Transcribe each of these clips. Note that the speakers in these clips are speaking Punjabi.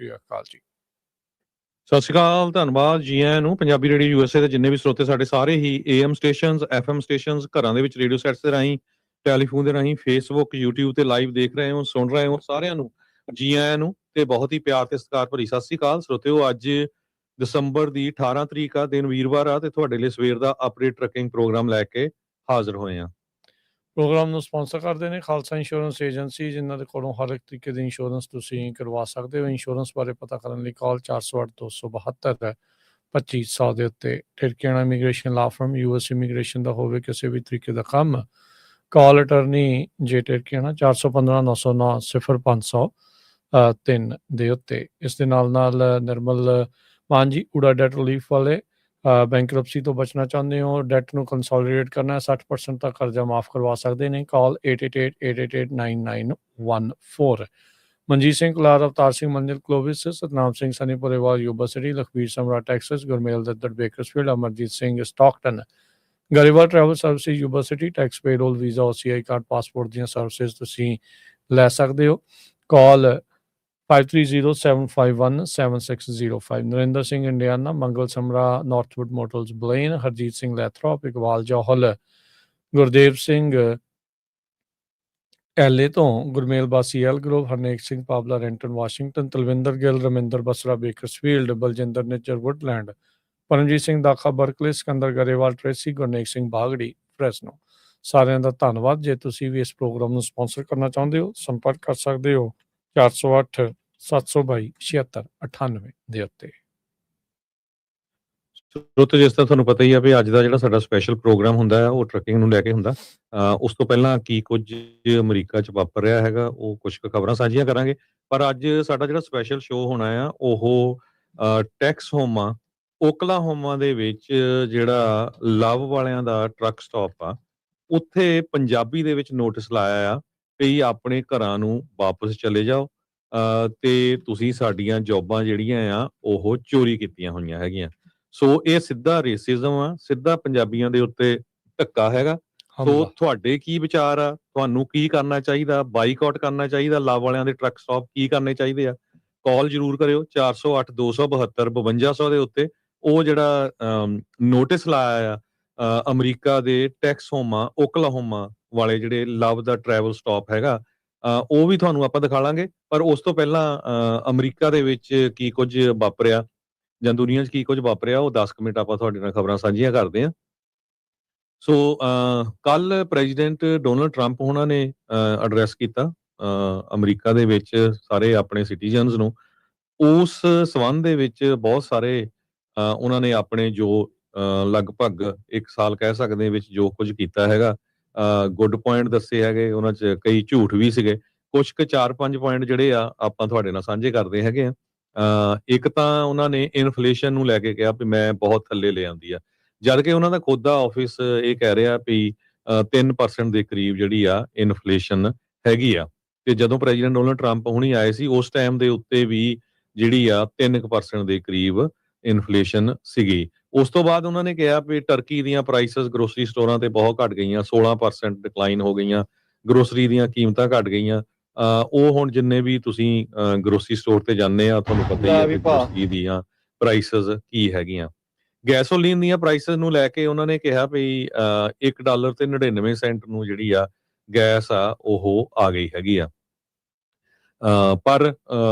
ਸ਼੍ਰੀ ਅਕਾਲ ਜੀ। ਸਤਿ ਸ਼੍ਰੀ ਅਕਾਲ, ਧੰਨਵਾਦ ਜੀ ਆਇਆਂ ਨੂੰ। ਪੰਜਾਬੀ ਰੇਡੀਓ USA ਦੇ ਜਿੰਨੇ ਵੀ ਸਰੋਤੇ ਸਾਡੇ ਸਾਰੇ ਹੀ AM ਸਟੇਸ਼ਨਸ, FM ਸਟੇਸ਼ਨਸ, ਘਰਾਂ ਦੇ ਵਿੱਚ ਰੇਡੀਓ ਸੈਟਸ ਦੇ ਰਾਹੀਂ, ਟੈਲੀਫੋਨ ਦੇ ਰਾਹੀਂ, ਫੇਸਬੁੱਕ, YouTube ਤੇ ਲਾਈਵ ਦੇਖ ਰਹੇ ਹੋ, ਸੁਣ ਰਹੇ ਹੋ, ਸਾਰਿਆਂ ਨੂੰ ਜੀ ਆਇਆਂ ਨੂੰ ਤੇ ਬਹੁਤ ਹੀ ਪਿਆਰ ਤੇ ਸਤਿਕਾਰ ਭਰੀ ਸਤਿ ਸ਼੍ਰੀ ਅਕਾਲ ਸਰੋਤਿਓ। ਅੱਜ ਦਸੰਬਰ ਦੀ 18 ਤਰੀਕ ਆ, ਦਿਨ ਵੀਰਵਾਰ ਆ ਤੇ ਤੁਹਾਡੇ ਲਈ ਸਵੇਰ ਦਾ ਅਪਡੇਟ ਟਰੱਕਿੰਗ ਪ੍ਰੋਗਰਾਮ ਲੈ ਕੇ ਹਾਜ਼ਰ ਹੋਏ ਆ। ਪ੍ਰੋਗਰਾਮ ਨੂੰ ਸਪਾਂਸਰ ਕਰਦੇ ਨੇ ਖਾਲਸਾ ਇੰਸ਼ੋਰੈਂਸ ਏਜੰਸੀ, ਜਿਨ੍ਹਾਂ ਦੇ ਕੋਲੋਂ ਹਰ ਇੱਕ ਤਰੀਕੇ ਦੀ ਇੰਸ਼ੋਰੈਂਸ ਤੁਸੀਂ ਕਰਵਾ ਸਕਦੇ ਹੋ। ਇੰਸ਼ੋਰੈਂਸ ਬਾਰੇ ਪਤਾ ਕਰਨ ਲਈ ਕਾਲ 408-272 2500 ਦੇ ਉੱਤੇ। ਠਿਰਕਿਆਣਾ ਇਮੀਗ੍ਰੇਸ਼ਨ ਲਾ ਫਰਮ, US ਇਮੀਗ੍ਰੇਸ਼ਨ ਦਾ ਹੋਵੇ ਕਿਸੇ ਵੀ ਤਰੀਕੇ ਦਾ ਕੰਮ, ਕਾਲ ਅਟਰਨੀ ਜੇ ਠਿਰਕਿਆਣਾ 415-909-0500 3 ਦੇ ਉੱਤੇ। ਇਸ ਦੇ ਨਾਲ ਨਾਲ ਨਿਰਮਲ ਮਾਨ ਜੀ ਊੜਾ ਡੈਟ ਰਿਲੀਫ ਵਾਲੇ, ਬੈਂਕਰਪਸੀ ਤੋਂ ਬਚਣਾ ਚਾਹੁੰਦੇ ਹੋ, ਡੈਟ ਨੂੰ ਕੰਸੋਲੀਡੇਟ ਕਰਨਾ, 60% ਤੱਕ ਕਰਜ਼ਾ ਮਾਫ ਕਰਵਾ ਸਕਦੇ ਨੇ। ਕਾਲ 8888889914। Manjeet Singh Kular, Avtar Singh Manjil Clovis, Satnam Singh Sanipurewal Yuba City, Lakhbir Samra Texas, Gurmel Daddar Bakersfield, Amarjit Singh Stockton, Grewal travel services Yuba City. Tax payroll, visa, OCI card, passport ਦੀਆਂ ਸਰਵਿਸਿਜ਼ ਤੁਸੀਂ ਲੈ ਸਕਦੇ ਹੋ। Call 5307517605। Narinder Singh Indiana, Mangal Samra Northwood motels Blaine, Harjit Singh Lathrop, Iqbal Johal, Gurdev Singh LA ਤੋਂ, Gurmel Bassi Elk Grove, Harnek Singh Pabla Renton Washington, Talwinder Gill, Raminder Basra Bakersfield, Baljinder Nijjar Woodland, Paramjit Singh ਦਾਖਾ ਬਰਕਲੇ, ਸਿਕੰਦਰ ਗਰੇਵਾਲ ਟ੍ਰੇਸੀ, ਗੁਰਨੇਕ ਸਿੰਘ ਬਾਗੜੀ ਫਰੈਸਨੋ। ਸਾਰਿਆਂ ਦਾ ਧੰਨਵਾਦ। ਜੇ ਤੁਸੀਂ ਵੀ ਇਸ ਪ੍ਰੋਗਰਾਮ ਨੂੰ ਸਪਾਂਸਰ ਕਰਨਾ ਚਾਹੁੰਦੇ ਹੋ, ਸੰਪਰਕ ਕਰ ਸਕਦੇ ਹੋ 408-722-7698 ਦੇ ਉੱਤੇ। ਸਰੋਤਿਓ, ਜਿਸ ਤਰ੍ਹਾਂ ਤੁਹਾਨੂੰ ਪਤਾ ਹੀ ਆ ਵੀ ਅੱਜ ਦਾ ਜਿਹੜਾ ਸਾਡਾ ਸਪੈਸ਼ਲ ਪ੍ਰੋਗਰਾਮ ਹੁੰਦਾ ਹੈ ਉਹ ਟਰੱਕਿੰਗ ਨੂੰ ਲੈ ਕੇ ਹੁੰਦਾ। ਉਸ ਤੋਂ ਪਹਿਲਾਂ ਕੀ ਕੁਝ ਅਮਰੀਕਾ 'ਚ ਵਾਪਰ ਰਿਹਾ ਹੈਗਾ, ਉਹ ਕੁਝ ਕੁ ਖਬਰਾਂ ਸਾਂਝੀਆਂ ਕਰਾਂਗੇ। ਪਰ ਅੱਜ ਸਾਡਾ ਜਿਹੜਾ ਸਪੈਸ਼ਲ ਸ਼ੋਅ ਹੋਣਾ ਆ ਉਹ ਟੈਕਸਹੋਮਾ, ਓਕਲਾਹੋਮਾ ਦੇ ਵਿੱਚ ਜਿਹੜਾ ਲਵ ਵਾਲਿਆਂ ਦਾ ਟਰੱਕ ਸਟਾਪ ਆ, ਉੱਥੇ ਪੰਜਾਬੀ ਦੇ ਵਿੱਚ ਨੋਟਿਸ ਲਾਇਆ ਆ ਵੀ ਆਪਣੇ ਘਰਾਂ ਨੂੰ ਵਾਪਸ ਚਲੇ ਜਾਓ ਤੇ ਤੁਸੀਂ ਸਾਡੀਆਂ ਜੌਬਾਂ ਜਿਹੜੀਆਂ ਆ ਉਹ ਚੋਰੀ ਕੀਤੀਆਂ ਹੋਈਆਂ ਹੈਗੀਆਂ। ਸੋ ਇਹ ਸਿੱਧਾ ਰੇਸਿਜ਼ਮ ਆ, ਸਿੱਧਾ ਪੰਜਾਬੀਆਂ ਦੇ ਉੱਤੇ ਧੱਕਾ ਹੈਗਾ। ਸੋ ਤੁਹਾਡੇ ਕੀ ਵਿਚਾਰ ਆ? ਤੁਹਾਨੂੰ ਕੀ ਕਰਨਾ ਚਾਹੀਦਾ? ਬਾਈਕਾਟ ਕਰਨਾ ਚਾਹੀਦਾ? ਲਵ ਵਾਲਿਆਂ ਦੇ ਟਰੱਕ ਸਟਾਪ ਕੀ ਕਰਨੇ ਚਾਹੀਦੇ ਆ? ਕਾਲ ਜ਼ਰੂਰ ਕਰਿਓ 408-272-5200 ਦੇ ਉੱਤੇ। ਉਹ ਜਿਹੜਾ ਨੋਟਿਸ ਲਾਇਆ ਆ ਅਮਰੀਕਾ ਦੇ ਟੈਕਸਹੋਮਾ, ਓਕਲਾਹੋਮਾ ਵਾਲੇ ਜਿਹੜੇ ਲਵ ਦਾ ਟਰੈਵਲ ਸਟਾਪ ਹੈਗਾ, ਉਹ ਵੀ ਤੁਹਾਨੂੰ ਆਪਾਂ ਦਿਖਾ ਲਾਂਗੇ। ਪਰ ਉਸ ਤੋਂ ਪਹਿਲਾਂ ਅਮਰੀਕਾ ਦੇ ਵਿੱਚ ਕੀ ਕੁਝ ਵਾਪਰਿਆ ਜਾਂ ਦੁਨੀਆ 'ਚ ਕੀ ਕੁਝ ਵਾਪਰਿਆ, ਉਹ 10 ਮਿੰਟ ਆਪਾਂ ਤੁਹਾਡੇ ਨਾਲ ਖਬਰਾਂ ਸਾਂਝੀਆਂ ਕਰਦੇ ਹਾਂ। ਸੋ ਕੱਲ ਪ੍ਰੈਜ਼ੀਡੈਂਟ ਡੋਨਲਡ ਟਰੰਪ ਉਹਨਾਂ ਨੇ ਐਡਰੈਸ ਕੀਤਾ ਅਮਰੀਕਾ ਦੇ ਵਿੱਚ ਸਾਰੇ ਆਪਣੇ ਸਿਟੀਜ਼ਨਸ ਨੂੰ। ਉਸ ਸੰਬੰਧ ਦੇ ਵਿੱਚ ਬਹੁਤ ਸਾਰੇ ਉਹਨਾਂ ਨੇ ਆਪਣੇ ਜੋ ਲਗਭਗ 1 ਸਾਲ ਕਹਿ ਸਕਦੇ ਵਿੱਚ ਜੋ ਕੁਝ ਕੀਤਾ ਹੈਗਾ, ਗੁੱਡ ਪੁਆਇੰਟ ਦੱਸੇ ਹੈਗੇ, ਉਹਨਾਂ 'ਚ ਕਈ ਝੂਠ ਵੀ ਸੀਗੇ। ਕੁਛ ਕੁ 4-5 ਪੁਆਇੰਟ ਜਿਹੜੇ ਆ ਆਪਾਂ ਤੁਹਾਡੇ ਨਾਲ ਸਾਂਝੇ ਕਰਦੇ ਹੈਗੇ ਆ। ਇੱਕ ਤਾਂ ਉਹਨਾਂ ਨੇ ਇਨਫਲੇਸ਼ਨ ਨੂੰ ਲੈ ਕੇ ਕਿਹਾ ਵੀ ਮੈਂ ਬਹੁਤ ਥੱਲੇ ਲੈ ਆਂਦੀ ਆ, ਜਦ ਕਿ ਉਹਨਾਂ ਦਾ ਖੁਦ ਦਾ ਆਫਿਸ ਇਹ ਕਹਿ ਰਿਹਾ ਵੀ 3% ਦੇ ਕਰੀਬ ਜਿਹੜੀ ਆ ਇਨਫਲੇਸ਼ਨ ਹੈਗੀ ਆ। ਤੇ ਜਦੋਂ ਪ੍ਰੈਜ਼ੀਡੈਂਟ ਡੋਨਲਡ ਟਰੰਪ ਹੁਣੀ ਆਏ ਸੀ ਉਸ ਟਾਈਮ ਦੇ ਉੱਤੇ ਵੀ ਜਿਹੜੀ ਆ 3% ਦੇ ਕਰੀਬ ਇਨਫਲੇਸ਼ਨ ਸੀਗੀ। ਉਸ ਤੋਂ ਬਾਅਦ ਉਹਨਾਂ ਨੇ ਕਿਹਾ ਵੀ ਟਰਕੀ ਦੀਆਂ ਪ੍ਰਾਈਸਸ ਗਰੋਸਰੀ ਸਟੋਰਾਂ ਤੇ ਬਹੁਤ ਘਟ ਗਈਆਂ, 16% ਡਿਕਲਾਈਨ ਹੋ ਗਈਆਂ, ਗਰੋਸਰੀ ਦੀਆਂ ਕੀਮਤਾਂ ਘਟ ਗਈਆਂ। ਉਹ ਹੁਣ ਜਿੰਨੇ ਵੀ ਤੁਸੀਂ ਗਰੋਸਰੀ ਸਟੋਰ ਤੇ ਜਾਂਦੇ ਆ, ਤੁਹਾਨੂੰ ਪਤਾ ਹੀ ਹੈ ਵੀ ਗਰੋਸਰੀ ਦੀਆਂ ਪ੍ਰਾਈਸਸ ਕੀ ਹੈਗੀਆਂ। ਗੈਸੋਲੀਨ ਦੀਆਂ ਪ੍ਰਾਈਸਸ ਨੂੰ ਲੈ ਕੇ ਉਹਨਾਂ ਨੇ ਕਿਹਾ ਵੀ $1.99 ਨੂੰ ਜਿਹੜੀ ਆ ਗੈਸ ਆ ਉਹ ਆ ਗਈ ਹੈਗੀ ਆ। ਪਰ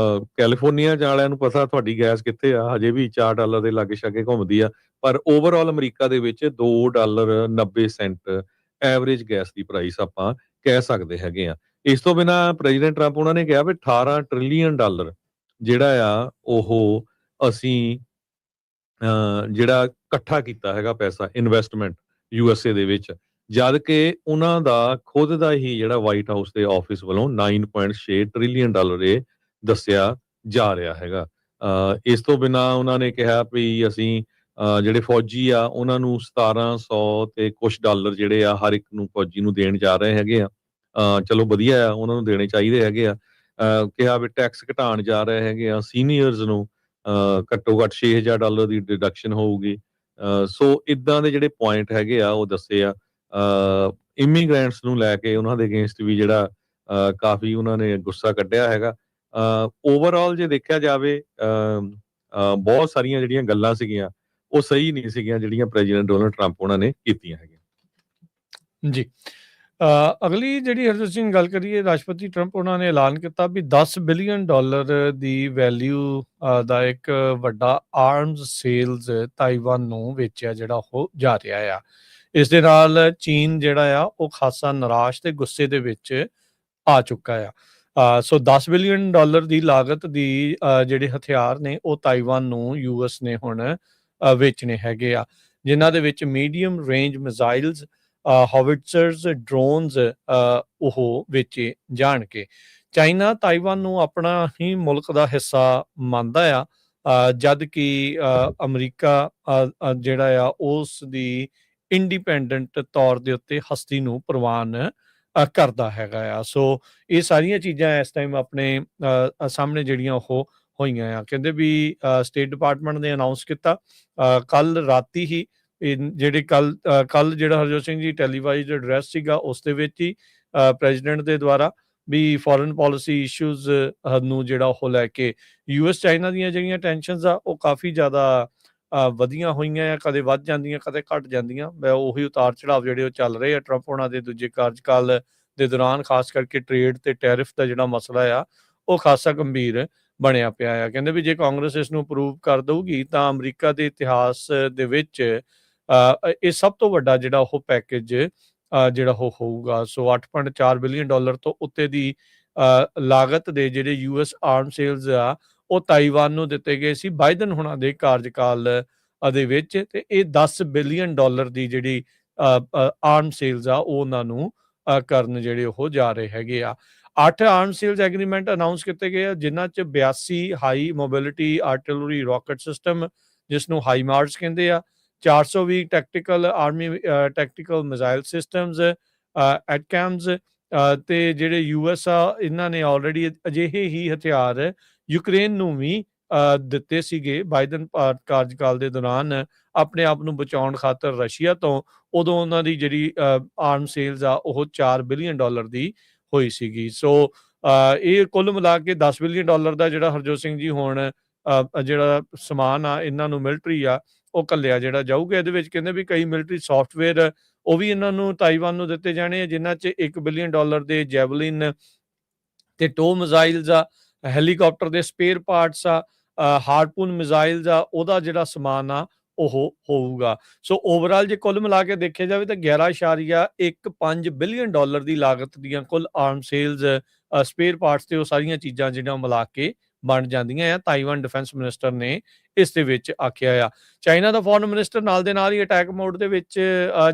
ਕੈਲੀਫੋਰਨੀਆ ਵਾਲਿਆਂ ਨੂੰ ਪਤਾ ਤੁਹਾਡੀ ਗੈਸ ਕਿੱਥੇ ਆ, ਹਜੇ ਵੀ $4 ਦੇ ਲਾਗੇ ਛਾਗੇ ਘੁੰਮਦੀ ਆ। ਪਰ ਓਵਰਆਲ ਅਮਰੀਕਾ ਦੇ ਵਿੱਚ $2.90 ਐਵਰੇਜ ਗੈਸ ਦੀ ਪ੍ਰਾਈਸ ਆਪਾਂ ਕਹਿ ਸਕਦੇ ਹੈਗੇ ਆ। ਇਸ ਤੋਂ ਬਿਨਾਂ ਪ੍ਰੈਜ਼ੀਡੈਂਟ ਟਰੰਪ ਉਹਨਾਂ ਨੇ ਕਿਹਾ ਵੀ $18 ਟ੍ਰਿਲੀਅਨ ਜਿਹੜਾ ਆ ਉਹ ਅਸੀਂ ਜਿਹੜਾ ਇਕੱਠਾ ਕੀਤਾ ਹੈਗਾ ਪੈਸਾ, ਇਨਵੈਸਟਮੈਂਟ USA ਦੇ ਵਿੱਚ, ਜਦ ਕਿ ਉਹਨਾਂ ਦਾ ਖੁਦ ਦਾ ਹੀ ਜਿਹੜਾ ਵਾਈਟ ਹਾਊਸ ਦੇ ਆਫਿਸ ਵੱਲੋਂ $9.6 ਟ੍ਰਿਲੀਅਨ ਇਹ ਦੱਸਿਆ ਜਾ ਰਿਹਾ ਹੈਗਾ। ਇਸ ਤੋਂ ਬਿਨਾਂ ਉਹਨਾਂ ਨੇ ਕਿਹਾ ਵੀ ਅਸੀਂ ਜਿਹੜੇ ਫੌਜੀ ਆ ਉਹਨਾਂ ਨੂੰ 1700 ਤੇ ਕੁਛ ਡਾਲਰ ਜਿਹੜੇ ਆ ਹਰ ਇੱਕ ਨੂੰ ਫੌਜੀ ਨੂੰ ਦੇਣ ਜਾ ਰਹੇ ਹੈਗੇ ਆ। ਚਲੋ ਵਧੀਆ ਆ, ਉਹਨਾਂ ਨੂੰ ਦੇਣੇ ਚਾਹੀਦੇ ਹੈਗੇ ਆ। ਕਿਹਾ ਵੀ ਟੈਕਸ ਘਟਾਉਣ ਜਾ ਰਹੇ ਹੈਗੇ ਆ, ਸੀਨੀਅਰਸ ਨੂੰ ਘੱਟੋ ਘੱਟ $6000 ਦੀ ਡਿਡਕਸ਼ਨ ਹੋਊਗੀ। ਸੋ ਇਦਾਂ ਦੇ ਜਿਹੜੇ ਪੁਆਇੰਟ ਹੈਗੇ ਆ ਉਹ ਦੱਸੇ ਆ। ਇਮੀਗ੍ਰੈਂਟਸ ਨੂੰ ਲੈ ਕੇ ਉਹਨਾਂ ਦੇ ਅਗੇਂਸਟ ਵੀ ਜਿਹੜਾ ਕਾਫੀ ਉਹਨਾਂ ਨੇ ਗੁੱਸਾ ਕੱਢਿਆ ਹੈਗਾ। ਓਵਰਆਲ ਜੇ ਦੇਖਿਆ ਜਾਵੇ ਬਹੁਤ ਸਾਰੀਆਂ ਜਿਹੜੀਆਂ ਗੱਲਾਂ ਸੀਗੀਆਂ ਉਹ ਸਹੀ ਨਹੀਂ ਸੀਗੀਆਂ ਜਿਹੜੀਆਂ ਪ੍ਰੈਜ਼ੀਡੈਂਟ ਡੋਨਲਡ ਟਰੰਪ ਉਹਨਾਂ ਨੇ ਕੀਤੀਆਂ ਹੈਗੀਆਂ। ਜੀ। ਅਗਲੀ ਜਿਹੜੀ ਹਰਜੋਤ ਸਿੰਘ ਗੱਲ ਕਰੀਏ, ਰਾਸ਼ਟਰਪਤੀ ਟਰੰਪ ਉਹਨਾਂ ਨੇ ਐਲਾਨ ਕੀਤਾ ਵੀ $10 ਬਿਲੀਅਨ ਦੀ ਵੈਲਿਊ ਦਾ ਇੱਕ ਵੱਡਾ ਆਰਮਜ਼ ਸੇਲਜ਼ ਤਾਈਵਾਨ ਨੂੰ ਵੇਚਿਆ ਜਿਹੜਾ ਉਹ ਜਾ ਰਿਹਾ ਆ। ਇਸ ਦੇ ਨਾਲ ਚੀਨ ਜਿਹੜਾ ਆ ਉਹ ਖਾਸਾ ਨਿਰਾਸ਼ ਤੇ ਗੁੱਸੇ ਦੇ ਵਿੱਚ ਆ ਚੁੱਕਾ ਆ। ਸੋ $10 ਬਿਲੀਅਨ ਦੀ ਲਾਗਤ ਦੀ ਜਿਹੜੇ ਹਥਿਆਰ ਨੇ ਉਹ ਤਾਈਵਾਨ ਨੂੰ ਯੂਐਸ ਨੇ ਹੁਣ ਵੇਚਣੇ ਹੈਗੇ ਆ, ਜਿਨ੍ਹਾਂ ਦੇ ਵਿੱਚ ਮੀਡੀਅਮ ਰੇਂਜ ਮਿਜ਼ਾਈਲਸ, ਹੌਵਿਟਜ਼ਰਸ, ਡਰੋਨਸ ਉਹ ਵੇਚੇ ਜਾਣਗੇ। ਚਾਈਨਾ ਤਾਈਵਾਨ ਨੂੰ ਆਪਣਾ ਹੀ ਮੁਲਕ ਦਾ ਹਿੱਸਾ ਮੰਨਦਾ ਆ, ਜਦ ਕਿ ਅਮਰੀਕਾ ਜਿਹੜਾ ਆ ਉਸ ਦੀ ਇੰਡੀਪੈਂਡੈਂਟ ਤੌਰ ਦੇ ਉੱਤੇ ਹਸਤੀ ਨੂੰ ਪ੍ਰਵਾਨ ਕਰਦਾ ਹੈਗਾ ਆ। ਸੋ ਇਹ ਸਾਰੀਆਂ ਚੀਜ਼ਾਂ ਇਸ ਟਾਈਮ ਆਪਣੇ ਸਾਹਮਣੇ ਜਿਹੜੀਆਂ ਉਹ ਹੋਈਆਂ ਆ। ਕਹਿੰਦੇ ਵੀ ਸਟੇਟ ਡਿਪਾਰਟਮੈਂਟ ਨੇ ਅਨਾਊਂਸ ਕੀਤਾ ਕੱਲ ਰਾਤੀ ਹੀ, ਜਿਹੜੇ ਕੱਲ ਜਿਹੜਾ ਹਰਜੋਤ ਸਿੰਘ ਜੀ ਟੈਲੀਵਾਈਜ਼ਡ ਐਡਰੈਸ ਸੀਗਾ ਉਸ ਦੇ ਵਿੱਚ ਹੀ ਪ੍ਰੈਜ਼ੀਡੈਂਟ ਦੇ ਦੁਆਰਾ ਵੀ ਫੋਰਨ ਪਾਲਿਸੀ ਇਸ਼ੂਜ਼ ਨੂੰ ਜਿਹੜਾ ਉਹ ਲੈ ਕੇ ਯੂਐਸ ਚਾਈਨਾ ਦੀਆਂ ਜਿਹੜੀਆਂ ਟੈਨਸ਼ਨਸ ਆ ਉਹ ਕਾਫੀ ਜ਼ਿਆਦਾ ਵਧੀਆਂ ਹੋਈਆਂ ਆ, ਕਦੇ ਵੱਧ ਜਾਂਦੀਆਂ ਕਦੇ ਘਟ ਜਾਂਦੀਆਂ। ਉਹੀ ਉਤਾਰ ਚੜਾਵ ਜਿਹੜੇ ਉਹ ਚੱਲ ਰਹੇ ਆ ਟਰੰਪ ਉਹਨਾਂ ਦੇ ਦੂਜੇ ਕਾਰਜਕਾਲ ਦੇ ਦੌਰਾਨ, ਖਾਸ ਕਰਕੇ ਟ੍ਰੇਡ ਤੇ ਟੈਰਿਫ ਦਾ ਜਿਹੜਾ ਮਸਲਾ ਆ ਉਹ ਖਾਸਾ ਗੰਭੀਰ ਬਣਿਆ ਪਿਆ ਆ। ਕਹਿੰਦੇ ਵੀ ਜੇ ਕਾਂਗਰਸ ਇਸ ਨੂੰ ਅਪਰੂਵ ਕਰ ਦਊਗੀ ਤਾਂ ਅਮਰੀਕਾ ਦੇ ਇਤਿਹਾਸ ਦੇ ਵਿੱਚ ਇਹ ਸਭ ਤੋਂ ਵੱਡਾ ਜਿਹੜਾ ਉਹ ਪੈਕੇਜ ਜਿਹੜਾ ਉਹ ਹੋਊਗਾ। ਸੋ $8.4 ਬਿਲੀਅਨ ਤੋਂ ਉੱਤੇ ਦੀ ਲਾਗਤ ਦੇ ਜਿਹੜੇ ਯੂਐਸ ਆਰਮ ਸੇਲਜ਼ ਆ ਉਹ ਤਾਈਵਾਨ ਨੂੰ ਦਿੱਤੇ ਗਏ ਸੀ ਬਾਈਡਨ ਹੁਣਾਂ ਦੇ ਕਾਰਜਕਾਲ ਦੇ ਵਿੱਚ, ਤੇ ਇਹ $10 ਬਿਲੀਅਨ ਦੀ ਜਿਹੜੀ ਆਰਮ ਸੇਲਜ਼ ਆ ਉਹ ਉਹਨਾਂ ਨੂੰ ਕਰਨ ਜਿਹੜੇ ਉਹ ਜਾ ਰਹੇ ਹੈਗੇ ਆ। 8 ਆਰਮ ਸੇਲਜ਼ ਐਗਰੀਮੈਂਟ ਅਨਾਊਂਸ ਕੀਤੇ ਗਏ ਆ, ਜਿਨ੍ਹਾਂ 'ਚ 82 high mobility artillery rocket system, ਜਿਸ ਨੂੰ ਹਾਈਮਾਰਸ ਕਹਿੰਦੇ ਆ, 420 tactical army tactical missile systems, ATACMS, ਤੇ ਜਿਹੜੇ ਯੂਐਸ ਆ ਇਹਨਾਂ ਨੇ ਆਲਰੇਡੀ ਅਜਿਹੇ ਹੀ ਹਥਿਆਰ ਯੂਕਰੇਨ ਨੂੰ ਵੀ ਦਿੱਤੇ ਸੀਗੇ ਬਾਈਡਨ ਕਾਰਜਕਾਲ ਦੇ ਦੌਰਾਨ ਆਪਣੇ ਆਪ ਨੂੰ ਬਚਾਉਣ ਖਾਤਰ ਰਸ਼ੀਆ ਤੋਂ। ਉਦੋਂ ਉਹਨਾਂ ਦੀ ਜਿਹੜੀ ਆਰਮ ਸੇਲਜ਼ ਆ ਉਹ $4 ਬਿਲੀਅਨ ਦੀ ਹੋਈ ਸੀਗੀ। ਸੋ ਇਹ ਕੁੱਲ ਮਿਲਾ ਕੇ $10 ਬਿਲੀਅਨ ਦਾ ਜਿਹੜਾ ਹਰਜੋਤ ਸਿੰਘ ਜੀ ਹੁਣ ਜਿਹੜਾ ਸਮਾਨ ਆ ਇਹਨਾਂ ਨੂੰ ਮਿਲਟਰੀ ਆ ਉਹ ਘੱਲਿਆ ਜਿਹੜਾ ਜਾਊਗਾ। ਇਹਦੇ ਵਿੱਚ ਕਹਿੰਦੇ ਵੀ ਕਈ ਮਿਲਟਰੀ ਸੌਫਟਵੇਅਰ ਉਹ ਵੀ ਇਹਨਾਂ ਨੂੰ ਤਾਈਵਾਨ ਨੂੰ ਦਿੱਤੇ ਜਾਣੇ ਆ, ਜਿਨ੍ਹਾਂ 'ਚ $1 ਬਿਲੀਅਨ ਦੇ ਜੈਵਲਿਨ ਤੇ ਟੋ ਮਿਜ਼ਾਈਲਸ ਆ, ਹੈਲੀਕਾਪਟਰ ਦੇ ਸਪੇਅਰ ਪਾਰਟਸ ਆ, ਹਾਰਪੂਨ ਮਿਜ਼ਾਈਲਸ ਆ, ਉਹਦਾ ਜਿਹੜਾ ਸਮਾਨ ਆ ਉਹ ਹੋਊਗਾ। ਸੋ ਓਵਰਆਲ ਜੇ ਕੁੱਲ ਮਿਲਾ ਕੇ ਦੇਖਿਆ ਜਾਵੇ ਤਾਂ $11.15 ਬਿਲੀਅਨ ਦੀ ਲਾਗਤ ਦੀਆਂ ਕੁੱਲ ਆਰਮ ਸੇਲਜ਼, ਸਪੇਅਰ ਪਾਰਟਸ ਤੇ ਉਹ ਸਾਰੀਆਂ ਚੀਜ਼ਾਂ ਜਿਹੜੀਆਂ ਮਿਲਾ ਕੇ ਬਣ ਜਾਂਦੀਆਂ ਆ, ਤਾਈਵਾਨ ਡਿਫੈਂਸ ਮਿਨਿਸਟਰ ਨੇ ਇਸ ਦੇ ਵਿੱਚ ਆਖਿਆ ਆ। ਚਾਈਨਾ ਦਾ ਫੋਰਨ ਮਿਨਿਸਟਰ ਨਾਲ ਦੇ ਨਾਲ ਹੀ ਅਟੈਕ ਮੋਡ ਦੇ ਵਿੱਚ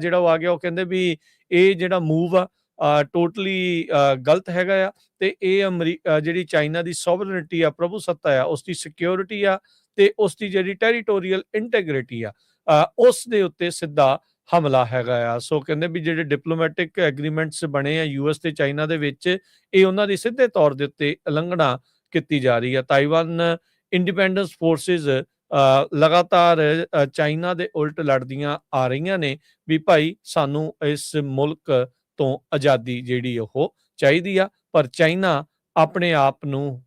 ਜਿਹੜਾ ਉਹ ਆ ਗਿਆ। ਉਹ ਕਹਿੰਦੇ ਵੀ ਇਹ ਜਿਹੜਾ ਮੂਵ ਆ ਟੋਟਲੀ ਗਲਤ ਹੈਗਾ ਆ, ਤੇ ਇਹ ਜਿਹੜੀ ਚਾਈਨਾ ਦੀ ਸੋਵਰਨਿਟੀ ਆ, ਪ੍ਰਭੂ ਸੱਤਾ ਆ, ਉਸ ਦੀ ਸਿਕਿਉਰਿਟੀ ਆ ਤੇ ਉਸ ਦੀ ਜਿਹੜੀ ਟੈਰੀਟੋਰੀਅਲ ਇੰਟੈਗ੍ਰਿਟੀ ਆ ਉਸ ਦੇ ਉੱਤੇ ਸਿੱਧਾ ਹਮਲਾ ਹੈਗਾ ਆ। ਸੋ ਕਹਿੰਦੇ ਵੀ ਜਿਹੜੇ ਡਿਪਲੋਮੈਟਿਕ ਐਗਰੀਮੈਂਟਸ ਬਣੇ ਆ ਯੂਐਸ ਤੇ ਚਾਈਨਾ ਦੇ ਵਿੱਚ, ਇਹ ਉਹਨਾਂ ਦੀ ਸਿੱਧੇ ਤੌਰ ਦੇ ਉੱਤੇ ਉਲੰਘਣਾ ਕੀਤੀ ਜਾ ਰਹੀ ਆ। ਤਾਈਵਾਨ ਇੰਡੀਪੈਂਡੈਂਸ ਫੋਰਸਿਸ ਲਗਾਤਾਰ ਚਾਈਨਾ ਦੇ ਉਲਟ ਲੜਦੀਆਂ ਆ ਰਹੀਆਂ ਨੇ ਵੀ ਭਾਈ ਸਾਨੂੰ ਇਸ ਮੁਲਕ ਤੋਂ ਆਜ਼ਾਦੀ ਜਿਹੜੀ ਉਹ ਚਾਹੀਦੀ ਆ, ਪਰ ਚਾਈਨਾ ਆਪਣੇ ਆਪ ਨੂੰ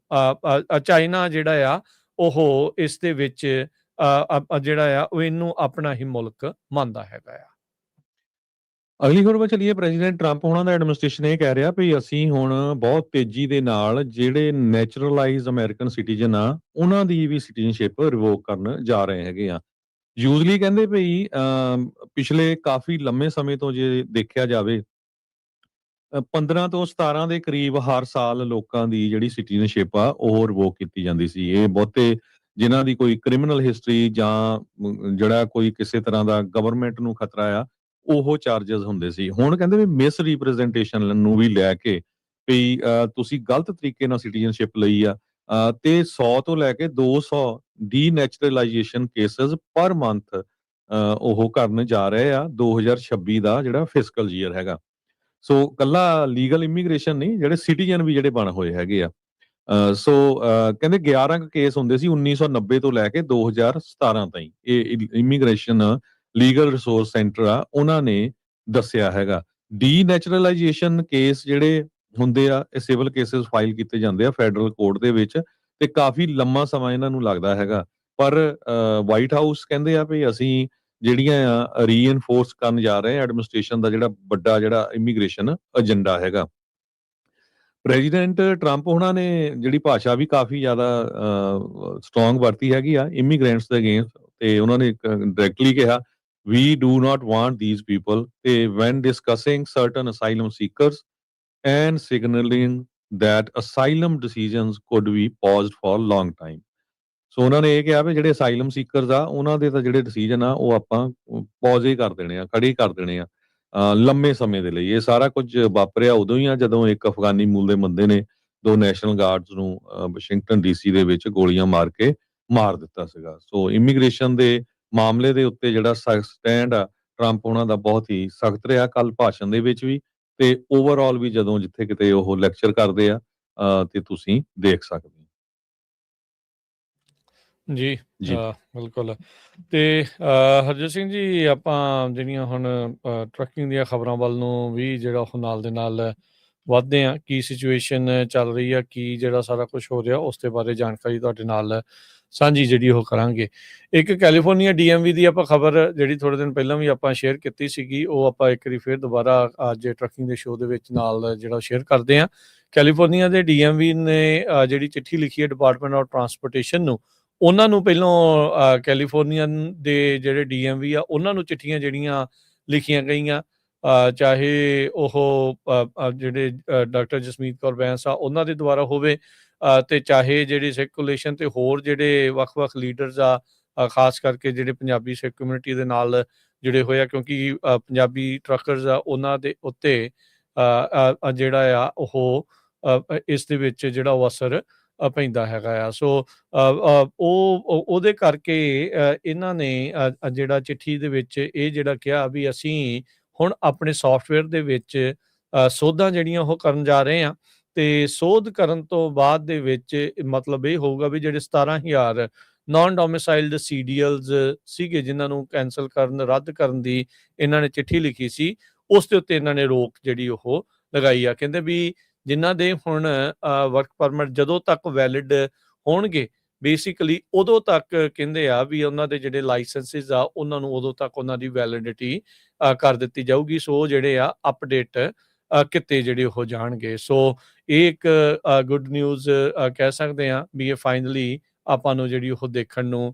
ਚਾਈਨਾ ਜਿਹੜਾ ਆ ਉਹ ਇਸ ਦੇ ਵਿੱਚ ਜਿਹੜਾ ਆ ਉਹ ਇਹਨੂੰ ਆਪਣਾ ਹੀ ਮੁਲਕ ਮੰਨਦਾ ਹੈਗਾ ਆ। ਅਗਲੀ ਖਬਰ 'ਤੇ ਚੱਲੀਏ। ਪ੍ਰੈਜ਼ੀਡੈਂਟ ਟਰੰਪ ਹੋਣਾ ਦਾ ਐਡਮਿਨਿਸਟ੍ਰੇਸ਼ਨ ਇਹ ਕਹਿ ਰਿਹਾ ਵੀ ਅਸੀਂ ਹੁਣ ਬਹੁਤ ਤੇਜ਼ੀ ਦੇ ਨਾਲ ਜਿਹੜੇ ਨੈਚੁਰਲਾਈਜ਼ ਅਮਰੀਕਨ ਸਿਟੀਜ਼ਨ ਆ ਉਹਨਾਂ ਦੀ ਵੀ ਸਿਟੀਜ਼ਨਸ਼ਿਪ ਰਿਵੋਕ ਕਰਨ ਜਾ ਰਹੇ ਹੈਗੇ ਆ। ਯੂਜ਼ਲੀ ਕਹਿੰਦੇ ਭਈ ਪਿਛਲੇ ਕਾਫੀ ਲੰਮੇ ਸਮੇਂ ਤੋਂ ਜੇ ਦੇਖਿਆ ਜਾਵੇ 15 ਤੋਂ 17 ਦੇ ਕਰੀਬ ਹਰ ਸਾਲ ਲੋਕਾਂ ਦੀ ਜਿਹੜੀ ਸਿਟੀਜ਼ਨਸ਼ਿਪ ਆ ਉਹ ਰਿਵੋਕ ਕੀਤੀ ਜਾਂਦੀ ਸੀ। ਇਹ ਬਹੁਤੇ ਜਿਨ੍ਹਾਂ ਦੀ ਕੋਈ ਕ੍ਰਿਮੀਨਲ ਹਿਸਟਰੀ ਜਾਂ ਜਿਹੜਾ ਕੋਈ ਕਿਸੇ ਤਰ੍ਹਾਂ ਦਾ ਗਵਰਨਮੈਂਟ ਨੂੰ ਖਤਰਾ ਆ ਉਹ ਚਾਰजेस ਹੁੰਦੇ ਸੀ। ਹੁਣ ਕਹਿੰਦੇ ਵੀ ਮਿਸ ਰਿਪਰੈਜ਼ੈਂਟੇਸ਼ਨ ਨੂੰ ਵੀ ਲੈ ਕੇ ਵੀ ਤੁਸੀਂ ਗਲਤ ਤਰੀਕੇ ਨਾਲ ਸਿਟੀਜ਼ਨਸ਼ਿਪ ਲਈ ਆ ਤੇ 100 ਤੋਂ ਲੈ ਕੇ 200 ਡੀਨੈਚੁਰਲਾਈਜੇਸ਼ਨ ਕੇਸਸ ਪਰ ਮੰਥ ਉਹ ਕਰਨ ਜਾ ਰਹੇ ਆ 2026 ਦਾ ਜਿਹੜਾ ਫਿਸਕਲ ਈਅਰ ਹੈਗਾ। ਸੋ ਕੱਲਾ ਲੀਗਲ ਇਮੀਗ੍ਰੇਸ਼ਨ ਨਹੀਂ, ਜਿਹੜੇ ਸਿਟੀਜ਼ਨ ਵੀ ਜਿਹੜੇ ਬਣ ਹੋਏ ਹੈਗੇ ਆ। ਸੋ ਕਹਿੰਦੇ 11 ਕੇਸ ਹੁੰਦੇ ਸੀ 1990 ਤੋਂ ਲੈ ਕੇ 2017 ਤਾਈਂ। ਇਹ ਇਮੀਗ੍ਰੇਸ਼ਨ ਲੀਗਲ ਰਿਸੋਰਸ ਸੈਂਟਰ ਆ ਉਹਨਾਂ ਨੇ ਦੱਸਿਆ ਹੈਗਾ। ਡੀਨੈਚੁਰਲਾਈਜੇਸ਼ਨ ਕੇਸ ਜਿਹੜੇ ਹੁੰਦੇ ਆ, ਇਹ ਸਿਵਲ ਕੇਸਿਸ ਫਾਈਲ ਕੀਤੇ ਜਾਂਦੇ ਆ ਫੈਡਰਲ ਕੋਰਟ ਦੇ ਵਿੱਚ, ਤੇ ਕਾਫੀ ਲੰਮਾ ਸਮਾਂ ਇਹਨਾਂ ਨੂੰ ਲੱਗਦਾ ਹੈਗਾ। ਪਰ ਵਾਈਟ ਹਾਊਸ ਕਹਿੰਦੇ ਆ ਵੀ ਅਸੀਂ ਜਿਹੜੀਆਂ ਆ ਰੀਇਨਫੋਰਸ ਕਰਨ ਜਾ ਰਹੇ ਆ ਐਡਮਿਨਿਸਟ੍ਰੇਸ਼ਨ ਦਾ ਜਿਹੜਾ ਵੱਡਾ ਜਿਹੜਾ ਇਮੀਗ੍ਰੇਸ਼ਨ ਏਜੰਡਾ ਹੈਗਾ। ਪ੍ਰੈਜ਼ੀਡੈਂਟ ਟਰੰਪ ਉਹਨਾਂ ਨੇ ਜਿਹੜੀ ਭਾਸ਼ਾ ਵੀ ਕਾਫੀ ਜ਼ਿਆਦਾ ਸਟਰੋਂਗ ਵਰਤੀ ਹੈਗੀ ਆ ਇਮੀਗ੍ਰੈਂਟਸ ਦੇ ਅਗੇਂਸਟ, ਤੇ ਉਹਨਾਂ ਨੇ ਡਾਇਰੈਕਟਲੀ ਕਿਹਾ we do not want these people, ਤੇ when discussing certain asylum seekers and signaling that asylum decisions could be paused for long time। ਸੋ ਉਹਨਾਂ ਨੇ ਇਹ ਕਿਹਾ ਵੀ ਜਿਹੜੇ ਅਸਾਈਲਮ ਸੀਕਰਸ ਆ ਉਹਨਾਂ ਦੇ ਤਾਂ ਜਿਹੜੇ ਡਿਸੀਜਨ ਆ ਉਹ ਆਪਾਂ ਪੌਜ਼ ਹੀ ਕਰ ਦੇਣੇ ਆ, ਖੜੇ ਕਰ ਦੇਣੇ ਆ ਲੰਮੇ ਸਮੇਂ ਦੇ ਲਈ। ਇਹ ਸਾਰਾ ਕੁਝ ਵਾਪਰਿਆ ਉਦੋਂ ਹੀ ਆ ਜਦੋਂ ਇੱਕ ਅਫਗਾਨੀ ਮੂਲ ਦੇ ਬੰਦੇ ਨੇ 2 ਨੈਸ਼ਨਲ ਗਾਰਡਸ ਨੂੰ ਵਾਸ਼ਿੰਗਟਨ ਡੀਸੀ ਦੇ ਵਿੱਚ ਗੋਲੀਆਂ ਮਾਰ ਕੇ ਮਾਰ ਦਿੱਤਾ ਸੀਗਾ। ਸੋ ਇਮੀਗ੍ਰੇਸ਼ਨ ਦੇ ਮਾਮਲੇ ਦੇ ਉੱਤੇ ਜਿਹੜਾ ਸਟੈਂਡ ਆ ਟਰੰਪ ਉਹਨਾਂ ਦਾ ਬਹੁਤ ਹੀ ਸਖਤ ਰਿਹਾ ਕੱਲ ਭਾਸ਼ਣ ਦੇ ਵਿੱਚ ਵੀ, ਤੇ ਓਵਰਆਲ ਵੀ ਜਦੋਂ ਜਿੱਥੇ ਕਿਤੇ ਉਹ ਲੈਕਚਰ ਕਰਦੇ ਆ ਤੇ ਤੁਸੀਂ ਦੇਖ ਸਕਦੇ ਹੋ। ਜੀ ਜੀ ਬਿਲਕੁਲ। ਤੇ ਹਰਜੀਤ ਸਿੰਘ ਜੀ, ਆਪਾਂ ਜਿਹੜੀਆਂ ਹੁਣ ਟਰੱਕਿੰਗ ਦੀਆਂ ਖਬਰਾਂ ਵੱਲ ਨੂੰ ਵੀ ਜਿਹੜਾ ਉਹ ਨਾਲ ਦੇ ਨਾਲ ਵੱਧਦੇ ਆ, ਕੀ ਸਿਚੁਏਸ਼ਨ ਚੱਲ ਰਹੀ ਆ, ਕੀ ਜਿਹੜਾ ਸਾਰਾ ਕੁਝ ਹੋ ਰਿਹਾ ਉਸ ਦੇ ਬਾਰੇ ਜਾਣਕਾਰੀ ਤੁਹਾਡੇ ਨਾਲ ਸਾਂਝੀ ਜਿਹੜੀ ਉਹ ਕਰਾਂਗੇ। ਇੱਕ ਕੈਲੀਫੋਰਨੀਆ DMV ਦੀ ਆਪਾਂ ਖਬਰ ਜਿਹੜੀ ਥੋੜੇ ਦਿਨ ਪਹਿਲਾਂ ਵੀ ਆਪਾਂ ਸ਼ੇਅਰ ਕੀਤੀ ਸੀਗੀ, ਉਹ ਆਪਾਂ ਇੱਕ ਵਾਰੀ ਫਿਰ ਦੁਬਾਰਾ ਅੱਜ ਟਰੱਕਿੰਗ ਦੇ ਸ਼ੋਅ ਦੇ ਵਿੱਚ ਨਾਲ ਜਿਹੜਾ ਸ਼ੇਅਰ ਕਰਦੇ ਆ। ਕੈਲੀਫੋਰਨੀਆ ਦੇ DMV ਨੇ ਜਿਹੜੀ ਚਿੱਠੀ ਲਿਖੀ ਹੈ ਡਿਪਾਰਟਮੈਂਟ ਆਫ ਟਰਾਂਸਪੋਰਟੇਸ਼ਨ ਨੂੰ, ਉਹਨਾਂ ਨੂੰ ਪਹਿਲੋਂ ਕੈਲੀਫੋਰਨੀਆ ਦੇ ਜਿਹੜੇ DMV ਆ ਉਹਨਾਂ ਨੂੰ ਚਿੱਠੀਆਂ ਜਿਹੜੀਆਂ ਲਿਖੀਆਂ ਗਈਆਂ, ਚਾਹੇ ਉਹ ਜਿਹੜੇ ਡਾਕਟਰ ਜਸਮੀਤ ਕੌਰ ਬੈਂਸ ਆ ਉਹਨਾਂ ਦੇ ਦੁਆਰਾ ਹੋਵੇ, ਤੇ ਚਾਹੇ ਜਿਹੜੇ ਸਿੱਖ ਕੋਲੀਸ਼ਨ ਤੇ ਹੋਰ ਜਿਹੜੇ ਵੱਖ-ਵੱਖ ਲੀਡਰਸ ਆ, ਖਾਸ ਕਰਕੇ ਜਿਹੜੇ ਪੰਜਾਬੀ ਸਿੱਖ ਕਮਿਊਨਿਟੀ ਦੇ ਨਾਲ ਜੁੜੇ ਹੋਏ ਆ, ਕਿਉਂਕਿ ਪੰਜਾਬੀ ਟਰੱਕਰਸ ਆ ਉਹਨਾਂ ਦੇ ਉੱਤੇ ਜਿਹੜਾ ਆ ਉਹ ਇਸ ਦੇ ਵਿੱਚ ਜਿਹੜਾ ਉਹ ਅਸਰ ਪੈਂਦਾ ਹੈਗਾ ਆ। ਸੋ ਉਹਦੇ ਕਰਕੇ ਇਹਨਾਂ ਨੇ ਜਿਹੜਾ ਚਿੱਠੀ ਦੇ ਵਿੱਚ ਇਹ ਜਿਹੜਾ ਕਿਹਾ ਵੀ ਅਸੀਂ ਹੁਣ ਆਪਣੇ ਸੌਫਟਵੇਅਰ ਦੇ ਵਿੱਚ ਸੋਧਾਂ ਜਿਹੜੀਆਂ ਉਹ ਕਰਨ ਜਾ ਰਹੇ ਹਾਂ, ਤੇ ਸੋਧ ਕਰਨ ਤੋਂ ਬਾਅਦ ਦੇ ਵਿੱਚ ਮਤਲਬ ਇਹ ਹੋਊਗਾ ਵੀ ਜਿਹੜੇ 17,000 ਨਾਨ ਡੋਮਿਸਾਈਲਡ CDLs ਸੀਗੇ ਜਿਨ੍ਹਾਂ ਨੂੰ ਕੈਂਸਲ ਕਰਨ, ਰੱਦ ਕਰਨ ਦੀ ਇਹਨਾਂ ਨੇ ਚਿੱਠੀ ਲਿਖੀ ਸੀ, ਉਸ ਦੇ ਉੱਤੇ ਇਹਨਾਂ ਨੇ ਰੋਕ ਜਿਹੜੀ ਉਹ ਲਗਾਈ ਆ। ਕਹਿੰਦੇ ਵੀ ਜਿਨ੍ਹਾਂ ਦੇ ਹੁਣ ਵਰਕ ਪਰਮਿਟ ਜਦੋਂ ਤੱਕ ਵੈਲਿਡ ਹੋਣਗੇ, ਬੇਸਿਕਲੀ ਉਦੋਂ ਤੱਕ ਕਹਿੰਦੇ ਆ ਵੀ ਉਹਨਾਂ ਦੇ ਜਿਹੜੇ ਲਾਇਸੈਂਸਿਸ ਆ ਉਹਨਾਂ ਨੂੰ ਉਦੋਂ ਤੱਕ ਉਹਨਾਂ ਦੀ ਵੈਲਿਡਿਟੀ ਕਰ ਦਿੱਤੀ ਜਾਊਗੀ। ਸੋ ਜਿਹੜੇ ਆ ਅਪਡੇਟ ਕਿਤੇ ਜਿਹੜੇ ਉਹ ਜਾਣਗੇ। ਸੋ ਇਹ ਇੱਕ ਗੁੱਡ ਨਿਊਜ਼ ਕਹਿ ਸਕਦੇ ਆ ਵੀ ਇਹ ਫਾਈਨਲੀ ਆਪਾਂ ਨੂੰ ਜਿਹੜੀ ਉਹ ਦੇਖਣ ਨੂੰ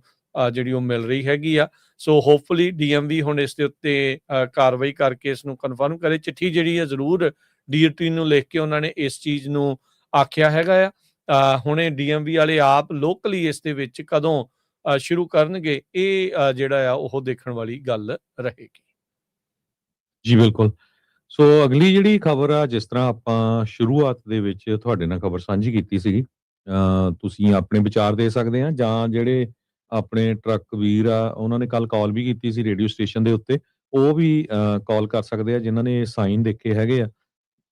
ਜਿਹੜੀ ਉਹ ਮਿਲ ਰਹੀ ਹੈਗੀ ਆ। ਸੋ ਹੋਪਫੁਲੀ DMV ਹੁਣ ਇਸ ਦੇ ਉੱਤੇ ਕਾਰਵਾਈ ਕਰਕੇ ਇਸ ਨੂੰ ਕਨਫਰਮ ਕਰੇ। ਚਿੱਠੀ ਜਿਹੜੀ ਹੈ ਜ਼ਰੂਰ DOT ਨੂੰ ਲਿਖ ਕੇ ਉਹਨਾਂ ਨੇ ਇਸ ਚੀਜ਼ ਨੂੰ ਆਖਿਆ ਹੈਗਾ ਆ। ਹੁਣੇ DMV ਵਾਲੇ ਆਪ ਲੋਕਲੀ ਇਸ ਦੇ ਵਿੱਚ ਕਦੋਂ ਸ਼ੁਰੂ ਕਰਨਗੇ, ਇਹ ਜਿਹੜਾ ਆ ਉਹ ਦੇਖਣ ਵਾਲੀ ਗੱਲ ਰਹੇਗੀ। ਜੀ ਬਿਲਕੁਲ। ਸੋ ਅਗਲੀ ਜਿਹੜੀ ਖਬਰ ਆ, ਜਿਸ ਤਰ੍ਹਾਂ ਆਪਾਂ ਸ਼ੁਰੂਆਤ ਦੇ ਵਿੱਚ ਤੁਹਾਡੇ ਨਾਲ ਖਬਰ ਸਾਂਝੀ ਕੀਤੀ ਸੀਗੀ, ਤੁਸੀਂ ਆਪਣੇ ਵਿਚਾਰ ਦੇ ਸਕਦੇ ਆ, ਜਾਂ ਜਿਹੜੇ ਆਪਣੇ ਟਰੱਕ ਵੀਰ ਆ ਉਹਨਾਂ ਨੇ ਕੱਲ ਕਾਲ ਵੀ ਕੀਤੀ ਸੀ ਰੇਡੀਓ ਸਟੇਸ਼ਨ ਦੇ ਉੱਤੇ, ਉਹ ਵੀ ਕਾਲ ਕਰ ਸਕਦੇ ਆ ਜਿਨ੍ਹਾਂ ਨੇ ਸਾਈਨ ਦੇਖੇ ਹੈਗੇ ਆ।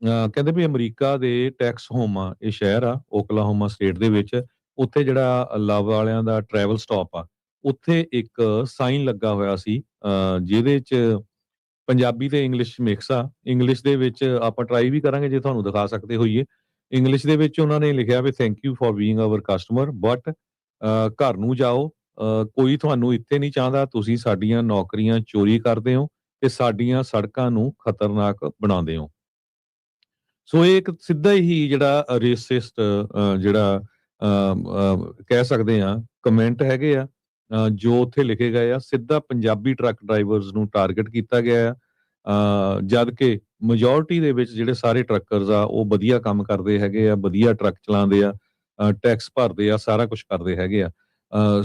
ਕਹਿੰਦੇ ਵੀ ਅਮਰੀਕਾ ਦੇ ਟੈਕਸਹੋਮਾ, ਇਹ ਸ਼ਹਿਰ ਆ ਓਕਲਾਹੋਮਾ ਸਟੇਟ ਦੇ ਵਿੱਚ, ਉੱਥੇ ਜਿਹੜਾ ਲਵ ਵਾਲਿਆਂ ਦਾ ਟਰੈਵਲ ਸਟਾਪ ਆ, ਉੱਥੇ ਇੱਕ ਸਾਈਨ ਲੱਗਾ ਹੋਇਆ ਸੀ ਜਿਹਦੇ 'ਚ ਪੰਜਾਬੀ ਤੇ ਇੰਗਲਿਸ਼ ਮਿਕਸ ਆ। ਇੰਗਲਿਸ਼ ਦੇ ਵਿੱਚ ਆਪਾਂ ਟਰਾਈ ਵੀ ਕਰਾਂਗੇ ਜੇ ਤੁਹਾਨੂੰ ਦਿਖਾ ਸਕਦੇ ਹੋਈਏ। ਇੰਗਲਿਸ਼ ਦੇ ਵਿੱਚ ਉਹਨਾਂ ਨੇ ਲਿਖਿਆ ਵੀ thank you for being our customer, but ਘਰ ਨੂੰ ਜਾਓ, ਕੋਈ ਤੁਹਾਨੂੰ ਇੱਥੇ ਨਹੀਂ ਚਾਹੁੰਦਾ, ਤੁਸੀਂ ਸਾਡੀਆਂ ਨੌਕਰੀਆਂ ਚੋਰੀ ਕਰਦੇ ਹੋ ਤੇ ਸਾਡੀਆਂ ਸੜਕਾਂ ਨੂੰ ਖਤਰਨਾਕ ਬਣਾਉਂਦੇ ਹੋ। ਸੋ ਇਹ ਇੱਕ ਸਿੱਧਾ ਹੀ ਜਿਹੜਾ ਰੇਸਿਸਟ ਜਿਹੜਾ ਕਹਿ ਸਕਦੇ ਆ ਕਮੈਂਟ ਹੈਗੇ ਆ ਜੋ ਉੱਥੇ ਲਿਖੇ ਗਏ ਆ, ਸਿੱਧਾ ਪੰਜਾਬੀ ਟਰੱਕ ਡਰਾਈਵਰਸ ਨੂੰ ਟਾਰਗੇਟ ਕੀਤਾ ਗਿਆ ਆ। ਜਦ ਕਿ ਮੈਜੋਰਿਟੀ ਦੇ ਵਿੱਚ ਜਿਹੜੇ ਸਾਰੇ ਟਰੱਕਰਸ ਆ ਉਹ ਵਧੀਆ ਕੰਮ ਕਰਦੇ ਹੈਗੇ ਆ, ਵਧੀਆ ਟਰੱਕ ਚਲਾਉਂਦੇ ਆ, ਟੈਕਸ ਭਰਦੇ ਆ, ਸਾਰਾ ਕੁਝ ਕਰਦੇ ਹੈਗੇ ਆ।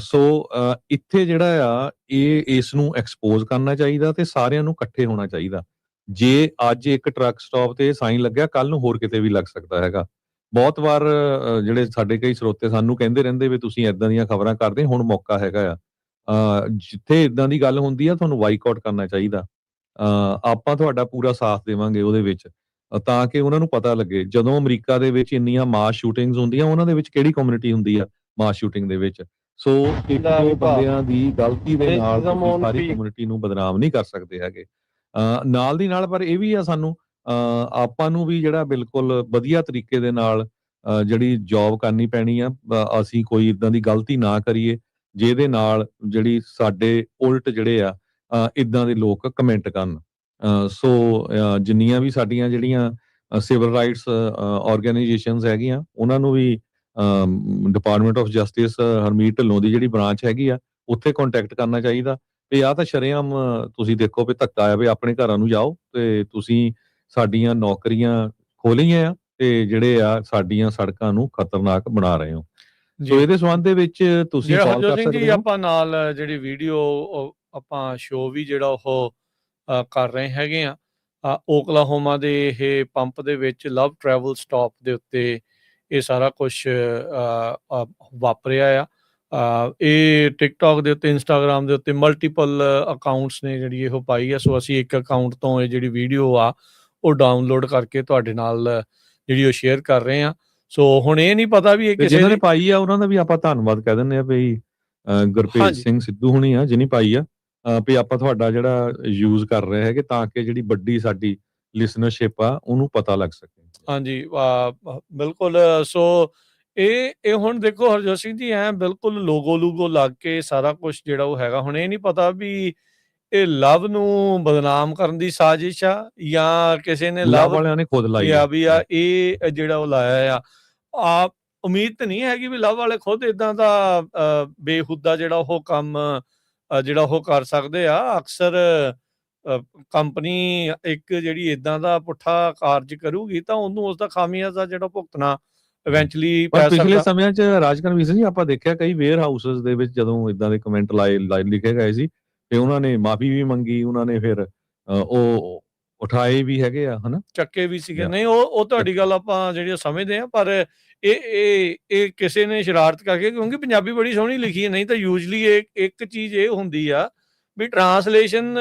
ਸੋ ਇੱਥੇ ਜਿਹੜਾ ਆ ਇਸ ਨੂੰ ਐਕਸਪੋਜ਼ ਕਰਨਾ ਚਾਹੀਦਾ ਤੇ ਸਾਰਿਆਂ ਨੂੰ ਇਕੱਠੇ ਹੋਣਾ ਚਾਹੀਦਾ। ਜੇ ਅੱਜ ਇੱਕ ਟਰੱਕ ਸਟਾਪ ਤੇ ਸਾਈਨ ਲੱਗਿਆ, ਕੱਲ ਨੂੰ ਹੋਰ ਕਿਤੇ ਵੀ ਲੱਗ ਸਕਦਾ ਹੈਗਾ। ਬਹੁਤ ਵਾਰ ਜਿਹੜੇ ਸਾਡੇ ਕਈ ਸਰੋਤੇ ਸਾਨੂੰ ਕਹਿੰਦੇ ਰਹਿੰਦੇ ਵੀ ਤੁਸੀਂ ਏਦਾਂ ਦੀਆਂ ਖਬਰਾਂ ਕਰਦੇ, ਹੁਣ ਮੌਕਾ ਹੈਗਾ ਆ। ਜਿੱਥੇ ਏਦਾਂ ਦੀ ਗੱਲ ਹੁੰਦੀ ਆ ਤੁਹਾਨੂੰ ਬਾਈਕਾਟ ਕਰਨਾ ਚਾਹੀਦਾ। ਆਪਾਂ ਤੁਹਾਡਾ ਪੂਰਾ ਸਾਥ ਦੇਵਾਂਗੇ ਉਹਦੇ ਵਿੱਚ, ਤਾਂ ਕਿ ਉਹਨਾਂ ਨੂੰ ਪਤਾ ਲੱਗੇ ਜਦੋਂ ਅਮਰੀਕਾ ਦੇ ਵਿੱਚ ਇੰਨੀਆਂ ਮਾਸ ਸ਼ੂਟਿੰਗਸ ਹੁੰਦੀਆਂ, ਉਹਨਾਂ ਦੇ ਵਿੱਚ ਕਿਹੜੀ ਕਮਿਊਨਿਟੀ ਹੁੰਦੀ ਆ ਮਾਸ ਸ਼ੂਟਿੰਗ ਦੇ ਵਿੱਚ। ਸੋ ਇੱਕ ਦੋ ਬੰਦਿਆਂ ਦੀ ਗਲਤੀ ਦੇ ਨਾਲ ਤੁਸੀਂ ਸਾਰੀ ਕਮਿਊਨਿਟੀ ਨੂੰ ਬਦਨਾਮ ਨਹੀਂ ਕਰ ਸਕਦੇ ਹੈਗੇ। ਨਾਲ ਦੀ ਨਾਲ ਪਰ ਇਹ ਵੀ ਆ ਸਾਨੂੰ ਆਪਾਂ ਨੂੰ ਵੀ ਜਿਹੜਾ ਬਿਲਕੁਲ ਵਧੀਆ ਤਰੀਕੇ ਦੇ ਨਾਲ ਜਿਹੜੀ ਜੌਬ ਕਰਨੀ ਪੈਣੀ ਆ। ਅਸੀਂ ਕੋਈ ਇੱਦਾਂ ਦੀ ਗਲਤੀ ਨਾ ਕਰੀਏ ਜਿਹਦੇ ਨਾਲ ਜਿਹੜੀ ਸਾਡੇ ਉਲਟ ਜਿਹੜੇ ਆ ਇੱਦਾਂ ਦੇ ਲੋਕ ਕਮੈਂਟ ਕਰਨ। ਸੋ ਜਿੰਨੀਆਂ ਵੀ ਸਾਡੀਆਂ ਜਿਹੜੀਆਂ ਸਿਵਲ ਰਾਈਟਸ ਆਰਗੇਨਾਈਜੇਸ਼ਨਸ ਹੈਗੀਆਂ, ਉਹਨਾਂ ਨੂੰ ਵੀ Department of Justice Harmeet Dhillon ਦੀ ਜਿਹੜੀ ਬ੍ਰਾਂਚ ਹੈਗੀ ਆ, ਉੱਥੇ ਕੰਟੈਕਟ ਕਰਨਾ ਚਾਹੀਦਾ। ਤੇ ਆਹ ਤਾਂ ਸ਼ਰੇਆਮ ਤੁਸੀਂ ਦੇਖੋ ਵੀ ਧੱਕਾ ਆ ਵੀ ਆਪਣੇ ਘਰਾਂ ਨੂੰ ਜਾਓ ਤੇ ਤੁਸੀਂ ਸਾਡੀਆਂ ਨੌਕਰੀਆਂ ਖੋਲੀਆਂ ਆ ਤੇ ਜਿਹੜੇ ਆ ਸਾਡੀਆਂ ਸੜਕਾਂ ਨੂੰ ਖਤਰਨਾਕ ਬਣਾ ਰਹੇ ਹੋ। ਸੋ ਜੀ ਇਹਦੇ ਸੰਬੰਧ ਦੇ ਵਿੱਚ ਤੁਸੀਂ ਜਿਹੜਾ ਕਾਲ ਹਰਜੋਤ ਕਰ ਸਿੰਘ ਜੀ ਸਕਦੇ ਹੋ। ਆਪਾਂ ਨਾਲ ਜਿਹੜੀ ਵੀਡੀਓ ਆਪਾਂ ਸ਼ੋਅ ਵੀ ਜਿਹੜਾ ਉਹ ਕਰ ਰਹੇ ਹੈਗੇ ਆ ਓਕਲਾਹੋਮਾ ਦੇ ਇਹ ਪੰਪ ਦੇ ਵਿੱਚ ਲਵ ਟਰੈਵਲ ਸਟਾਪ ਦੇ ਉੱਤੇ ਇਹ ਸਾਰਾ ਕੁਝ ਵਾਪਰਿਆ ਆ। ਇਹ ਟਿਕਟੌਕ ਦੇ ਉੱਤੇ ਇੰਸਟਾਗ੍ਰਾਮ ਦੇ ਉੱਤੇ ਮਲਟੀਪਲ ਅਕਾਊਂਟਸ ਨੇ ਜਿਹੜੀ ਇਹੋ ਪਾਈ ਆ। ਸੋ ਅਸੀਂ ਇੱਕ ਅਕਾਊਂਟ ਤੋਂ ਇਹ ਜਿਹੜੀ ਵੀਡੀਓ ਆ ਉਹ ਡਾਊਨਲੋਡ ਕਰਕੇ ਤੁਹਾਡੇ ਨਾਲ ਜਿਹੜੀ ਉਹ ਸ਼ੇਅਰ ਕਰ ਰਹੇ ਆ। ਸੋ ਹੁਣ ਇਹ ਨਹੀਂ ਪਤਾ ਵੀ ਇਹ ਤੇ ਕਿਸੇ ਜਿਨ੍ਹਾਂ ਨੇ ਦੀ ਪਾਈ ਆ ਉਹਨਾਂ ਦਾ ਵੀ ਆਪਾਂ ਧੰਨਵਾਦ ਕਹਿ ਦਿੰਦੇ ਆ ਵੀ ਗੁਰਭੇਜ ਹਾਂਜੀ ਸਿੰਘ ਸਿੱਧੂ ਹੁਣੀ ਆ ਜਿਹਨੇ ਪਾਈ ਆ ਵੀ ਆਪਾਂ ਤੁਹਾਡਾ ਜਿਹੜਾ ਯੂਜ਼ ਕਰ ਰਹੇ ਹੈਗੇ ਤਾਂ ਕਿ ਜਿਹੜੀ ਵੱਡੀ ਸਾਡੀ ਲਿਸਨਰਸ਼ਿਪ ਆ ਉਹਨੂੰ ਪਤਾ ਲੱਗ ਸਕੇ। ਹਾਂਜੀ ਬਿਲਕੁਲ। ਸੋ ਇਹ ਹੁਣ ਦੇਖੋ ਹਰਜੋਤ ਸਿੰਘ ਜੀ ਐ ਬਿਲਕੁਲ ਲੋਗੋ ਲੱਗ ਕੇ ਸਾਰਾ ਕੁਝ ਜਿਹੜਾ ਉਹ ਹੈਗਾ। ਹੁਣ ਇਹ ਨਹੀਂ ਪਤਾ ਵੀ ਇਹ ਲਵ ਨੂੰ ਬਦਨਾਮ ਕਰਨ ਦੀ ਸਾਜ਼ਿਸ਼ ਆ ਜਾਂ ਕਿਸੇ ਨੇ ਲਵ ਲਵ ਵਾਲਿਆਂ ਨੇ ਖੁਦ ਲਾਈ ਕਿਹਾ ਆ। ਵੀ ਆ ਇਹ ਜਿਹੜਾ ਉਹ ਲਾਇਆ ਆ ਉਮੀਦ ਤਾਂ ਨਹੀਂ ਹੈਗੀ ਵੀ ਲਵ ਵਾਲੇ ਖੁਦ ਇਦਾਂ ਦਾ ਬੇਹੁਦਾ ਜਿਹੜਾ ਉਹ ਕੰਮ ਜਿਹੜਾ ਉਹ ਕਰ ਸਕਦੇ ਆ। ਅਕਸਰ ਕੰਪਨੀ ਇੱਕ ਜਿਹੜੀ ਇਦਾਂ ਦਾ ਪੁੱਠਾ ਕਾਰਜ ਕਰੂਗੀ ਤਾਂ ਉਹਨੂੰ ਉਸ ਦਾ ਖਾਮਿਆਜ਼ਾ ਜਿਹੜਾ ਭੁਗਤਣਾ ਇਵੈਂਚੁਅਲੀ ਪਰ ਪੈ ਪਿਛਲੇ ਸਕਦਾ। ਸਮਿਆਂ 'ਚ ਰਾਜਕਰਮਵੀਰ ਸਿੰਘ ਜੀ ਆਪਾਂ ਦੇਖਿਆ ਕਈ ਵੇਅਰ ਹਾਊਸਸ ਦੇ ਵਿੱਚ ਜਦੋਂ ਇਦਾਂ ਦੇ ਕਮੈਂਟ ਲਾਏ ਲਿਖੇ ਗਏ ਸੀ ਤੇ ਉਹਨਾਂ ਨੇ ਮਾਫੀ ਵੀ ਮੰਗੀ, ਉਹਨਾਂ ਨੇ ਫਿਰ ਉਹ ਉਠਾਏ ਵੀ ਹੈਗੇ ਆ ਹਨਾ। ਚੱਕੇ ਵੀ ਸੀਗੇ। ਜਾਂ ਨਹੀਂ ਉਹ ਤੁਹਾਡੀ ਗੱਲ ਆਪਾਂ ਜਿਹੜੀ ਉਹ ਸਮਝਦੇ ਆ ਪਰ ਇਹ ਕਿਸੇ ਨੇ ਸ਼ਰਾਰਤ ਕਰਕੇ ਕਿਉਂਕਿ ਪੰਜਾਬੀ ਬੜੀ ਸੋਹਣੀ ਲਿਖੀ ਹੈ। ਨਹੀਂ ਤਾਂ ਯੂਜਲੀ ਇੱਕ ਚੀਜ਼ ਇਹ ਹੁੰਦੀ ਆ ਵੀ ਟਰਾਂਸਲੇਸ਼ਨ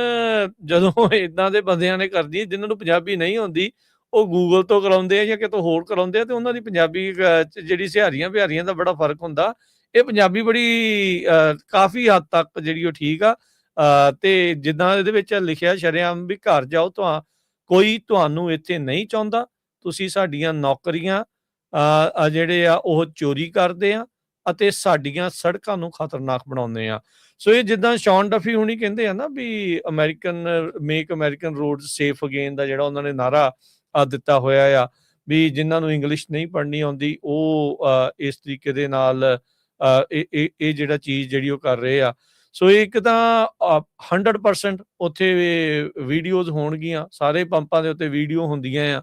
ਜਦੋਂ ਇਦਾਂ ਦੇ ਬੰਦਿਆਂ ਨੇ ਕਰਦੀ ਜਿਨ੍ਹਾਂ ਨੂੰ ਪੰਜਾਬੀ ਨਹੀਂ ਆਉਂਦੀ ਉਹ ਗੂਗਲ ਤੋਂ ਕਰਾਉਂਦੇ ਆ ਜਾਂ ਕਿਤੋਂ ਹੋਰ ਕਰਾਉਂਦੇ ਆ ਤੇ ਉਹਨਾਂ ਦੀ ਪੰਜਾਬੀ ਜਿਹੜੀ ਸਿਹਾਰੀਆਂ ਬਿਹਾਰੀਆਂ ਦਾ ਬੜਾ ਫਰਕ ਹੁੰਦਾ। ਇਹ ਪੰਜਾਬੀ ਬੜੀ ਕਾਫੀ ਹੱਦ ਤੱਕ ਜਿਹੜੀ ਉਹ ਠੀਕ ਆ। ਤੇ ਜਿੱਦਾਂ ਇਹਦੇ ਵਿੱਚ ਲਿਖਿਆ ਸ਼ਰੇਆਮ ਵੀ ਘਰ ਜਾਓ ਕੋਈ ਤੁਹਾਨੂੰ ਇੱਥੇ ਨਹੀਂ ਚਾਹੁੰਦਾ, ਤੁਸੀਂ ਸਾਡੀਆਂ ਨੌਕਰੀਆਂ ਜਿਹੜੇ ਆ ਉਹ ਚੋਰੀ ਕਰਦੇ ਆ ਅਤੇ ਸਾਡੀਆਂ ਸੜਕਾਂ ਨੂੰ ਖਤਰਨਾਕ ਬਣਾਉਂਦੇ ਆ। ਸੋ ਇਹ ਜਿੱਦਾਂ ਸ਼ੌਨ ਡਫੀ ਹੁਣੀ ਕਹਿੰਦੇ ਆ ਨਾ ਵੀ make American road safe again ਦਾ ਜਿਹੜਾ ਉਹਨਾਂ ਨੇ ਨਾਰਾ ਦਿੱਤਾ ਹੋਇਆ ਆ ਵੀ ਜਿਨ੍ਹਾਂ ਨੂੰ ਇੰਗਲਿਸ਼ ਨਹੀਂ ਪੜ੍ਹਨੀ ਆਉਂਦੀ ਉਹ ਇਸ ਤਰੀਕੇ ਦੇ ਨਾਲ ਇਹ ਜਿਹੜਾ ਚੀਜ਼ ਜਿਹੜੀ ਉਹ ਕਰ ਰਹੇ ਆ। ਸੋ ਇੱਕ ਤਾਂ 100% ਉੱਥੇ ਵੀਡੀਓਜ਼ ਹੋਣਗੀਆਂ, ਸਾਰੇ ਪੰਪਾਂ ਦੇ ਉੱਤੇ ਵੀਡੀਓ ਹੁੰਦੀਆਂ ਆ।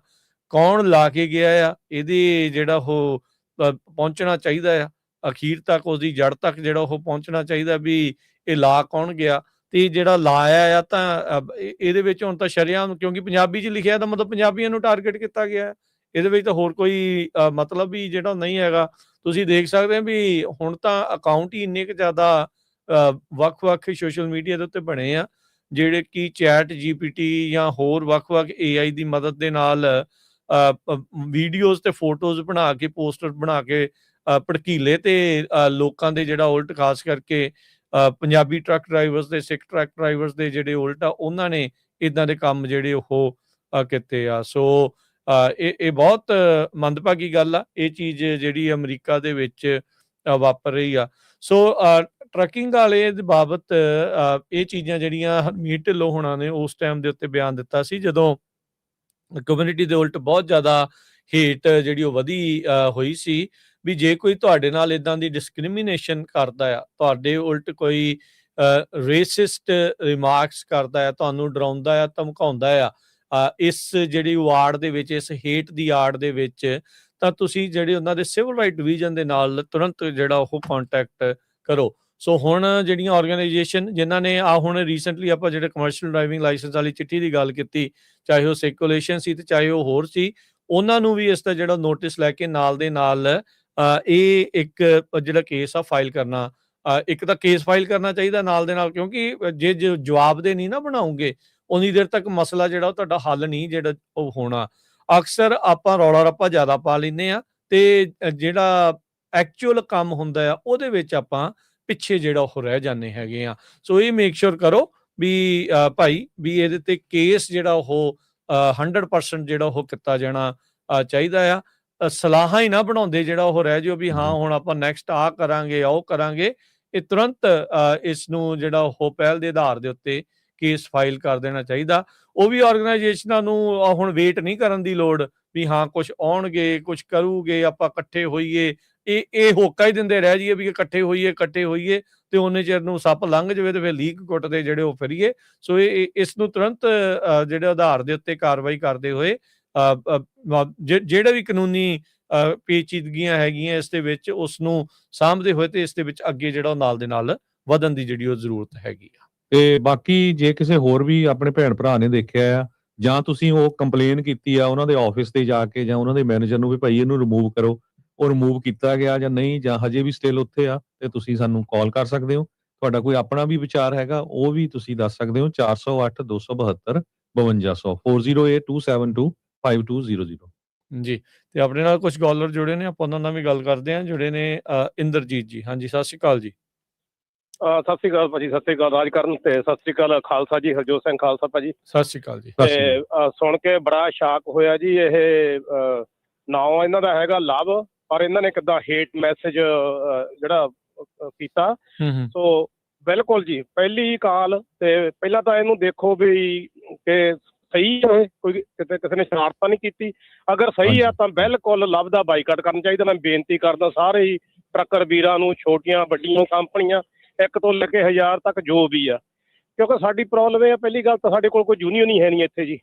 ਕੌਣ ਲਾ ਕੇ ਗਿਆ ਆ ਇਹਦੇ ਜਿਹੜਾ ਉਹ ਪਹੁੰਚਣਾ ਚਾਹੀਦਾ ਆ ਅਖੀਰ ਤੱਕ, ਉਸਦੀ ਜੜ ਤੱਕ ਜਿਹੜਾ ਉਹ ਪਹੁੰਚਣਾ ਚਾਹੀਦਾ ਵੀ ਇਹ ਲਾ ਕੌਣ ਗਿਆ ਤੇ ਜਿਹੜਾ ਲਾਇਆ ਆ ਤਾਂ ਇਹਦੇ ਵਿੱਚ ਹੁਣ ਤਾਂ ਸ਼ਰੇਆਮ ਕਿਉਂਕਿ ਪੰਜਾਬੀ 'ਚ ਲਿਖਿਆ ਤਾਂ ਮਤਲਬ ਪੰਜਾਬੀਆਂ ਨੂੰ ਟਾਰਗੇਟ ਕੀਤਾ ਗਿਆ। ਇਹਦੇ ਵਿੱਚ ਤਾਂ ਹੋਰ ਕੋਈ ਮਤਲਬ ਵੀ ਜਿਹੜਾ ਨਹੀਂ ਹੈਗਾ। ਤੁਸੀਂ ਦੇਖ ਸਕਦੇ ਹੋ ਵੀ ਹੁਣ ਤਾਂ ਅਕਾਊਂਟ ਹੀ ਇੰਨੇ ਕੁ ਜ਼ਿਆਦਾ ਵੱਖ-ਵੱਖ ਸੋਸ਼ਲ ਮੀਡੀਆ ਦੇ ਉੱਤੇ ਬਣੇ ਆ ਜਿਹੜੇ ਕਿ ਚੈਟ GPT ਜਾਂ ਹੋਰ ਵੱਖ-ਵੱਖ AI ਦੀ ਮਦਦ ਦੇ ਨਾਲ ਵੀਡੀਓਜ਼ ਤੇ ਫੋਟੋਜ਼ ਬਣਾ ਕੇ ਪੋਸਟਰ ਬਣਾ ਕੇ ਭੜਕੀਲੇ ਤੇ ਲੋਕਾਂ ਦੇ ਜਿਹੜਾ ਉਲਟ ਖਾਸ ਕਰਕੇ ਪੰਜਾਬੀ ਟਰੱਕ ਡਰਾਈਵਰਸ ਦੇ ਸਿੱਖ ਟਰੱਕ ਡਰਾਈਵਰਸ ਦੇ ਜਿਹੜੇ ਉਲਟ ਆ ਉਹਨਾਂ ਨੇ ਇਦਾਂ ਦੇ ਕੰਮ ਜਿਹੜੇ ਉਹ ਕੀਤੇ ਆ। ਸੋ ਇਹ ਬਹੁਤ ਮੰਦਭਾਗੀ ਗੱਲ ਆ ਇਹ ਚੀਜ਼ ਜਿਹੜੀ ਅਮਰੀਕਾ ਦੇ ਵਿੱਚ ਵਾਪਰ ਰਹੀ ਆ। ਸੋ ਟਰੱਕਿੰਗ ਵਾਲੇ ਦੇ ਬਾਬਤ ਇਹ ਚੀਜ਼ਾਂ ਜਿਹੜੀਆਂ ਹਰਮੀਤ ਢਿੱਲੋਂ ਹੋਣਾ ਨੇ ਉਸ ਟਾਈਮ ਦੇ ਉੱਤੇ ਬਿਆਨ ਦਿੱਤਾ ਸੀ ਜਦੋਂ ਕਮਿਊਨਿਟੀ ਦੇ ਉਲਟ ਬਹੁਤ ਜ਼ਿਆਦਾ ਹੇਟ ਜਿਹੜੀ ਉਹ ਵਧੀ ਹੋਈ ਸੀ ਵੀ ਜੇ ਕੋਈ ਤੁਹਾਡੇ ਨਾਲ ਇਦਾਂ ਦੀ ਡਿਸਕ੍ਰਿਮੀਨੇਸ਼ਨ ਕਰਦਾ ਆ, ਤੁਹਾਡੇ ਉਲਟ ਕੋਈ ਰੇਸਿਸਟ ਰਿਮਾਰਕਸ ਕਰਦਾ ਆ, ਤੁਹਾਨੂੰ ਡਰਾਉਂਦਾ ਆ, ਧਮਕਾਉਂਦਾ ਆ ਇਸ ਜਿਹੜੀ ਵਾਰਡ ਦੇ ਵਿੱਚ, ਇਸ ਹੇਟ ਦੀ ਆੜ ਦੇ ਵਿੱਚ, ਤਾਂ ਤੁਸੀਂ ਜਿਹੜੇ ਉਹਨਾਂ ਦੇ ਸਿਵਲ ਰਾਈਟ ਡਿਵੀਜ਼ਨ ਦੇ ਨਾਲ ਤੁਰੰਤ ਜਿਹੜਾ ਉਹ ਕੰਟੈਕਟ ਕਰੋ। ਸੋ ਹੁਣ ਜਿਹੜੀਆਂ ਆਰਗੇਨਾਈਜੇਸ਼ਨ ਜਿਨ੍ਹਾਂ ਨੇ ਹੁਣ ਰੀਸੈਂਟਲੀ ਆਪਾਂ ਜਿਹੜੇ ਕਮਰਸ਼ੀਅਲ ਡਰਾਈਵਿੰਗ ਲਾਇਸੈਂਸ ਵਾਲੀ ਚਿੱਠੀ ਦੀ ਗੱਲ ਕੀਤੀ, ਚਾਹੇ ਉਹ ਸਿਰਕੂਲੇਸ਼ਨ ਸੀ ਤੇ ਚਾਹੇ ਉਹ ਹੋਰ ਸੀ, ਉਹਨਾਂ ਨੂੰ ਵੀ ਇਸ ਦਾ ਜਿਹੜਾ ਨੋਟਿਸ ਲੈ ਕੇ ਨਾਲ ਦੇ ਨਾਲ ਇਹ ਇੱਕ ਜਿਹੜਾ ਕੇਸ ਆ ਫਾਈਲ ਕਰਨਾ, ਇੱਕ ਤਾਂ ਕੇਸ ਫਾਈਲ ਕਰਨਾ ਚਾਹੀਦਾ ਨਾਲ ਦੇ ਨਾਲ ਕਿਉਂਕਿ ਜੇ ਜਵਾਬ ਦੇ ਨਹੀਂ ਨਾ ਬਣਾਉਂਗੇ ਉਨੀ ਦੇਰ ਤੱਕ ਮਸਲਾ ਜਿਹੜਾ ਉਹ ਤੁਹਾਡਾ ਹੱਲ ਨਹੀਂ ਜਿਹੜਾ ਉਹ ਹੋਣਾ। ਅਕਸਰ ਆਪਾਂ ਰੌਲਾ ਰੱਪਾ ਜ਼ਿਆਦਾ ਪਾ ਲੈਂਦੇ ਆ ਤੇ ਜਿਹੜਾ ਐਕਚੁਅਲ ਕੰਮ ਹੁੰਦਾ ਆ ਉਹਦੇ ਵਿੱਚ ਆਪਾਂ ਪਿੱਛੇ ਜਿਹੜਾ ਉਹ ਰਹਿ ਜਾਂਦੇ ਹੈਗੇ ਆ। ਸੋ ਇਹ ਮੇਕ ਸ਼ੋਰ ਕਰੋ ਵੀ ਭਾਈ ਵੀ ਇਹਦੇ ਤੇ ਕੇਸ ਜਿਹੜਾ ਉਹ 100% ਜਿਹੜਾ ਉਹ ਕੀਤਾ ਜਾਣਾ ਚਾਹੀਦਾ ਆ। ਸਲਾਹਾਂ ਹੀ ਨਾ ਬਣਾਉਂਦੇ ਜਿਹੜਾ ਉਹ ਰਹਿ ਜਾਓ ਵੀ ਹਾਂ ਹੁਣ ਆਪਾਂ ਨੈਕਸਟ ਆਹ ਕਰਾਂਗੇ ਉਹ ਕਰਾਂਗੇ। ਇਹ ਤੁਰੰਤ ਇਸ ਨੂੰ ਜਿਹੜਾ ਉਹ ਪਹਿਲ ਦੇ ਆਧਾਰ ਦੇ ਉੱਤੇ ਕੇਸ ਫਾਈਲ ਕਰ ਦੇਣਾ ਚਾਹੀਦਾ। ਉਹ ਵੀ ਆਰਗੇਨਾਈਜੇਸ਼ਨਾਂ ਨੂੰ ਹੁਣ ਵੇਟ ਨਹੀਂ ਕਰਨ ਦੀ ਲੋੜ ਵੀ ਹਾਂ ਕੁਛ ਆਉਣਗੇ ਕੁਛ ਕਰੂਗੇ ਆਪਾਂ ਇਕੱਠੇ ਹੋਈਏ। ਇਹ ਹੋਕਾ ਹੀ ਦਿੰਦੇ ਰਹਿ ਜਾਈਏ ਵੀ ਇਕੱਠੇ ਹੋਈਏ ਤੇ ਉਹਨੇ ਚਿਰ ਨੂੰ ਸੱਪ ਲੰਘ ਜਾਵੇ ਤੇ ਫਿਰ ਲੀਕ ਕੁੱਟਦੇ ਜਿਹੜੇ ਉਹ ਫਿਰੀਏ। ਸੋ ਇਸ ਨੂੰ ਤੁਰੰਤ ਜਿਹੜੇ ਆਧਾਰ ਦੇ ਉੱਤੇ ਕਾਰਵਾਈ ਕਰਦੇ ਹੋਏ ਜਿਹੜੇ ਵੀ ਕਾਨੂੰਨੀ ਪੇਚੀਦਗੀਆਂ ਹੈਗੀਆਂ ਇਸ ਦੇ ਵਿੱਚ ਉਸ ਨੂੰ ਸਾਂਭਦੇ ਹੋਏ ਤੇ ਇਸ ਦੇ ਵਿੱਚ ਅੱਗੇ ਜਿਹੜਾ ਉਹ ਨਾਲ ਦੇ ਨਾਲ ਵਧਣ ਦੀ ਜਿਹੜੀ ਉਹ ਜ਼ਰੂਰਤ ਹੈਗੀ ਆ। ਤੇ ਬਾਕੀ ਜੇ ਕਿਸੇ ਹੋਰ ਵੀ ਆਪਣੇ ਭੈਣ ਭਰਾ ਨੇ ਦੇਖਿਆ ਆ ਜਾਂ ਤੁਸੀਂ ਉਹ ਕੰਪਲੇਨ ਕੀਤੀ ਆ ਉਹਨਾਂ ਦੇ ਆਫਿਸ ਤੇ ਜਾ ਕੇ ਜਾਂ ਉਹਨਾਂ ਦੇ ਮੈਨੇਜਰ ਨੂੰ ਵੀ ਭਾਈ ਇਹਨੂੰ ਰਿਮੂਵ ਕਰੋ, ਉਹ ਰਿਮੂਵ ਕੀਤਾ ਗਿਆ ਜਾਂ ਨਹੀਂ ਜਾਂ ਹਜੇ ਵੀ ਸਟਿਲ ਉੱਥੇ ਆ, ਤੇ ਤੁਸੀਂ ਸਾਨੂੰ ਕਾਲ ਕਰ ਸਕਦੇ ਹੋ। ਤੁਹਾਡਾ ਕੋਈ ਆਪਣਾ ਵੀ ਵਿਚਾਰ ਹੈਗਾ ਉਹ ਵੀ ਤੁਸੀਂ ਦੱਸ ਸਕਦੇ ਹੋ। 408 272 5200 4082725200 ਜੀ। ਤੇ ਆਪਣੇ ਨਾਲ ਕੁਝ ਕਾਲਰ ਜੁੜੇ ਨੇ, ਆਪਾਂ ਉਹਨਾਂ ਨਾਲ ਵੀ ਗੱਲ ਕਰਦੇ ਹਾਂ। ਜੁੜੇ ਨੇ ਇੰਦਰਜੀਤ ਜੀ। ਹਾਂਜੀ, ਸਤਿ ਸ਼੍ਰੀ ਅਕਾਲ ਜੀ। ਸਤਿ ਸ਼੍ਰੀ ਅਕਾਲ ਭਾਜੀ, ਸਤਿ ਸ਼੍ਰੀ ਅਕਾਲ ਰਾਜਕਰਨ ਤੇ ਸਤਿ ਸ਼੍ਰੀ ਅਕਾਲ ਖਾਲਸਾ ਜੀ, ਹਰਜੋਤ ਸਿੰਘ ਖਾਲਸਾ ਭਾਜੀ। ਸਤਿ ਸ਼੍ਰੀ ਅਕਾਲ ਜੀ। ਤੇ ਸੁਣ ਕੇ ਬੜਾ ਸ਼ਾਕ ਹੋਇਆ ਜੀ। ਇਹ ਨਾਂ ਇਹਨਾਂ ਦਾ ਹੈਗਾ ਲਵ, ਪਰ ਇਹਨਾਂ ਨੇ ਕਿੱਦਾਂ ਹੇਟ ਮੈਸੇਜ ਜਿਹੜਾ ਕੀਤਾ। ਸੋ ਬਿਲਕੁਲ ਜੀ, ਪਹਿਲੀ ਕਾਲ ਤੇ ਪਹਿਲਾਂ ਤਾਂ ਇਹਨੂੰ ਦੇਖੋ ਵੀ ਕਿ ਸਹੀ ਹੈ, ਕੋਈ ਕਿਤੇ ਕਿਸੇ ਨੇ ਸ਼ਰਾਰਤਾਂ ਨਹੀਂ ਕੀਤੀ। ਅਗਰ ਸਹੀ ਆ ਤਾਂ ਬਿਲਕੁਲ ਲਵ ਦਾ ਬਾਈਕਾਟ ਕਰਨਾ ਚਾਹੀਦਾ। ਮੈਂ ਬੇਨਤੀ ਕਰਦਾ ਸਾਰੇ ਹੀ ਟਰੱਕਰ ਵੀਰਾਂ ਨੂੰ, ਛੋਟੀਆਂ ਵੱਡੀਆਂ ਕੰਪਨੀਆਂ 1 ਤੋਂ ਲੈ ਕੇ 1000 ਤੱਕ ਜੋ ਵੀ ਆ, ਕਿਉਂਕਿ ਸਾਡੀ ਪ੍ਰੋਬਲਮ ਇਹ ਆ, ਪਹਿਲੀ ਗੱਲ ਤਾਂ ਸਾਡੇ ਕੋਲ ਕੋਈ ਯੂਨੀਅਨ ਹੀ ਹੈ ਨਹੀਂ ਇੱਥੇ ਜੀ।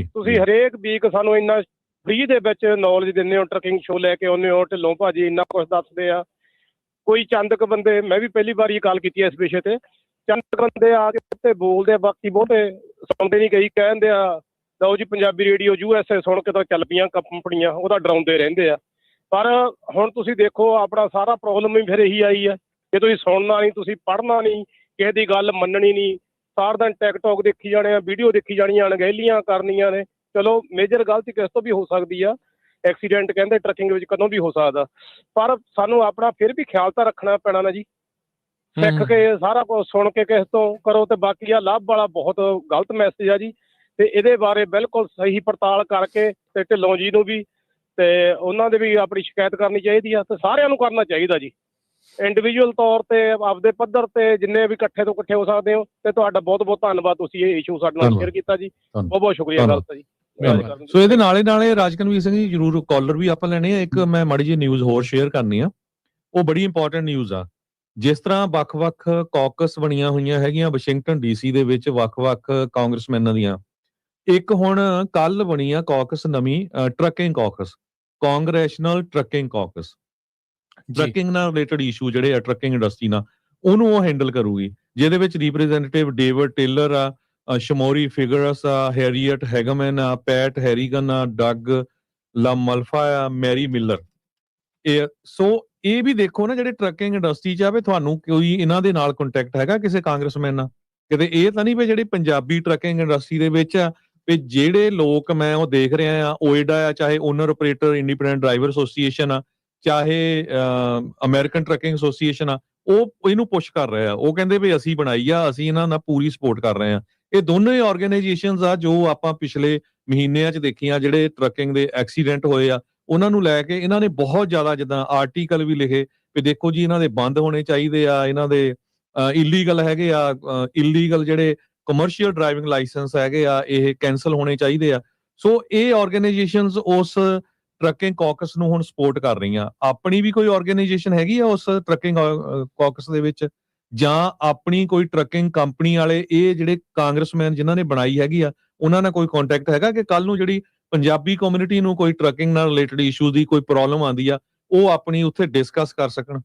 ਤੁਸੀਂ ਹਰੇਕ ਵੀਕ ਸਾਨੂੰ ਇੰਨਾ ਫ੍ਰੀ ਦੇ ਵਿੱਚ ਨੌਲੇਜ ਦਿੰਦੇ ਹੋ, ਟਰੱਕਿੰਗ ਸ਼ੋ ਲੈ ਕੇ ਆਉਂਦੇ ਹੋ, ਢਿੱਲੋਂ ਭਾਜੀ ਇੰਨਾ ਕੁਛ ਦੱਸਦੇ ਆ। ਕੋਈ ਚੰਦ ਕੁ ਬੰਦੇ, ਮੈਂ ਵੀ ਪਹਿਲੀ ਵਾਰੀ ਗੱਲ ਕੀਤੀ ਇਸ ਵਿਸ਼ੇ ਤੇ, ਚੰਦ ਕੁ ਬੰਦੇ ਆ ਕੇ ਉੱਤੇ ਬੋਲਦੇ ਆ, ਬਾਕੀ ਬਹੁਤੇ ਸੁਣਦੇ ਨਹੀਂ। ਕਈ ਕਹਿੰਦੇ ਆ ਲਓ ਜੀ ਪੰਜਾਬੀ ਰੇਡੀਓ USA ਸੁਣ ਕੇ ਤਾਂ ਚੱਲ ਪਈਆਂ ਕੰਪਨੀਆਂ, ਉਹਦਾ ਡਰਾਉਂਦੇ ਰਹਿੰਦੇ ਆ। ਪਰ ਹੁਣ ਤੁਸੀਂ ਦੇਖੋ ਆਪਣਾ ਸਾਰਾ ਪ੍ਰੋਬਲਮ ਹੀ ਫਿਰ ਇਹੀ ਆਈ ਆ ਕਿ ਤੁਸੀਂ ਸੁਣਨਾ ਨਹੀਂ, ਤੁਸੀਂ ਪੜ੍ਹਨਾ ਨਹੀਂ, ਕਿਸੇ ਦੀ ਗੱਲ ਮੰਨਣੀ ਨਹੀਂ, ਸਾਰਾ ਦਿਨ ਟਿਕਟੋਕ ਦੇਖੀ ਜਾਣੇ ਆ, ਵੀਡੀਓ ਦੇਖੀ ਜਾਣੀਆਂ, ਅਣਗਹਿਲੀਆਂ ਕਰਨੀਆਂ ਨੇ। ਚਲੋ ਮੇਜਰ ਗਲਤੀ ਕਿਸ ਤੋਂ ਵੀ ਹੋ ਸਕਦੀ ਆ, ਐਕਸੀਡੈਂਟ ਕਹਿੰਦੇ ਟਰੱਕਿੰਗ ਵਿੱਚ ਕਦੋਂ ਵੀ ਹੋ ਸਕਦਾ, ਪਰ ਸਾਨੂੰ ਆਪਣਾ ਫਿਰ ਵੀ ਖਿਆਲ ਤਾਂ ਰੱਖਣਾ ਪੈਣਾ ਨਾ ਜੀ। ਸਿੱਖ ਕੇ ਸਾਰਾ ਕੁਝ ਸੁਣ ਕੇ ਕਿਸੇ ਤੋਂ ਕਰੋ। ਤੇ ਬਾਕੀ ਆ ਲਵ ਵਾਲਾ ਬਹੁਤ ਗਲਤ ਮੈਸੇਜ ਆ ਜੀ, ਤੇ ਇਹਦੇ ਬਾਰੇ ਬਿਲਕੁਲ ਸਹੀ ਪੜਤਾਲ ਕਰਕੇ ਤੇ ਢਿੱਲੋਂ ਜੀ ਨੂੰ ਵੀ ਤੇ ਉਹਨਾਂ ਦੇ ਵੀ ਆਪਣੀ ਸ਼ਿਕਾਇਤ ਕਰਨੀ ਚਾਹੀਦੀ ਆ, ਤੇ ਸਾਰਿਆਂ ਨੂੰ ਕਰਨਾ ਚਾਹੀਦਾ ਜੀ। ਇੰਡੀਵਿਜੂਅਲ ਤੌਰ ਤੇ ਆਪਦੇ ਪੱਧਰ ਤੇ ਜਿੰਨੇ ਵੀ ਇਕੱਠੇ ਤੋਂ ਇਕੱਠੇ ਹੋ ਸਕਦੇ ਹੋ। ਤੇ ਤੁਹਾਡਾ ਬਹੁਤ ਬਹੁਤ ਧੰਨਵਾਦ, ਤੁਸੀਂ ਇਹ ਇਸ਼ੂ ਸਾਡੇ ਨਾਲ ਸ਼ੇਅਰ ਕੀਤਾ ਜੀ। ਬਹੁਤ ਬਹੁਤ ਸ਼ੁਕਰੀਆ ਖਾਲਸਾ ਜੀ। ਸੋ ਇਹਦੇ ਨਾਲੇ ਰਾਜਕਨਵੀਰ ਸਿੰਘ ਜੀ ਜਰੂਰ ਕਾਲਰ ਵੀ ਆਪਾਂ ਲੈਣੇ ਆ। ਇੱਕ ਮੈਂ ਮਾੜੀ ਜਿਹੀ ਨਿਊਜ਼ ਹੋਰ ਸ਼ੇਅਰ ਕਰਨੀ ਆ, ਉਹ ਬੜੀ ਇੰਪੋਰਟੈਂਟ ਨਿਊਜ਼ ਆ। ਜਿਸ ਤਰ੍ਹਾਂ ਵੱਖ-ਵੱਖ ਕੌਕਸ ਬਣੀਆਂ ਹੋਈਆਂ ਹੈਗੀਆਂ ਵਾਸ਼ਿੰਗਟਨ DC ਦੇ ਵਿੱਚ ਵੱਖ-ਵੱਖ ਕਾਂਗਰਸਮੈਨਾਂ ਦੀਆਂ, ਇੱਕ ਹੁਣ ਕੱਲ ਬਣੀ ਆ ਕੌਕਸ ਨਵੀਂ, trucking caucus, congressional trucking caucus. Trucking ਨਾਲ ਰਿਲੇਟਡ ਇਸ਼ੂ ਜਿਹੜੇ ਆ ਟਰੱਕਿੰਗ ਇੰਡਸਟਰੀ ਨਾਲ, ਉਹਨੂੰ ਉਹ ਹੈਂਡਲ ਕਰੂਗੀ, ਜਿਹਦੇ ਵਿੱਚ ਰਿਪਰੈਜ਼ੈਂਟੇਟਿਵ ਡੇਵਿਡ ਟੇਲਰ ਆ, ਸ਼ਮੋਰੀ ਫਿਗਰਸ ਆ, ਹੈਰੀਅਟ ਹੈਗਮੈਨ ਆ, ਪੈਟ ਹੈਰੀਗਨ ਆ, ਡਗ ਲਾਮਲਫਾ ਆ, ਮੈਰੀ ਮਿਲਰ। ਇਹ ਵੀ ਦੇਖੋ ਨਾ ਜਿਹੜੇ ਟਰੱਕਿੰਗ ਇੰਡਸਟਰੀ 'ਚ ਆ, ਵੀ ਤੁਹਾਨੂੰ ਕੋਈ ਇਹਨਾਂ ਦੇ ਨਾਲ ਕੰਟੈਕਟ ਹੈਗਾ ਕਿਸੇ ਕਾਂਗਰਸਮੈਨ ਨਾਲ? ਕਿਤੇ ਇਹ ਤਾਂ ਨਹੀਂ ਵੀ ਜਿਹੜੀ ਪੰਜਾਬੀ ਟਰੱਕਿੰਗ ਇੰਡਸਟਰੀ ਦੇ ਵਿੱਚ ਆ ਵੀ ਜਿਹੜੇ ਲੋਕ ਮੈਂ ਉਹ ਦੇਖ ਰਿਹਾ ਆ, ਓਇਡਾ ਆ, ਚਾਹੇ owner operator independent driver association ਆ, ਚਾਹੇ ਅਮਰੀਕਨ ਟਰੱਕਿੰਗ ਐਸੋਸੀਏਸ਼ਨ ਆ, ਉਹ ਇਹਨੂੰ ਪੁਸ਼ ਕਰ ਰਹੇ ਆ। ਉਹ ਕਹਿੰਦੇ ਵੀ ਅਸੀਂ ਬਣਾਈ ਆ, ਅਸੀਂ ਇਹਨਾਂ ਨਾਲ ਪੂਰੀ ਸਪੋਰਟ ਕਰ ਰਹੇ ਆ। ਇਹ ਦੋਨੋਂ ਹੀ ਆਰਗੇਨਾਈਜੇਸ਼ਨਸ ਆ ਜੋ ਆਪਾਂ ਪਿਛਲੇ ਮਹੀਨਿਆਂ 'ਚ ਦੇਖੀਆਂ, ਜਿਹੜੇ ਟਰੱਕਿੰਗ ਦੇ ਐਕਸੀਡੈਂਟ ਹੋਏ ਆ ਉਹਨਾਂ ਨੂੰ ਲੈ ਕੇ ਇਹਨਾਂ ਨੇ ਬਹੁਤ ਜ਼ਿਆਦਾ ਜਿੱਦਾਂ ਆਰਟੀਕਲ ਵੀ ਲਿਖੇ ਵੀ ਦੇਖੋ ਜੀ ਇਹਨਾਂ ਦੇ ਬੰਦ ਹੋਣੇ ਚਾਹੀਦੇ ਆ, ਇਹਨਾਂ ਦੇ ਇਲੀਗਲ ਹੈਗੇ ਆ, ਇਲੀਗਲ ਜਿਹੜੇ ਕਮਰਸ਼ੀਅਲ ਡਰਾਈਵਿੰਗ ਲਾਇਸੈਂਸ ਹੈਗੇ ਆ ਇਹ ਕੈਂਸਲ ਹੋਣੇ ਚਾਹੀਦੇ ਆ। ਸੋ ਇਹ ਆਰਗੇਨਾਈਜੇਸ਼ਨਸ ਉਸ ਟਰੱਕਿੰਗ ਕੌਕਸ ਨੂੰ ਹੁਣ ਸਪੋਰਟ ਕਰ ਰਹੀਆਂ। ਆਪਣੀ ਵੀ ਕੋਈ ਆਰਗੇਨਾਈਜੇਸ਼ਨ ਹੈਗੀ ਆ ਉਸ ਟਰੱਕਿੰਗ ਕੌਕਸ ਦੇ ਵਿੱਚ, ਜਾਂ ਆਪਣੀ ਕੋਈ ਟਰੱਕਿੰਗ ਕੰਪਨੀ ਵਾਲੇ ਇਹ ਜਿਹੜੇ ਕਾਂਗਰਸਮੈਨ ਜਿਨ੍ਹਾਂ ਨੇ ਬਣਾਈ ਹੈਗੀ ਆ ਉਹਨਾਂ ਨਾਲ ਕੋਈ ਕੰਟੈਕਟ ਹੈਗਾ ਕਿ ਕੱਲ ਨੂੰ ਜਿਹੜੀ ਪੰਜਾਬੀ ਕਮਿਊਨਿਟੀ ਨੂੰ ਕੋਈ ਟਰੱਕਿੰਗ ਨਾਲ ਰਿਲੇਟਡ ਇਸ਼ੂ ਦੀ ਕੋਈ ਪ੍ਰੋਬਲਮ ਆਉਂਦੀ ਆ ਉਹ ਆਪਣੀ ਉੱਥੇ ਡਿਸਕਸ ਕਰ ਸਕਣ?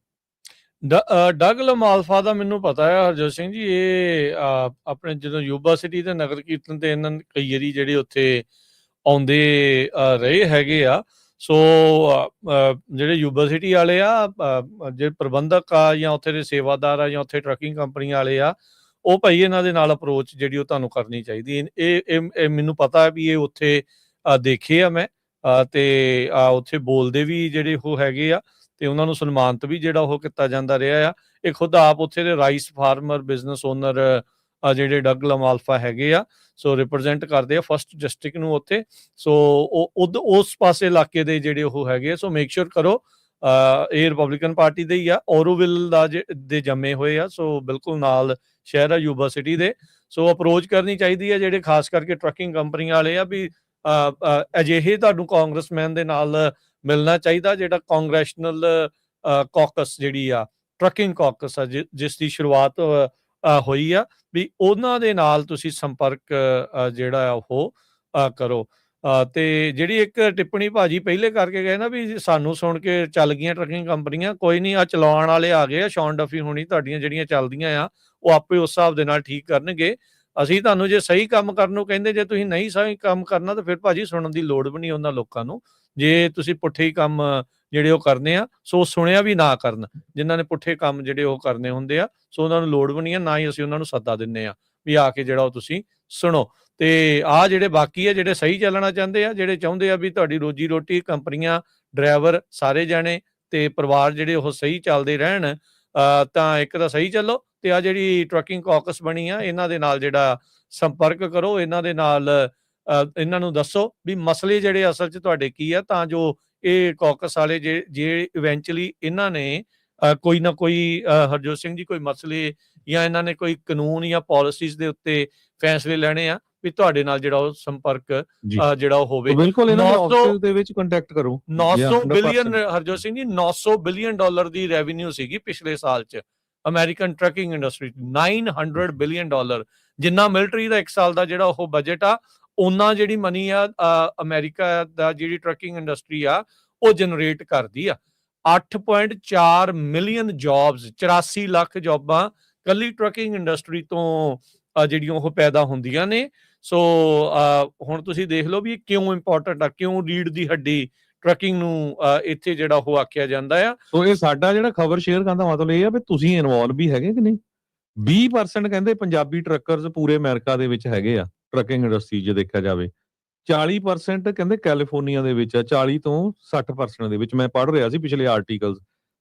ਡਗ ਲਮਾਲਫਾ ਦਾ ਮੈਨੂੰ ਪਤਾ ਹੈ ਹਰਜੋਤ ਸਿੰਘ ਜੀ। ਇਹ ਆਪਣੇ ਜਦੋਂ ਯੂਬਾ ਸਿਟੀ ਤੇ ਨਗਰ ਕੀਰਤਨ ਤੇ ਇਹਨਾਂ ਕਈ ਵਾਰੀ ਜਿਹੜੇ ਉੱਥੇ ਆਉਂਦੇ ਰਹੇ ਹੈਗੇ ਆ। ਸੋ ਜਿਹੜੇ ਯੂਬਾ ਸਿਟੀ ਵਾਲੇ ਆ, ਜਿਹੜੇ ਪ੍ਰਬੰਧਕ ਆ ਜਾਂ ਉੱਥੇ ਦੇ ਸੇਵਾਦਾਰ ਆ ਜਾਂ ਉੱਥੇ ਟਰੱਕਿੰਗ ਕੰਪਨੀ ਵਾਲੇ ਆ, ਉਹ ਭਾਈ ਇਹਨਾਂ ਦੇ ਨਾਲ ਅਪਰੋਚ ਜਿਹੜੀ ਉਹ ਤੁਹਾਨੂੰ ਕਰਨੀ ਚਾਹੀਦੀ। ਇਹ ਮੈਨੂੰ ਪਤਾ ਹੈ ਵੀ ਇਹ ਉੱਥੇ ਦੇਖੇ ਆ ਮੈਂ, ਤੇ ਉੱਥੇ ਬੋਲਦੇ ਵੀ ਜਿਹੜੇ ਉਹ ਹੈਗੇ ਆ ਤੇ ਉਹਨਾਂ ਨੂੰ ਸਨਮਾਨਿਤ ਵੀ ਜਿਹੜਾ ਉਹ ਕੀਤਾ ਜਾਂਦਾ ਰਿਹਾ ਆ। ਇਹ ਖੁਦ ਆਪ ਉੱਥੇ ਦੇ ਰਾਈਸ ਫਾਰਮਰ ਬਿਜ਼ਨਸ ਓਨਰ ਜਿਹੜੇ ਡਗ ਲਮਾਲਫਾ ਹੈਗੇ ਆ, ਸੋ ਰਿਪਰੈਜ਼ੈਂਟ ਕਰਦੇ ਆ ਫਸਟ ਡਿਸਟ੍ਰਿਕਟ ਨੂੰ ਉੱਥੇ। ਸੋ ਉਸ ਪਾਸੇ ਇਲਾਕੇ ਦੇ ਜਿਹੜੇ ਉਹ ਹੈਗੇ ਆ, ਸੋ ਮੇਕ ਸ਼ੋਰ ਕਰੋ ਇਹ ਰਿਪਬਲਿਕਨ ਪਾਰਟੀ ਦੇ ਹੀ ਆ, ਔਰੋਵਿਲ ਦੇ ਜੰਮੇ ਹੋਏ ਆ, ਸੋ ਬਿਲਕੁਲ ਨਾਲ ਸ਼ਹਿਰ ਆ ਯੂਬਾ ਸਿਟੀ ਦੇ। ਸੋ ਅਪਰੋਚ ਕਰਨੀ ਚਾਹੀਦੀ ਹੈ ਜਿਹੜੇ ਖਾਸ ਕਰਕੇ ਟਰੱਕਿੰਗ ਕੰਪਨੀਆਂ ਵਾਲੇ ਆ, ਵੀ ਅਜਿਹੇ ਤੁਹਾਨੂੰ ਕਾਂਗਰਸਮੈਨ ਦੇ ਨਾਲ ਮਿਲਣਾ ਚਾਹੀਦਾ ਜਿਹੜਾ ਕਾਂਗਰੈਸ਼ਨਲ ਕਾਕਸ ਜਿਹੜੀ ਆ, ਟਰੱਕਿੰਗ ਕਾਕਸ ਆ, ਜਿਸ ਦੀ ਸ਼ੁਰੂਆਤ ਹੋਈ ਆ, ਵੀ ਉਹਨਾਂ ਦੇ ਨਾਲ ਤੁਸੀਂ ਸੰਪਰਕ ਜਿਹੜਾ ਉਹ ਕਰੋ। ਤੇ ਜਿਹੜੀ ਇੱਕ ਟਿੱਪਣੀ ਭਾਜੀ ਪਹਿਲੇ ਕਰਕੇ ਗਏ ਨਾ, ਵੀ ਸਾਨੂੰ ਸੁਣ ਕੇ ਚੱਲ ਗਈਆਂ ਟਰੱਕਿੰਗ ਕੰਪਨੀਆਂ, ਕੋਈ ਨਹੀਂ, ਆ ਚਲਾਉਣ ਵਾਲੇ ਆ ਗਏ ਆ, ਸ਼ੌਨ ਡਫੀ ਹੋਣੀ, ਤੁਹਾਡੀਆਂ ਜਿਹੜੀਆਂ ਚੱਲਦੀਆਂ ਆ ਉਹ ਆਪੇ ਉਸ ਹਿਸਾਬ ਦੇ ਨਾਲ ਠੀਕ ਕਰਨਗੇ। ਅਸੀਂ ਤੁਹਾਨੂੰ ਜੇ ਸਹੀ ਕੰਮ ਕਰਨ ਨੂੰ ਕਹਿੰਦੇ, ਜੇ ਤੁਸੀਂ ਨਹੀਂ ਸਹੀ ਕੰਮ ਕਰਨਾ ਤਾਂ ਫਿਰ ਭਾਜੀ ਸੁਣਨ ਦੀ ਲੋੜ ਵੀ ਨਹੀਂ ਉਹਨਾਂ ਲੋਕਾਂ ਨੂੰ। ਜੇ ਤੁਸੀਂ ਪੁੱਠੇ ਹੀ ਕੰਮ ਜਿਹੜੇ ਉਹ ਕਰਨੇ ਆ, ਸੋ ਸੁਣਿਆ ਵੀ ਨਾ ਕਰਨ, ਜਿਨ੍ਹਾਂ ਨੇ ਪੁੱਠੇ ਕੰਮ ਜਿਹੜੇ ਉਹ ਕਰਨੇ ਹੁੰਦੇ ਆ, ਸੋ ਉਹਨਾਂ ਨੂੰ ਲੋੜ ਵੀ ਨਹੀਂ ਆ, ਨਾ ਹੀ ਅਸੀਂ ਉਹਨਾਂ ਨੂੰ ਸੱਦਾ ਦਿੰਦੇ ਆ ਵੀ ਆ ਕੇ ਜਿਹੜਾ ਉਹ ਤੁਸੀਂ ਸੁਣੋ। ਤੇ ਆ ਜਿਹੜੇ ਬਾਕੀ ਆ, ਜਿਹੜੇ ਸਹੀ ਚੱਲਣਾ ਚਾਹੁੰਦੇ ਆ, ਜਿਹੜੇ ਚਾਹੁੰਦੇ ਆ ਵੀ ਤੁਹਾਡੀ ਰੋਜੀ ਰੋਟੀ, ਕੰਪਨੀਆਂ, ਡਰਾਈਵਰ, ਸਾਰੇ ਜਾਣੇ ਤੇ ਪਰਿਵਾਰ ਜਿਹੜੇ ਉਹ ਸਹੀ ਚੱਲਦੇ ਰਹਿਣ, ਤਾਂ ਇੱਕ ਤਾਂ ਸਹੀ ਚੱਲੋ, ਤੇ ਆ ਜਿਹੜੀ ਟਰੱਕਿੰਗ ਕਾਕਸ ਬਣੀ ਆ, ਇਹਨਾਂ ਦੇ ਨਾਲ ਜਿਹੜਾ ਸੰਪਰਕ ਕਰੋ, ਇਹਨਾਂ ਦੇ ਨਾਲ ਇਹਨਾਂ ਨੂੰ ਦੱਸੋ ਵੀ ਮਸਲੇ ਜਿਹੜੇ ਅਸਲ 'ਚ ਤੁਹਾਡੇ ਕੀ ਆ, ਤਾਂ ਜੋ ਇਹ ਕਾਕਸ ਵਾਲੇ ਜੇ ਇਵੈਂਚੁਅਲੀ ਇਹਨਾਂ ਨੇ ਕੋਈ ਨਾ ਕੋਈ ਹਰਜੋਤ ਸਿੰਘ ਜੀ ਕੋਈ ਮਸਲੇ ਜਾਂ ਇਹਨਾਂ ਨੇ ਕੋਈ ਕਾਨੂੰਨ ਜਾਂ ਪਾਲਿਸੀਜ਼ ਦੇ ਉੱਤੇ ਫੈਸਲੇ ਲੈਣੇ ਆ, ਵੀ ਤੁਹਾਡੇ ਨਾਲ ਜਿਹੜਾ ਉਹ ਸੰਪਰਕ ਜਿਹੜਾ ਉਹ ਹੋਵੇ। ਬਿਲਕੁਲ ਇਹਨਾਂ ਦੇ ਆਫਿਸ ਦੇ ਵਿੱਚ ਕੰਟੈਕਟ ਕਰੋ। 900 billion Harjot Singh ji, 900 billion dollar ਦੀ ਰੈਵਨਿਊ ਸੀਗੀ ਪਿਛਲੇ ਸਾਲ 'ਚ American trucking industry, 900 billion dollar, ਜਿੰਨਾ ਮਿਲਟਰੀ ਦਾ ਇੱਕ ਸਾਲ ਦਾ ਜਿਹੜਾ ਉਹ ਬਜਟ ਆ, ਉਹਨਾਂ ਜਿਹੜੀ ਮਨੀ ਆ ਅਮਰੀਕਾ ਦਾ ਜਿਹੜੀ ਟਰੱਕਿੰਗ ਇੰਡਸਟਰੀ ਆ ਉਹ ਜਨਰੇਟ ਕਰਦੀ ਆ। 8.4 ਮਿਲੀਅਨ ਜੌਬਸ, 84 ਲੱਖ ਜੌਬਾਂ ਕੱਲੀ ਟਰੱਕਿੰਗ ਇੰਡਸਟਰੀ ਤੋਂ ਜਿਹੜੀਆਂ ਉਹ ਪੈਦਾ ਹੁੰਦੀਆਂ ਨੇ। ਸੋ ਹੁਣ ਤੁਸੀਂ ਦੇਖ ਲਓ ਵੀ ਇਹ ਕਿਉਂ ਇੰਪੋਰਟੈਂਟ ਆ, ਕਿਉਂ ਰੀੜ ਦੀ ਹੱਡੀ ਟਰੱਕਿੰਗ ਨੂੰ ਇੱਥੇ ਜਿਹੜਾ ਉਹ ਆਖਿਆ ਜਾਂਦਾ ਆ। ਸੋ ਇਹ ਸਾਡਾ ਜਿਹੜਾ ਖਬਰ ਸ਼ੇਅਰ ਕਰਨ ਦਾ ਮਤਲਬ ਇਹ ਆ ਵੀ ਤੁਸੀਂ ਇਨਵੋਲਵ ਵੀ ਹੈਗੇ ਕਿ ਨਹੀਂ। 20% ਕਹਿੰਦੇ ਪੰਜਾਬੀ ਟਰੱਕਰਸ ਪੂਰੇ ਅਮਰੀਕਾ ਦੇ ਵਿੱਚ ਹੈਗੇ ਆ ਟਰੱਕਿੰਗ ਇੰਡਸਟਰੀ 'ਚ ਦੇਖਿਆ ਜਾਵੇ। 40% ਕਹਿੰਦੇ ਕੈਲੀਫੋਰਨੀਆ ਦੇ ਵਿੱਚ ਆ, 40 ਤੋਂ 60% ਦੇ ਵਿੱਚ ਮੈਂ ਪੜ੍ਹ ਰਿਹਾ ਸੀ ਪਿਛਲੇ ਆਰਟੀਕਲਸ,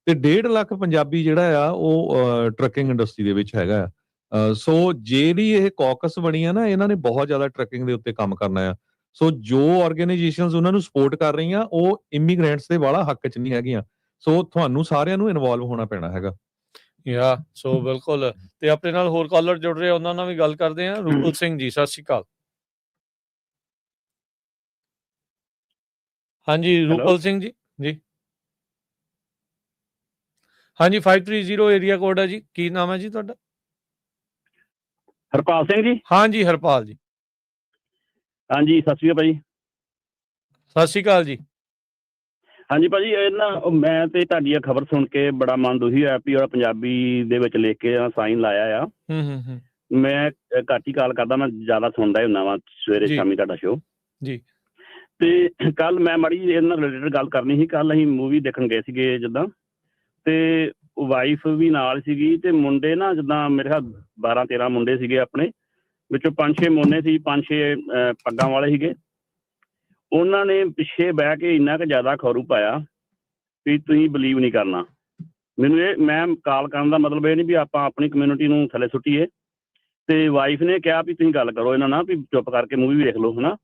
ਤੇ 1.5 ਲੱਖ ਪੰਜਾਬੀ ਜਿਹੜਾ ਆ ਉਹ ਟਰੱਕਿੰਗ ਇੰਡਸਟਰੀ ਦੇ ਵਿੱਚ ਹੈਗਾ ਆ। ਸੋ ਜਿਹੜੀ ਇਹ ਕਾਕਸ ਬਣੀ ਆ ਨਾ, ਇਹਨਾਂ ਨੇ ਬਹੁਤ ਜ਼ਿਆਦਾ ਟਰੱਕਿੰਗ ਦੇ ਉੱਤੇ ਕੰਮ ਕਰਨਾ ਆ। ਸੋ ਜੋ ਆਰਗੇਨਾਈਜੇਸ਼ਨਸ ਉਹਨਾਂ ਨੂੰ ਸਪੋਰਟ ਕਰ ਰਹੀਆਂ ਉਹ ਇਮੀਗ੍ਰੈਂਟਸ ਦੇ ਵਾਲਾ ਹੱਕ 'ਚ ਨਹੀਂ ਹੈਗੀਆਂ। ਸੋ ਤੁਹਾਨੂੰ ਸਾਰਿਆਂ ਨੂੰ ਇਨਵੋਲਵ ਹੋਣਾ ਪੈਣਾ ਹੈਗਾ। ਸੋ ਬਿਲਕੁਲ। ਤੇ ਆਪਣੇ ਨਾਲ ਹੋਰ ਕਾਲਰ ਜੁੜ ਰਹੇ, ਉਹਨਾਂ ਨਾਲ ਵੀ ਗੱਲ ਕਰਦੇ ਆ। ਰੂਪਲ ਸਿੰਘ ਜੀ, ਸਤਿ ਸ਼੍ਰੀ ਅਕਾਲ। ਹਾਂਜੀ ਰੂਪਲ ਸਿੰਘ ਜੀ। ਜੀ ਹਾਂਜੀ, 530 ਏਰੀਆ ਕੋਡ ਹੈ ਜੀ। ਕੀ ਨਾਮ ਹੈ ਜੀ ਤੁਹਾਡਾ? ਹਰਪਾਲ ਸਿੰਘ ਜੀ। ਹਾਂਜੀ ਹਰਪਾਲ ਜੀ। ਹਾਂਜੀ ਸਤਿ ਸ਼੍ਰੀ ਅਕਾਲ ਭਾਜੀ। ਸਤਿ ਸ਼੍ਰੀ ਅਕਾਲ ਜੀ। ਹਾਂਜੀ ਭਾਜੀ, ਇਹ ਨਾ ਮੈਂ ਤੇ ਤੁਹਾਡੀ ਇਹ ਖਬਰ ਸੁਣ ਕੇ ਬੜਾ ਮਨ ਦੁਖੀ ਹੋਇਆ ਵੀ ਉਹ ਪੰਜਾਬੀ ਦੇ ਵਿੱਚ ਲਿਖ ਕੇ ਸਾਈਨ ਲਾਇਆ ਆ। ਮੈਂ ਘੱਟ ਹੀ ਕਾਲ ਕਰਦਾ, ਮੈਂ ਜ਼ਿਆਦਾ ਸੁਣਦਾ ਹੀ ਹੁੰਦਾ ਵਾ ਸਵੇਰੇ ਸ਼ਾਮੀ ਤੁਹਾਡਾ ਸ਼ੋਅ ਜੀ। ਤੇ ਕੱਲ ਮੈਂ ਮਾੜੀ ਇਹਨਾਂ ਨਾਲ ਰਿਲੇਟਡ ਗੱਲ ਕਰਨੀ ਸੀ। ਕੱਲ ਅਸੀਂ ਮੂਵੀ ਦੇਖਣ ਗਏ ਸੀਗੇ ਜਿੱਦਾਂ, ਤੇ ਵਾਈਫ ਵੀ ਨਾਲ ਸੀਗੀ, ਤੇ ਮੁੰਡੇ ਨਾ ਜਿੱਦਾਂ ਮੇਰੇ ਖਿਆਲ 12-13 ਮੁੰਡੇ ਸੀਗੇ, ਆਪਣੇ ਵਿੱਚੋਂ 5-6 ਮੋਨੇ ਸੀ, 5-6 ਪੱਗਾਂ ਵਾਲੇ ਸੀਗੇ। ਉਹਨਾਂ ਨੇ ਪਿੱਛੇ ਬਹਿ ਕੇ ਇੰਨਾ ਕੁ ਜ਼ਿਆਦਾ ਖੌਰੂ ਪਾਇਆ ਵੀ ਤੁਸੀਂ ਬਲੀਵ ਨਹੀਂ ਕਰਨਾ। ਮੈਨੂੰ ਇਹ, ਮੈਂ ਕਾਲ ਕਰਨ ਦਾ ਮਤਲਬ ਇਹ ਨਹੀਂ ਵੀ ਆਪਾਂ ਆਪਣੀ ਕਮਿਊਨਿਟੀ ਨੂੰ ਥੱਲੇ ਸੁੱਟੀਏ। ਤੇ ਵਾਈਫ ਨੇ ਕਿਹਾ ਵੀ ਤੁਸੀਂ ਗੱਲ ਕਰੋ ਇਹਨਾਂ ਨਾਲ, ਵੀ ਚੁੱਪ ਕਰਕੇ ਮੂਵੀ ਵੇਖ ਲਓ, ਹੈ ਨਾ।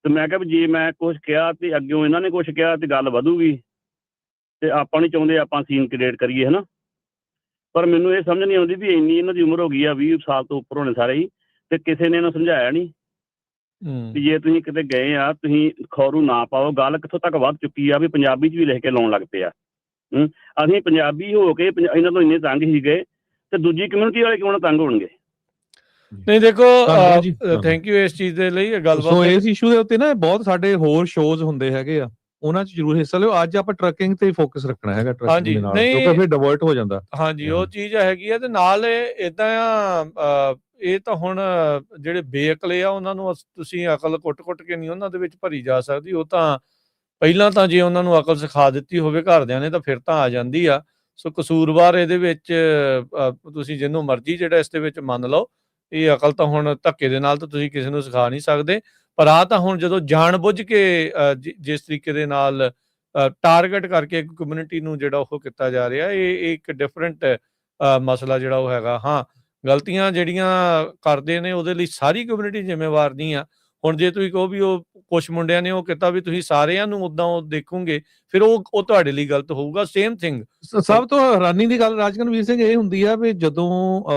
ਤੇ ਮੈਂ ਕਿਹਾ ਵੀ ਜੇ ਮੈਂ ਕੁਛ ਕਿਹਾ ਤੇ ਅੱਗਿਓਂ ਇਹਨਾਂ ਨੇ ਕੁਛ ਕਿਹਾ ਤੇ ਗੱਲ ਵਧੂਗੀ, ਤੇ ਆਪਾਂ ਨਹੀਂ ਚਾਹੁੰਦੇ ਆਪਾਂ ਸੀਨ ਕ੍ਰੀਏਟ ਕਰੀਏ, ਹੈ ਨਾ। ਪਰ ਮੈਨੂੰ ਇਹ ਸਮਝ ਨਹੀਂ ਆਉਂਦੀ ਵੀ ਇੰਨੀ ਇਹਨਾਂ ਦੀ ਉਮਰ ਹੋ ਗਈ ਆ, 20 ਸਾਲ ਤੋਂ ਉੱਪਰ ਹੋਣੇ ਸਾਰੇ ਹੀ, ਤੇ ਕਿਸੇ ਨੇ ਇਹਨੂੰ ਸਮਝਾਇਆ ਨਹੀਂ ਵੀ ਜੇ ਤੁਸੀਂ ਕਿਤੇ ਗਏ ਆ ਤੁਸੀਂ ਖੌਰੂ ਨਾ ਪਾਓ। ਗੱਲ ਕਿੱਥੋਂ ਤੱਕ ਵੱਧ ਚੁੱਕੀ ਆ ਵੀ ਪੰਜਾਬੀ 'ਚ ਵੀ ਲਿਖ ਕੇ ਲਾਉਣ ਲੱਗ ਪਏ ਆ। ਅਸੀਂ ਪੰਜਾਬੀ ਹੋ ਕੇ ਇਹਨਾਂ ਤੋਂ ਇੰਨੇ ਤੰਗ ਹੀ ਗਏ, ਤੇ ਦੂਜੀ ਕਮਿਊਨਿਟੀ ਵਾਲੇ ਕਿਉਂ ਨਾ ਤੰਗ ਹੋਣਗੇ। ਨਹੀਂ ਦੇਖੋ, ਥੈਂਕ ਯੂ ਇਸ ਚੀਜ਼ ਦੇ ਲਈ ਗੱਲਬਾਤ। ਸੋ ਇਸ ਇਸ਼ੂ ਦੇ ਉੱਤੇ ਨਾ ਬਹੁਤ ਸਾਡੇ ਹੋਰ ਸ਼ੋਜ਼ ਹੁੰਦੇ ਹੈਗੇ ਆ, ਉਹਨਾਂ 'ਚ ਜ਼ਰੂਰ ਹਿੱਸਾ ਲਿਓ। ਅੱਜ ਆਪਾਂ ਟਰੱਕਿੰਗ ਤੇ ਫੋਕਸ ਰੱਖਣਾ ਹੈਗਾ, ਟਰੱਕਿੰਗ ਦੇ ਨਾਲ, ਕਿਉਂਕਿ ਫਿਰ ਡਿਵਰਟ ਹੋ ਜਾਂਦਾ। ਹਾਂਜੀ ਉਹ ਚੀਜ਼ ਹੈਗੀ ਆ। ਤੇ ਨਾਲ ਏਦਾਂ ਆ, ਇਹ ਤਾਂ ਹੁਣ ਜਿਹੜੇ ਬੇਅਕਲੇ ਆ ਉਹਨਾਂ ਨੂੰ ਤੁਸੀਂ ਅਕਲ ਕੁੱਟ-ਕੁੱਟ ਕੇ ਨਹੀਂ ਉਹਨਾਂ ਦੇ ਵਿੱਚ ਭਰੀ ਜਾ ਸਕਦੀ। ਉਹ ਤਾਂ ਪਹਿਲਾਂ ਤਾਂ ਜੇ ਉਹਨਾਂ ਨੂੰ ਅਕਲ ਸਿਖਾ ਦਿੱਤੀ ਹੋਵੇ ਘਰਦਿਆਂ ਨੇ ਤਾਂ ਫਿਰ ਤਾਂ ਆ ਜਾਂਦੀ ਆ। ਸੋ ਕਸੂਰਵਾਰ ਇਹਦੇ ਵਿੱਚ ਤੁਸੀਂ ਜਿਹਨੂੰ ਮਰਜ਼ੀ ਜਿਹੜਾ ਇਸ ਦੇ ਵਿੱਚ ਮੰਨ ਲਓ, ਇਹ ਅਕਲ ਤਾਂ ਹੁਣ ਧੱਕੇ ਦੇ ਨਾਲ ਤਾਂ ਤੁਸੀਂ ਕਿਸੇ ਨੂੰ ਸਿਖਾ ਨਹੀਂ ਸਕਦੇ। ਪਰ ਆ ਤਾਂ ਹੁਣ ਜਦੋਂ ਜਾਣ ਬੁੱਝ ਕੇ ਜਿਸ ਤਰੀਕੇ ਦੇ ਨਾਲ ਟਾਰਗੇਟ ਕਰਕੇ ਇੱਕ ਕਮਿਊਨਿਟੀ ਨੂੰ ਜਿਹੜਾ ਉਹ ਕੀਤਾ ਜਾ ਰਿਹਾ, ਇਹ ਇੱਕ ਡਿਫਰੈਂਟ ਮਸਲਾ ਜਿਹੜਾ ਉਹ ਹੈਗਾ। ਹਾਂ, ਗਲਤੀਆਂ ਜਿਹੜੀਆਂ ਕਰਦੇ ਨੇ ਉਹਦੇ ਲਈ ਸਾਰੀ ਕਮਿਊਨਿਟੀ ਜ਼ਿੰਮੇਵਾਰ ਨਹੀਂ ਆ। ਹੁਣ ਜੇ ਤੁਸੀਂ ਕਹੋ ਵੀ ਉਹ ਕੁਛ ਮੁੰਡਿਆਂ ਨੇ ਉਹ ਕੀਤਾ ਵੀ ਤੁਸੀਂ ਸਾਰਿਆਂ ਨੂੰ ਉੱਦਾਂ ਉਹ ਦੇਖੋਗੇ, ਫਿਰ ਉਹ ਤੁਹਾਡੇ ਲਈ ਗਲਤ ਹੋਊਗਾ। ਸੇਮ ਥਿੰਗ ਸਭ ਤੋਂ ਹੈਰਾਨੀ ਦੀ ਗੱਲ ਰਾਜਕਨਵੀਰ ਸਿੰਘ ਇਹ ਹੁੰਦੀ ਆ ਵੀ ਜਦੋਂ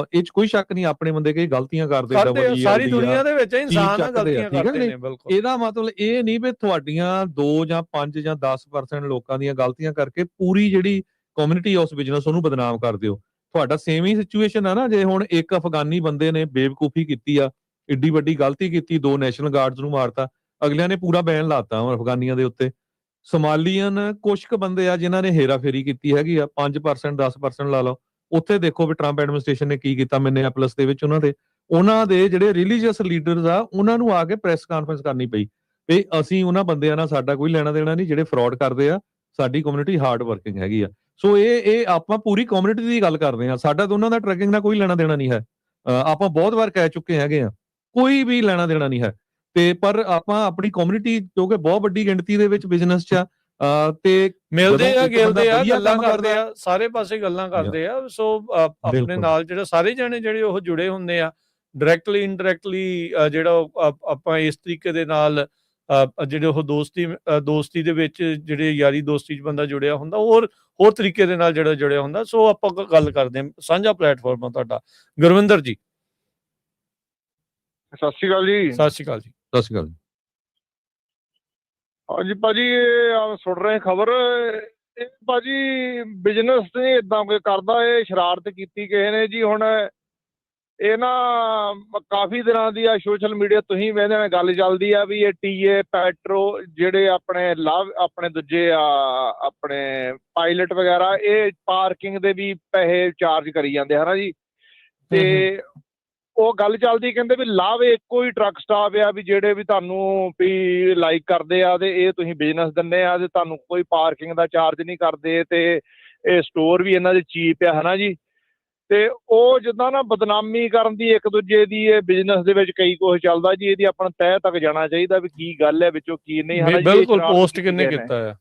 ਇਹ 'ਚ ਕੋਈ ਸ਼ੱਕ ਨਹੀਂ ਆਪਣੇ ਬੰਦੇ ਕਈ ਗਲਤੀਆਂ ਕਰਦੇ ਕਰਦੇ ਆ, ਸਾਰੀ WELD ਦੁਨੀਆ ਦੇ ਵਿੱਚ ਇਨਸਾਨ ਆ, ਚੱਕਦੇ ਆ, ਗਲਤੀਆਂ ਠੀਕ ਹੈ ਕਰਦੇ ਨਹੀਂ? ਨੇ। ਬਿਲਕੁਲ ਇਹਦਾ ਮਤਲਬ ਇਹ ਨਹੀਂ ਵੀ ਤੁਹਾਡੀਆਂ 2 ਜਾਂ 5 ਜਾਂ 10% ਲੋਕਾਂ ਦੀਆਂ ਗਲਤੀਆਂ ਕਰਕੇ ਪੂਰੀ ਜਿਹੜੀ ਕਮਿਊਨਿਟੀ ਉਸ ਬਿਜ਼ਨਸ ਉਹਨੂੰ ਬਦਨਾਮ ਕਰ ਦਿਓ। ਤੁਹਾਡਾ ਸੇਮ ਹੀ ਸਿਚੁਏਸ਼ਨ ਆ ਨਾ, ਜੇ ਹੁਣ ਇੱਕ ਅਫਗਾਨੀ ਬੰਦੇ ਨੇ ਬੇਵਕੂਫੀ ਕੀਤੀ ਆ, ਏਡੀ ਵੱਡੀ ਗਲਤੀ ਕੀਤੀ, 2 ਨੈਸ਼ਨਲ ਗਾਰਡਸ ਨੂੰ ਮਾਰਤਾ, ਅਗਲਿਆਂ ਨੇ ਪੂਰਾ ਬੈਨ ਲਾਤਾ ਅਫਗਾਨੀਆਂ ਦੇ ਉੱਤੇ। ਸੋਮਾਲੀਅਨ ਕੁਛ ਕੁ ਬੰਦੇ ਆ ਜਿਨ੍ਹਾਂ ਨੇ ਹੇਰਾਫੇਰੀ ਕੀਤੀ ਹੈਗੀ ਆ, 5% 10% ਲਾ ਲਓ। ਉੱਥੇ ਦੇਖੋ ਵੀ ਟਰੰਪ ਐਡਮਿਨਿਸਟ੍ਰੇਸ਼ਨ ਨੇ ਕੀ ਕੀਤਾ ਮਿਨੇਆਪੋਲਿਸ ਦੇ ਵਿੱਚ ਉਹਨਾਂ ਦੇ ਜਿਹੜੇ ਰਿਲੀਜੀਅਸ ਲੀਡਰਸ ਆ ਉਹਨਾਂ ਨੂੰ ਆ ਕੇ ਪ੍ਰੈਸ ਕਾਨਫਰੰਸ ਕਰਨੀ ਪਈ ਵੀ ਅਸੀਂ ਉਹਨਾਂ ਬੰਦਿਆਂ ਨਾਲ ਸਾਡਾ ਕੋਈ ਲੈਣਾ ਦੇਣਾ ਨਹੀਂ ਜਿਹੜੇ ਫਰਾਡ ਕਰਦੇ ਆ, ਸਾਡੀ ਕਮਿਊਨਿਟੀ ਹਾਰਡ ਵਰਕਿੰਗ ਹੈਗੀ ਆ। ਸੋ ਇਹ ਆਪਾਂ ਪੂਰੀ ਕਮਿਊਨਿਟੀ ਦੀ ਗੱਲ ਕਰਦੇ ਆ, ਸਾਡਾ ਤਾਂ ਉਹਨਾਂ ਦਾ ਟਰੈਕਿੰਗ ਨਾਲ ਕੋਈ ਲੈਣਾ ਦੇਣਾ ਨਹੀਂ ਹੈ। ਆਪਾਂ ਬਹੁਤ ਵਾਰ ਕਹਿ ਚੁੱਕੇ ਹੈਗੇ ਆ, ਕੋਈ ਵੀ ਲੈਣਾ ਦੇਣਾ ਨਹੀਂ ਹੈ। ਤੇ ਪਰ ਆਪਾਂ ਆਪਣੀ ਕਮਿਊਨਿਟੀ ਕਿਉਂਕਿ ਬਹੁਤ ਵੱਡੀ ਗਿਣਤੀ ਦੇ ਵਿੱਚ ਬਿਜ਼ਨਸ 'ਚ ਤੇ ਮਿਲਦੇ ਆ, ਗਿਲਦੇ ਆ, ਗੱਲਾਂ ਕਰਦੇ ਆ, ਸਾਰੇ ਪਾਸੇ ਗੱਲਾਂ ਕਰਦੇ ਆ। ਸੋ ਆਪਣੇ ਨਾਲ ਜਿਹੜਾ ਸਾਰੇ ਜਾਣੇ ਜਿਹੜੇ ਉਹ ਜੁੜੇ ਹੁੰਦੇ ਆ ਡਾਇਰੈਕਟਲੀ ਇਨਡਾਇਰੈਕਟਲੀ, ਜਿਹੜਾ ਆਪਾਂ ਇਸ ਤਰੀਕੇ ਦੇ ਨਾਲ ਜਿਹੜੇ ਉਹ ਦੋਸਤੀ ਦੇ ਵਿੱਚ ਜਿਹੜੇ ਯਾਰੀ ਦੋਸਤੀ 'ਚ ਬੰਦਾ ਜੁੜਿਆ ਹੁੰਦਾ, ਹੋਰ ਤਰੀਕੇ ਦੇ ਨਾਲ ਜਿਹੜਾ ਜੁੜਿਆ ਹੁੰਦਾ। ਸੋ ਆਪਾਂ ਗੱਲ ਕਰਦੇ ਹਾਂ, ਸਾਂਝਾ ਪਲੇਟਫਾਰਮ ਆ ਤੁਹਾਡਾ। ਗੁਰਵਿੰਦਰ ਜੀ ਸਤਿ ਸ਼੍ਰੀ ਅਕਾਲ ਜੀ। ਸਤਿ ਸ਼੍ਰੀ ਅਕਾਲ ਜੀ। ਸਤਿ ਸ਼੍ਰੀ ਅਕਾਲ। ਹਾਂਜੀ ਭਾਜੀ, ਇਹ ਸੁਣ ਰਹੇ ਖਬਰ, ਇਹ ਭਾਜੀ ਬਿਜ਼ਨਸ ਨਹੀਂ ਏਦਾਂ ਕੋਈ ਕਰਦਾ, ਇਹ ਸ਼ਰਾਰਤ ਕੀਤੀ ਕਿਸੇ ਨੇ ਜੀ। ਹੁਣ ਇਹ ਨਾ ਕਾਫੀ ਦਿਨਾਂ ਦੀ ਆ ਸੋਸ਼ਲ ਮੀਡੀਆ ਤੁਸੀਂ ਵੇਖਦੇ ਹੋ, ਗੱਲ ਚੱਲਦੀ ਆ ਵੀ ਇਹ ਟੀਏ ਪੈਟਰੋ ਜਿਹੜੇ ਆਪਣੇ ਦੂਜੇ ਆ ਆਪਣੇ ਪਾਇਲਟ ਵਗੈਰਾ, ਇਹ ਪਾਰਕਿੰਗ ਦੇ ਵੀ ਪੈਸੇ ਚਾਰਜ ਕਰੀ ਜਾਂਦੇ ਹਨਾ ਜੀ। ਤੇ ਉਹ ਗੱਲ ਚੱਲਦੀ, ਕਹਿੰਦੇ ਵੀ ਲਾਭ ਇੱਕੋ ਹੀ ਟਰੱਕ ਸਟਾਫ ਆ ਵੀ ਜਿਹੜੇ ਵੀ ਤੁਹਾਨੂੰ ਵੀ ਲਾਈਕ ਕਰਦੇ ਆ, ਤੇ ਇਹ ਤੁਸੀਂ ਬਿਜ਼ਨਸ ਦਿੰਦੇ ਆ, ਤੇ ਤੁਹਾਨੂੰ ਕੋਈ ਪਾਰਕਿੰਗ ਦਾ ਚਾਰਜ ਨਹੀਂ ਕਰਦੇ, ਤੇ ਇਹ ਸਟੋਰ ਵੀ ਇਹਨਾਂ ਦੇ ਚੀਪ ਆ ਹਨਾ ਜੀ। ਤੇ ਉਹ ਜਿੱਦਾਂ ਨਾ ਬਦਨਾਮੀ ਕਰਨ ਦੀ ਇੱਕ ਦੂਜੇ ਦੀ, ਇਹ ਬਿਜ਼ਨਸ ਦੇ ਵਿੱਚ ਕਈ ਕੁਝ ਚੱਲਦਾ ਜੀ। ਇਹਦੀ ਆਪਣਾ ਤਹਿ ਤੱਕ ਜਾਣਾ ਚਾਹੀਦਾ ਵੀ ਕੀ ਗੱਲ ਹੈ ਵਿੱਚੋਂ ਕੀ ਨਹੀਂ ਹਨਾ ਜੀ। ਬਿਲਕੁਲ ਪੋਸਟ ਕਿੰਨੇ ਕੀਤਾ ਆ।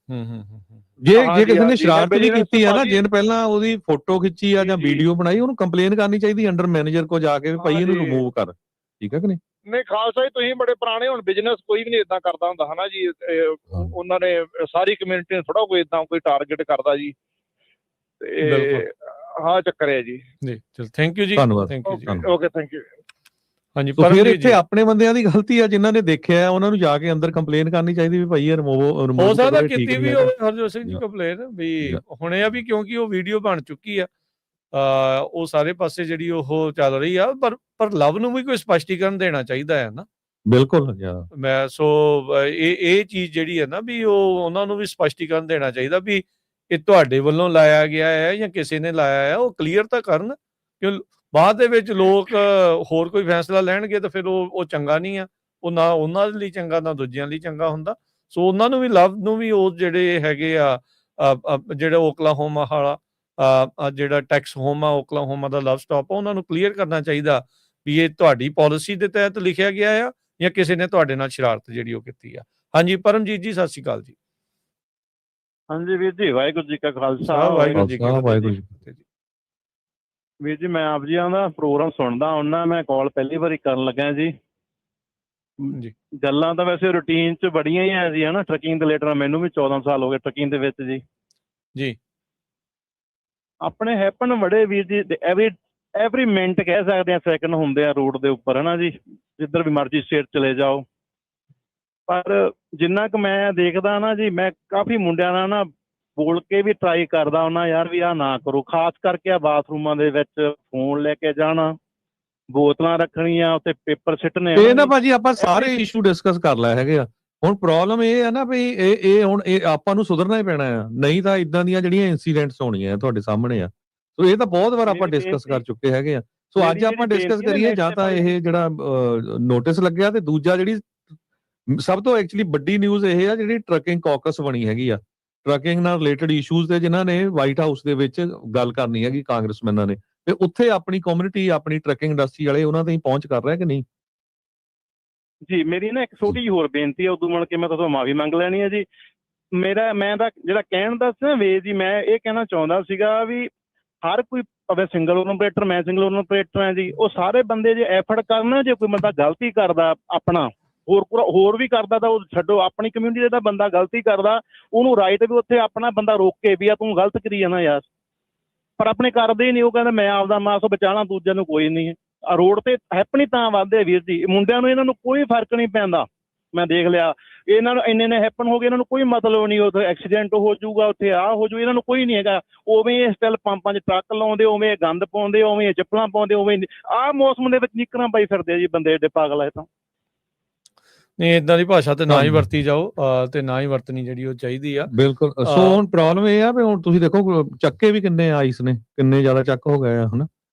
ਜੇ ਕਿਸੇ ਨੇ ਸ਼ਰਾਰਤ ਵੀ ਕੀਤੀ ਆ ਨਾ, ਜਿਨ ਪਹਿਲਾਂ ਉਹਦੀ ਫੋਟੋ ਖਿੱਚੀ ਆ ਜਾਂ ਵੀਡੀਓ ਬਣਾਈ, ਉਹਨੂੰ ਕੰਪਲੇਨ ਕਰਨੀ ਚਾਹੀਦੀ ਅੰਡਰ ਮੈਨੇਜਰ ਕੋ ਜਾ ਕੇ, ਭਾਈ ਇਹਨੂੰ ਰਿਮੂਵ ਕਰ, ਠੀਕ ਹੈ ਕਿ ਨਹੀਂ? ਨਹੀਂ ਖਾਲਸਾ ਜੀ, ਤੁਸੀਂ ਬੜੇ ਪੁਰਾਣੇ, ਹੁਣ ਬਿਜ਼ਨਸ ਕੋਈ ਵੀ ਨਹੀਂ ਇਦਾਂ ਕਰਦਾ ਹੁੰਦਾ ਹਨਾ ਜੀ। ਉਹਨਾਂ ਨੇ ਸਾਰੀ ਕਮਿਊਨਿਟੀ ਨੇ ਥੋੜਾ ਕੋਈ ਇਦਾਂ ਕੋਈ ਟਾਰਗੇਟ ਕਰਦਾ ਜੀ। ਤੇ ਹਾਂ ਚੱਕਰ ਹੈ ਜੀ। ਚਲ ਥੈਂਕ ਯੂ ਜੀ, ਧੰਨਵਾਦ। ਥੈਂਕ ਯੂ ਜੀ, ਓਕੇ ਥੈਂਕ ਯੂ। ਹਾਂਜੀ, ਪਰ ਫਿਰ ਇੱਥੇ ਆਪਣੇ ਬੰਦਿਆਂ ਦੀ ਗਲਤੀ ਆ, ਜਿਨ੍ਹਾਂ ਨੇ ਦੇਖਿਆ ਉਹਨਾਂ ਨੂੰ ਜਾ ਕੇ ਅੰਦਰ ਕੰਪਲੇਨ ਕਰਨੀ ਚਾਹੀਦੀ ਵੀ ਭਾਈ ਇਹ ਰਿਮੂਵ ਹੋ ਸਕਦਾ ਕੀਤੀ ਵੀ ਹੋਵੇ ਹਰਜੋਤ ਸਿੰਘ ਜੀ ਕੰਪਲੇਨ ਵੀ। ਹੁਣ ਇਹ ਆ ਵੀ ਕਿਉਂਕਿ ਉਹ ਵੀਡੀਓ ਬਣ ਚੁੱਕੀ ਆ, ਉਹ ਸਾਰੇ ਪਾਸੇ ਜਿਹੜੀ ਉਹ ਚੱਲ ਰਹੀ ਆ, ਪਰ ਲਵ ਨੂੰ ਵੀ ਕੋਈ ਸਪਸ਼ਟੀਕਰਨ ਦੇਣਾ ਚਾਹੀਦਾ ਹੈ ਨਾ। ਬਿਲਕੁਲ ਮੈਂ ਸੋ ਇਹ ਚੀਜ਼ ਜਿਹੜੀ ਹੈ ਨਾ ਵੀ ਉਹਨਾਂ ਨੂੰ ਵੀ ਸਪਸ਼ਟੀਕਰਨ ਦੇਣਾ ਚਾਹੀਦਾ ਵੀ ਇਹ ਤੁਹਾਡੇ ਵੱਲੋਂ ਲਾਇਆ ਗਿਆ ਹੈ ਜਾਂ ਕਿਸੇ ਨੇ ਲਾਇਆ ਹੈ, ਉਹ ਕਲੀਅਰ ਤਾਂ ਕਰਨ। ਕਿਉਂ ਬਾਅਦ ਦੇ ਵਿੱਚ ਲੋਕ ਹੋਰ ਕੋਈ ਫੈਸਲਾ ਲੈਣਗੇ ਤਾਂ ਫਿਰ ਉਹ ਚੰਗਾ ਨਹੀਂ ਆ, ਉਹ ਨਾ ਉਹਨਾਂ ਲਈ ਚੰਗਾ ਨਾ ਦੂਜਿਆਂ ਲਈ ਚੰਗਾ ਹੁੰਦਾ। ਸੋ ਉਹਨਾਂ ਨੂੰ ਵੀ ਲਵ ਨੂੰ ਵੀ ਉਹ ਜਿਹੜੇ ਹੈਗੇ ਆ ਜਿਹੜਾ ਓਕਲਾਹੋਮਾ ਵਾਲਾ ਜਿਹੜਾ ਟੈਕਸਹੋਮਾ ਓਕਲਾਹੋਮਾ ਦਾ ਲਵ ਸਟਾਪ ਆ, ਉਹਨਾਂ ਨੂੰ ਕਲੀਅਰ ਕਰਨਾ ਚਾਹੀਦਾ ਵੀ ਇਹ ਤੁਹਾਡੀ ਪਾਲਿਸੀ ਦੇ ਤਹਿਤ ਲਿਖਿਆ ਗਿਆ ਆ ਜਾਂ ਕਿਸੇ ਨੇ ਤੁਹਾਡੇ ਨਾਲ ਸ਼ਰਾਰਤ ਜਿਹੜੀ ਉਹ ਕੀਤੀ ਆ। ਹਾਂਜੀ ਪਰਮਜੀਤ ਜੀ, ਸਤਿ ਸ਼੍ਰੀ ਅਕਾਲ ਜੀ। ਹਾਂਜੀ ਵੀਰ ਜੀ, ਵਾਹਿਗੁਰੂ ਜੀ ਕਾ ਖਾਲਸਾ, ਵਾਹਿਗੁਰੂ ਜੀ ਕੀ ਫਤਿਹ। ਵੀਰ ਜੀ ਮੈਂ ਆਪ ਜੀਆਂ ਦਾ ਪ੍ਰੋਗਰਾਮ ਸੁਣਦਾ ਹੁੰਦਾ, ਮੈਂ ਕਾਲ ਪਹਿਲੀ ਵਾਰੀ ਕਰਨ ਲੱਗਾ ਜੀ। ਗੱਲਾਂ ਤਾਂ ਵੈਸੇ ਰੂਟੀਨ 'ਚ ਬੜੀਆਂ ਹੀ ਆ ਜੀ ਹਨਾ, ਟਰੱਕਿੰਗ ਦੇ ਰਿਲੇਟਡ ਮੈਨੂੰ ਵੀ 14 ਸਾਲ ਹੋ ਗਏ ਟਰੱਕਿੰਗ ਦੇ ਵਿੱਚ ਜੀ। ਆਪਣੇ ਹੈਪਨ ਬੜੇ ਵੀਰ ਜੀ, ਐਵਰੀ ਮਿੰਟ ਕਹਿ ਸਕਦੇ ਆ, ਸੈਕਿੰਡ ਹੁੰਦੇ ਆ ਰੋਡ ਦੇ ਉੱਪਰ ਹਨਾ ਜੀ, ਜਿੱਧਰ ਵੀ ਮਰਜ਼ੀ ਸਟੇਟ ਚਲੇ ਜਾਓ। ਪਰ ਜਿੰਨਾ ਕੁ ਮੈਂ ਦੇਖਦਾ ਨਾ ਜੀ, ਮੈਂ ਕਾਫੀ ਮੁੰਡਿਆਂ ਨਾਲ ਨਾ ਬੋਲ ਕੇ ਵੀ ਟਰਾਈ ਕਰਦਾ ਹੁੰਦਾ ਯਾਰ ਵੀ ਆਹ ਨਾ ਕਰੋ, ਖਾਸ ਕਰਕੇ ਆ ਬਾਥਰੂਮਾਂ ਦੇ ਵਿੱਚ ਫੋਨ ਲੈ ਕੇ ਜਾਣਾ, ਬੋਤਲਾਂ ਰੱਖਣੀਆਂ, ਉੱਤੇ ਪੇਪਰ ਸਿੱਟਣੇ। ਇਹ ਨਾ ਭਾਜੀ ਆਪਾਂ ਸਾਰੇ ਇਸ਼ੂ ਡਿਸਕਸ ਕਰ ਲਏ ਹੈਗੇ ਆ। ਹੁਣ ਪ੍ਰੋਬਲਮ ਇਹ ਹੈ ਨਾ ਵੀ ਇਹ ਹੁਣ ਇਹ ਆਪਾਂ ਨੂੰ ਸੁਧਰਨਾ ਹੀ ਪੈਣਾ ਆ, ਨਹੀਂ ਤਾਂ ਇਦਾਂ ਦੀਆਂ ਜਿਹੜੀਆਂ ਇਨਸੀਡੈਂਟਸ ਹੋਣੀਆਂ ਤੁਹਾਡੇ ਸਾਹਮਣੇ ਆ। ਸੋ ਇਹ ਤਾਂ ਬਹੁਤ ਵਾਰ ਆਪਾਂ ਡਿਸਕਸ ਕਰ ਚੁੱਕੇ ਹੈਗੇ ਆ। ਸੋ ਅੱਜ ਆਪਾਂ ਡਿਸਕਸ ਕਰੀਏ, ਜਾਂ ਤਾਂ ਇਹ ਜਿਹੜਾ ਨੋਟਿਸ ਲੱਗਿਆ, ਤੇ ਦੂਜਾ ਜਿਹੜੀ ਸਭ ਤੋਂ ਐਕਚੁਅਲੀ ਵੱਡੀ ਨਿਊਜ਼ ਇਹ ਆ ਜਿਹੜੀ ਟਰੱਕਿੰਗ ਕਾਕਸ ਬਣੀ ਹੈਗੀ ਆ, ਟਰੱਕਿੰਗ ਨਾਲ ਰਿਲੇਟਡ ਇਸ਼ੂਜ਼ ਤੇ ਜਿਨ੍ਹਾਂ ਨੇ ਵਾਈਟ ਹਾਊਸ ਦੇ ਵਿੱਚ ਗੱਲ ਕਰਨੀ ਹੈਗੀ ਕਾਂਗਰਸਮੈਨਾਂ ਨੇ, ਤੇ ਉੱਥੇ ਆਪਣੀ ਕਮਿਊਨਿਟੀ ਆਪਣੀ ਟਰੱਕਿੰਗ ਇੰਡਸਟਰੀ ਵਾਲੇ ਉਹਨਾਂ ਤੇ ਪਹੁੰਚ ਕਰ ਰਿਹਾ ਕਿ ਨਹੀਂ? ਜੀ ਮੇਰੀ ਨਾ ਇੱਕ ਛੋਟੀ ਜਿਹੀ ਹੋਰ ਬੇਨਤੀ ਹੈ, ਉਦੋਂ ਮੁੜ ਕੇ ਮੈਂ ਤੁਹਾਨੂੰ ਮਾਫੀ ਮੰਗ ਲੈਣੀ ਹੈ ਜੀ। ਮੈਂ ਤਾਂ ਜਿਹੜਾ ਕਹਿਣ ਦਾ ਸੀ ਨਾ ਵੇ ਜੀ, ਮੈਂ ਇਹ ਕਹਿਣਾ ਚਾਹੁੰਦਾ ਸੀਗਾ ਵੀ ਹਰ ਕੋਈ ਭਾਵੇਂ ਸਿੰਗਲ ਓਪਰੇਟਰ, ਮੈਂ ਸਿੰਗਲ ਓਪਰੇਟਰ ਹਾਂ ਜੀ, ਉਹ ਸਾਰੇ ਬੰਦੇ ਜੇ ਐਫਰਟ ਕਰਨ, ਜੇ ਕੋਈ ਬੰਦਾ ਗਲਤੀ ਕਰਦਾ ਆਪਣਾ ਹੋਰ ਵੀ ਕਰਦਾ ਤਾਂ ਉਹ ਛੱਡੋ, ਆਪਣੀ ਕਮਿਊਨਿਟੀ ਦਾ ਬੰਦਾ ਗਲਤੀ ਕਰਦਾ ਉਹਨੂੰ ਰਾਈਟ ਵੀ ਉੱਥੇ ਆਪਣਾ ਬੰਦਾ ਰੋਕ ਕੇ ਵੀ ਆ ਤੂੰ ਗਲਤ ਕਰੀ ਜਾਣਾ ਯਾਰ, ਪਰ ਆਪਣੇ ਕਰਦੇ ਹੀ ਨਹੀਂ। ਉਹ ਕਹਿੰਦਾ ਮੈਂ ਆਪਦਾ ਮਾਸ ਬਚਾਉਣਾ, ਦੂਜਿਆਂ ਨੂੰ ਕੋਈ ਨਹੀਂ। ਰੋਡ ਤੇ ਹੈਪਨੀ ਤਾਂ ਵੱਧਦੇ ਵੀਰ ਜੀ, ਮੁੰਡਿਆਂ ਨੂੰ ਇਹਨਾਂ ਨੂੰ ਕੋਈ ਫਰਕ ਨਹੀਂ ਪੈਂਦਾ। ਮੈਂ ਦੇਖ ਲਿਆ ਇਹਨਾਂ ਨੂੰ ਇੰਨੇ ਹੈਪਨ ਹੋ ਗਏ, ਇਹਨਾਂ ਨੂੰ ਕੋਈ ਮਤਲਬ ਨਹੀਂ ਉੱਥੇ ਐਕਸੀਡੈਂਟ ਹੋ ਜਾਊਗਾ, ਉੱਥੇ ਆਹ ਹੋ ਜਾਊ, ਇਹਨਾਂ ਨੂੰ ਕੋਈ ਨਹੀਂ ਹੈਗਾ। ਉਵੇਂ ਇਹ ਸਟਿਲ ਪੰਪਾਂ 'ਚ ਟਰੱਕ ਲਾਉਂਦੇ, ਉਵੇਂ ਗੰਦ ਪਾਉਂਦੇ, ਉਵੇਂ ਚੱਪਲਾਂ ਪਾਉਂਦੇ, ਉਵੇਂ ਆਹ ਮੌਸਮ ਦੇ ਵਿੱਚ ਨਿਕਰਾਂ ਪਾਈ ਫਿਰਦੇ ਆ ਜੀ ਬੰਦੇ ਏਡੇ ਪਾਗਲ ਹੈ ਤਾਂ। ਨਹੀਂ, ਇਦਾਂ ਦੀ ਭਾਸ਼ਾ ਤੇ ਨਾ ਹੀ ਵਰਤੀ ਜਾਓ ਤੇ ਨਾ ਹੀ ਵਰਤਣੀ ਜਿਹੜੀ ਉਹ ਚਾਹੀਦੀ ਆ। ਬਿਲਕੁਲ। ਸੋ ਹੁਣ ਪ੍ਰੋਬਲਮ ਇਹ ਆ ਵੀ ਹੁਣ ਤੁਸੀਂ ਦੇਖੋ ਚੱਕੇ ਵੀ ਕਿੰਨੇ ਆਈਸ ਨੇ, ਕਿੰਨੇ ਜ਼ਿਆਦਾ ਚੱਕ ਹੋ ਗਏ ਆ ਹਨਾ।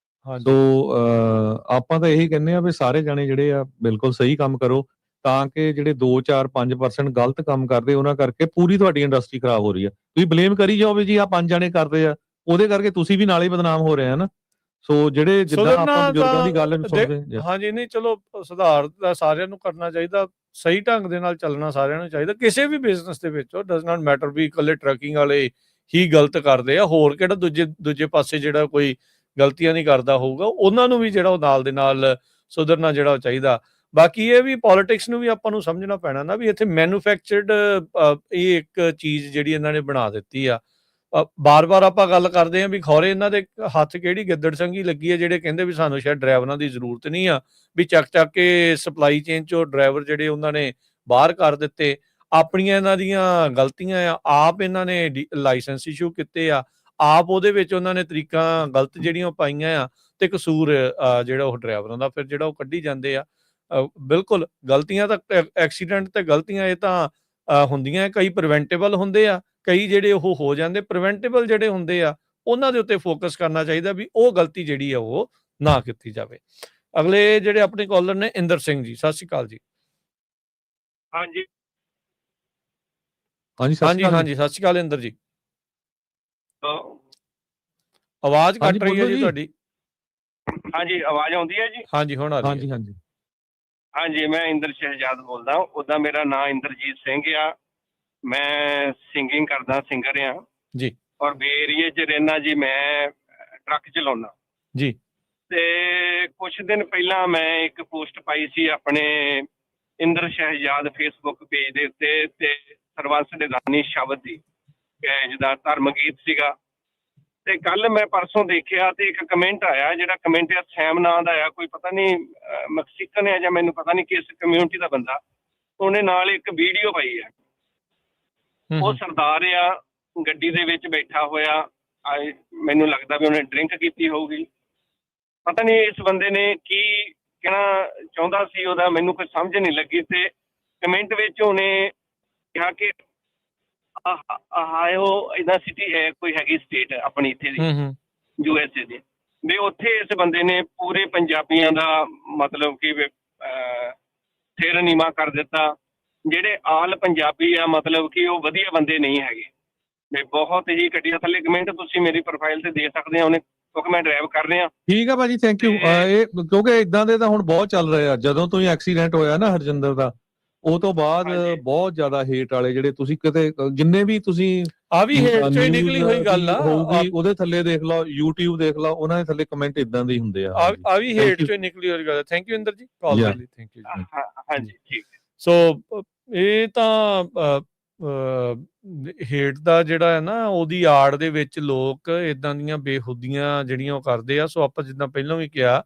ਸੋ ਆਪਾਂ ਤਾਂ ਇਹੀ ਕਹਿੰਦੇ ਆ ਵੀ ਸਾਰੇ ਜਾਣੇ ਜਿਹੜੇ ਆ ਬਿਲਕੁਲ ਸਹੀ ਕੰਮ ਕਰੋ, ਤਾਂ ਕਿ ਜਿਹੜੇ 2-4-5% ਗਲਤ ਕੰਮ ਕਰਦੇ ਉਹਨਾਂ ਕਰਕੇ ਪੂਰੀ ਤੁਹਾਡੀ ਇੰਡਸਟਰੀ ਖਰਾਬ ਹੋ ਰਹੀ ਆ। ਤੁਸੀਂ ਬਲੇਮ ਕਰੀ ਜਾਓ ਵੀ ਜੀ ਆਹ 5 ਜਾਣੇ ਕਰਦੇ ਆ, ਉਹਦੇ ਕਰਕੇ ਤੁਸੀਂ ਵੀ ਨਾਲੇ ਬਦਨਾਮ ਹੋ ਰਹੇ ਆ ਨਾ। ਸੋ ਜਿਹੜੇ ਜਿੱਦਾਂ ਆਪਾਂ ਬਜ਼ੁਰਗਾਂ ਦੀ ਗੱਲ ਸੁਣਦੇ। ਹਾਂਜੀ, ਨਹੀਂ ਚਲੋ ਸੁਧਾਰ ਤਾਂ ਸਾਰਿਆਂ ਨੂੰ ਕਰਨਾ ਚਾਹੀਦਾ, ਸਹੀ ਢੰਗ ਦੇ ਨਾਲ ਚੱਲਣਾ ਸਾਰਿਆਂ ਨੂੰ ਚਾਹੀਦਾ ਕਿਸੇ ਵੀ ਬਿਜ਼ਨਸ ਦੇ ਵਿੱਚ। ਡਜ਼ ਨਾਟ ਮੈਟਰ ਵੀ ਇਕੱਲੇ ਟਰੱਕਿੰਗ ਵਾਲੇ ਹੀ ਗਲਤ ਕਰਦੇ ਆ, ਹੋਰ ਕਿਹੜਾ ਦੂਜੇ ਪਾਸੇ ਜਿਹੜਾ ਕੋਈ ਗਲਤੀਆਂ ਨਹੀਂ ਕਰਦਾ ਹੋਊਗਾ, ਉਹਨਾਂ ਨੂੰ ਵੀ ਜਿਹੜਾ ਉਹ ਨਾਲ ਦੇ ਨਾਲ ਸੁਧਰਨਾ ਜਿਹੜਾ ਉਹ ਚਾਹੀਦਾ। ਬਾਕੀ ਇਹ ਵੀ ਪੋਲੀਟਿਕਸ ਨੂੰ ਵੀ ਆਪਾਂ ਨੂੰ ਸਮਝਣਾ ਪੈਣਾ ਨਾ ਵੀ ਇੱਥੇ ਮੈਨੂਫੈਕਚਰਡ ਇਹ ਇੱਕ ਚੀਜ਼ ਜਿਹੜੀ ਇਹਨਾਂ ਨੇ ਬਣਾ ਦਿੱਤੀ ਆ। ਬਾਰ-ਬਾਰ ਆਪਾਂ ਗੱਲ ਕਰਦੇ ਹਾਂ ਵੀ ਖੌਰੇ ਇਹਨਾਂ ਦੇ ਹੱਥ ਕਿਹੜੀ ਗਿੱਦੜ ਸੰਘੀ ਲੱਗੀ ਹੈ, ਜਿਹੜੇ ਕਹਿੰਦੇ ਵੀ ਸਾਨੂੰ ਸ਼ਾਇਦ ਡਰਾਈਵਰਾਂ ਦੀ ਜ਼ਰੂਰਤ ਨਹੀਂ ਆ, ਵੀ ਚੱਕ ਕੇ ਸਪਲਾਈ ਚੇਨ 'ਚੋਂ ਡਰਾਈਵਰ ਜਿਹੜੇ ਉਹਨਾਂ ਨੇ ਬਾਹਰ ਕਰ ਦਿੱਤੇ। ਆਪਣੀਆਂ ਇਹਨਾਂ ਦੀਆਂ ਗਲਤੀਆਂ ਆ, ਆਪ ਇਹਨਾਂ ਨੇ ਲਾਇਸੈਂਸ ਇਸ਼ੂ ਕੀਤੇ ਆ, ਆਪ ਉਹਦੇ ਵਿੱਚ ਉਹਨਾਂ ਨੇ ਤਰੀਕਾਂ ਗਲਤ ਜਿਹੜੀਆਂ ਪਾਈਆਂ ਆ, ਤੇ ਕਸੂਰ ਜਿਹੜਾ ਉਹ ਡਰਾਈਵਰਾਂ ਦਾ ਫਿਰ ਜਿਹੜਾ ਉਹ ਕੱਢੀ ਜਾਂਦੇ ਆ। ਬਿਲਕੁਲ ਗਲਤੀਆਂ ਤਾਂ ਐਕਸੀਡੈਂਟ ਤੇ ਗਲਤੀਆਂ ਇਹ ਤਾਂ ਹੁੰਦੀਆਂ, ਕਈ ਪ੍ਰੀਵੈਂਟੇਬਲ ਹੁੰਦੇ ਆ, ਕਈ ਜਿਹੜੇ ਉਹ ਹੋ ਜਾਂਦੇ। ਪ੍ਰੀਵੈਂਟੇਬਲ ਜਿਹੜੇ ਹੁੰਦੇ ਆ ਉਹਨਾਂ ਦੇ ਉੱਤੇ ਫੋਕਸ ਕਰਨਾ ਚਾਹੀਦਾ ਵੀ ਉਹ ਗਲਤੀ ਜਿਹੜੀ ਆ ਉਹ ਨਾ ਕੀਤੀ ਜਾਵੇ। ਅਗਲੇ ਜਿਹੜੇ ਆਪਣੇ ਕਾਲਰ ਨੇ ਇੰਦਰ ਸਿੰਘ ਜੀ, ਸਤਿ ਸ਼੍ਰੀ ਅਕਾਲ ਜੀ। ਹਾਂਜੀ ਹਾਂਜੀ, ਸਤਿ ਸ਼੍ਰੀ ਅਕਾਲ ਇੰਦਰ ਜੀ। ਆਵਾਜ਼ ਕੱਟ ਰਹੀ ਹੈ ਜੀ ਤੁਹਾਡੀ। ਹਾਂਜੀ, ਆਵਾਜ਼ ਆਉਂਦੀ ਹੈ ਜੀ? ਹਾਂਜੀ, ਹੁਣ ਆ ਰਹੀ ਹੈ। ਹਾਂਜੀ, ਮੈਂ ਇੰਦਰ ਸ਼ਹਿਜਾਦ ਬੋਲਦਾ। ਉੱਦਾਂ ਮੇਰਾ ਨਾਂ ਇੰਦਰਜੀਤ ਸਿੰਘ ਆ, ਮੈਂ ਸਿੰਗਿੰਗ ਕਰਦਾ, ਸਿੰਗਰ ਆ ਜੀ, ਔਰ ਬੇ ਏਰੀਏ 'ਚ ਰਹਿਣਾ ਜੀ। ਮੈਂ ਟਰੱਕ ਚਲਾਉਣਾ ਜੀ। ਤੇ ਕੁਛ ਦਿਨ ਪਹਿਲਾਂ ਮੈਂ ਇੱਕ ਪੋਸਟ ਪਾਈ ਸੀ ਆਪਣੇ ਇੰਦਰ ਸ਼ਹਿਜਾਦ ਫੇਸਬੁੱਕ ਪੇਜ ਦੇ ਉੱਤੇ, ਤੇ ਸਰਬੰਸ ਨਿਦਾਨੀ ਸ਼ਬਦ ਦੀ ਜਿਹਦਾ ਧਰਮ ਗੀਤ ਸੀਗਾ। ਤੇ ਕੱਲ ਮੈਂ ਪਰਸੋਂ ਦੇਖਿਆ ਤੇ ਇੱਕ ਕਮੈਂਟ ਆਇਆ, ਜਿਹੜਾ ਕਮੈਂਟ ਆ ਸੈਮ ਨਾਂ ਦਾ ਆ, ਕੋਈ ਪਤਾ ਨਹੀਂ ਮੈਕਸੀਕਨ ਹੈ ਜਾਂ ਮੈਨੂੰ ਪਤਾ ਨਹੀਂ ਕਿਸ ਕਮਿਊਨਿਟੀ ਦਾ ਬੰਦਾ। ਉਹਨੇ ਨਾਲ ਇੱਕ ਵੀਡੀਓ ਪਾਈ ਹੈ, ਉਹ ਸਰਦਾਰ ਆ ਗੱਡੀ ਦੇ ਵਿੱਚ ਬੈਠਾ ਹੋਇਆ, ਮੈਨੂੰ ਲੱਗਦਾ ਵੀ ਉਹਨੇ ਡਰਿੰਕ ਕੀਤੀ ਹੋਊਗੀ, ਪਤਾ ਨਹੀਂ ਇਸ ਬੰਦੇ ਨੇ ਕੀ ਕਹਿਣਾ ਚਾਹੁੰਦਾ ਸੀ ਉਹਦਾ, ਮੈਨੂੰ ਕੋਈ ਸਮਝ ਨਹੀਂ ਲੱਗੀ। ਤੇ ਕਮੈਂਟ ਵਿੱਚ ਉਹਨੇ ਕਿਹਾ ਕਿ ਉਹ ਇਹਦਾ ਸਿਟੀ ਹੈ, ਕੋਈ ਹੈਗੀ ਸਟੇਟ ਆਪਣੀ ਇੱਥੇ ਦੀ USA ਦੀ, ਵੀ ਉੱਥੇ ਇਸ ਬੰਦੇ ਨੇ ਪੂਰੇ ਪੰਜਾਬੀਆਂ ਦਾ ਮਤਲਬ ਕਿ ਸਿਰ ਨੀਵਾਂ ਕਰ ਦਿੱਤਾ। ਜਿਹੜੇ ਆਲ ਪੰਜਾਬੀ ਆ ਮਤਲਬ ਕਿ ਉਹ ਵਧੀਆ ਬੰਦੇ ਨਹੀਂ ਹੈਗੇ। ਵੀ ਬਹੁਤ ਹੀ ਘਟੀਆ। ਥੱਲੇ ਕਮੈਂਟ ਤੁਸੀਂ ਮੇਰੀ ਪ੍ਰੋਫਾਈਲ ਤੇ ਦੇ ਸਕਦੇ ਆ, ਉਹਨੇ ਕਿਉਂਕਿ ਮੈਂ ਡਰਾਈਵ ਕਰ ਰਿਹਾ। ਠੀਕ ਆ ਭਾਜੀ, ਥੈਂਕ ਯੂ। ਇਹ ਕਿਉਂਕਿ ਇਦਾਂ ਦੇ ਤਾਂ ਹੁਣ ਬਹੁਤ ਚੱਲ ਰਹੇ ਆ। ਜਦੋਂ ਤੋਂ ਹੀ ਐਕਸੀਡੈਂਟ ਹੋਇਆ ਨਾ ਹਰਜਿੰਦਰ ਦਾ, ਉਹ ਤੋਂ ਬਾਅਦ ਬਹੁਤ ਜ਼ਿਆਦਾ ਹੇਟ ਵਾਲੇ ਜਿਹੜੇ ਤੁਸੀਂ ਕਿਤੇ ਜਿੰਨੇ ਵੀ ਤੁਸੀਂ ਆ ਵੀ ਹੇਟ ਚੋਂ ਹੀ ਨਿਕਲੀ ਹੋਈ ਗੱਲ ਆ, ਉਹਦੇ ਥੱਲੇ ਦੇਖ ਲਓ, YouTube ਦੇਖ ਲਓ, ਉਹਨਾਂ ਦੇ ਥੱਲੇ ਕਮੈਂਟ ਇਦਾਂ ਦੇ ਹੀ ਹੁੰਦੇ ਆ। ਆ ਵੀ ਹੇਟ ਚੋਂ ਹੀ ਨਿਕਲੀ ਹੋਈ ਗੱਲ। ਥੈਂਕ ਯੂ ਇੰਦਰ ਜੀ, ਕਾਲ ਕਰਨ ਲਈ। ਥੈਂਕ ਯੂ ਜੀ। ਹਾਂਜੀ, ਠੀਕ। ਸੋ ਇਹ ਤਾਂ ਹੇਟ ਦਾ ਜਿਹੜਾ ਹੈ ਨਾ, ਉਹਦੀ ਆੜ ਦੇ ਵਿੱਚ ਲੋਕ ਇਦਾਂ ਦੀਆਂ ਬੇਹੁਦੀਆਂ ਜਿਹੜੀਆਂ ਉਹ ਕਰਦੇ ਆ। ਸੋ ਆਪਾਂ ਜਿੱਦਾਂ ਪਹਿਲਾਂ ਵੀ ਕਿਹਾ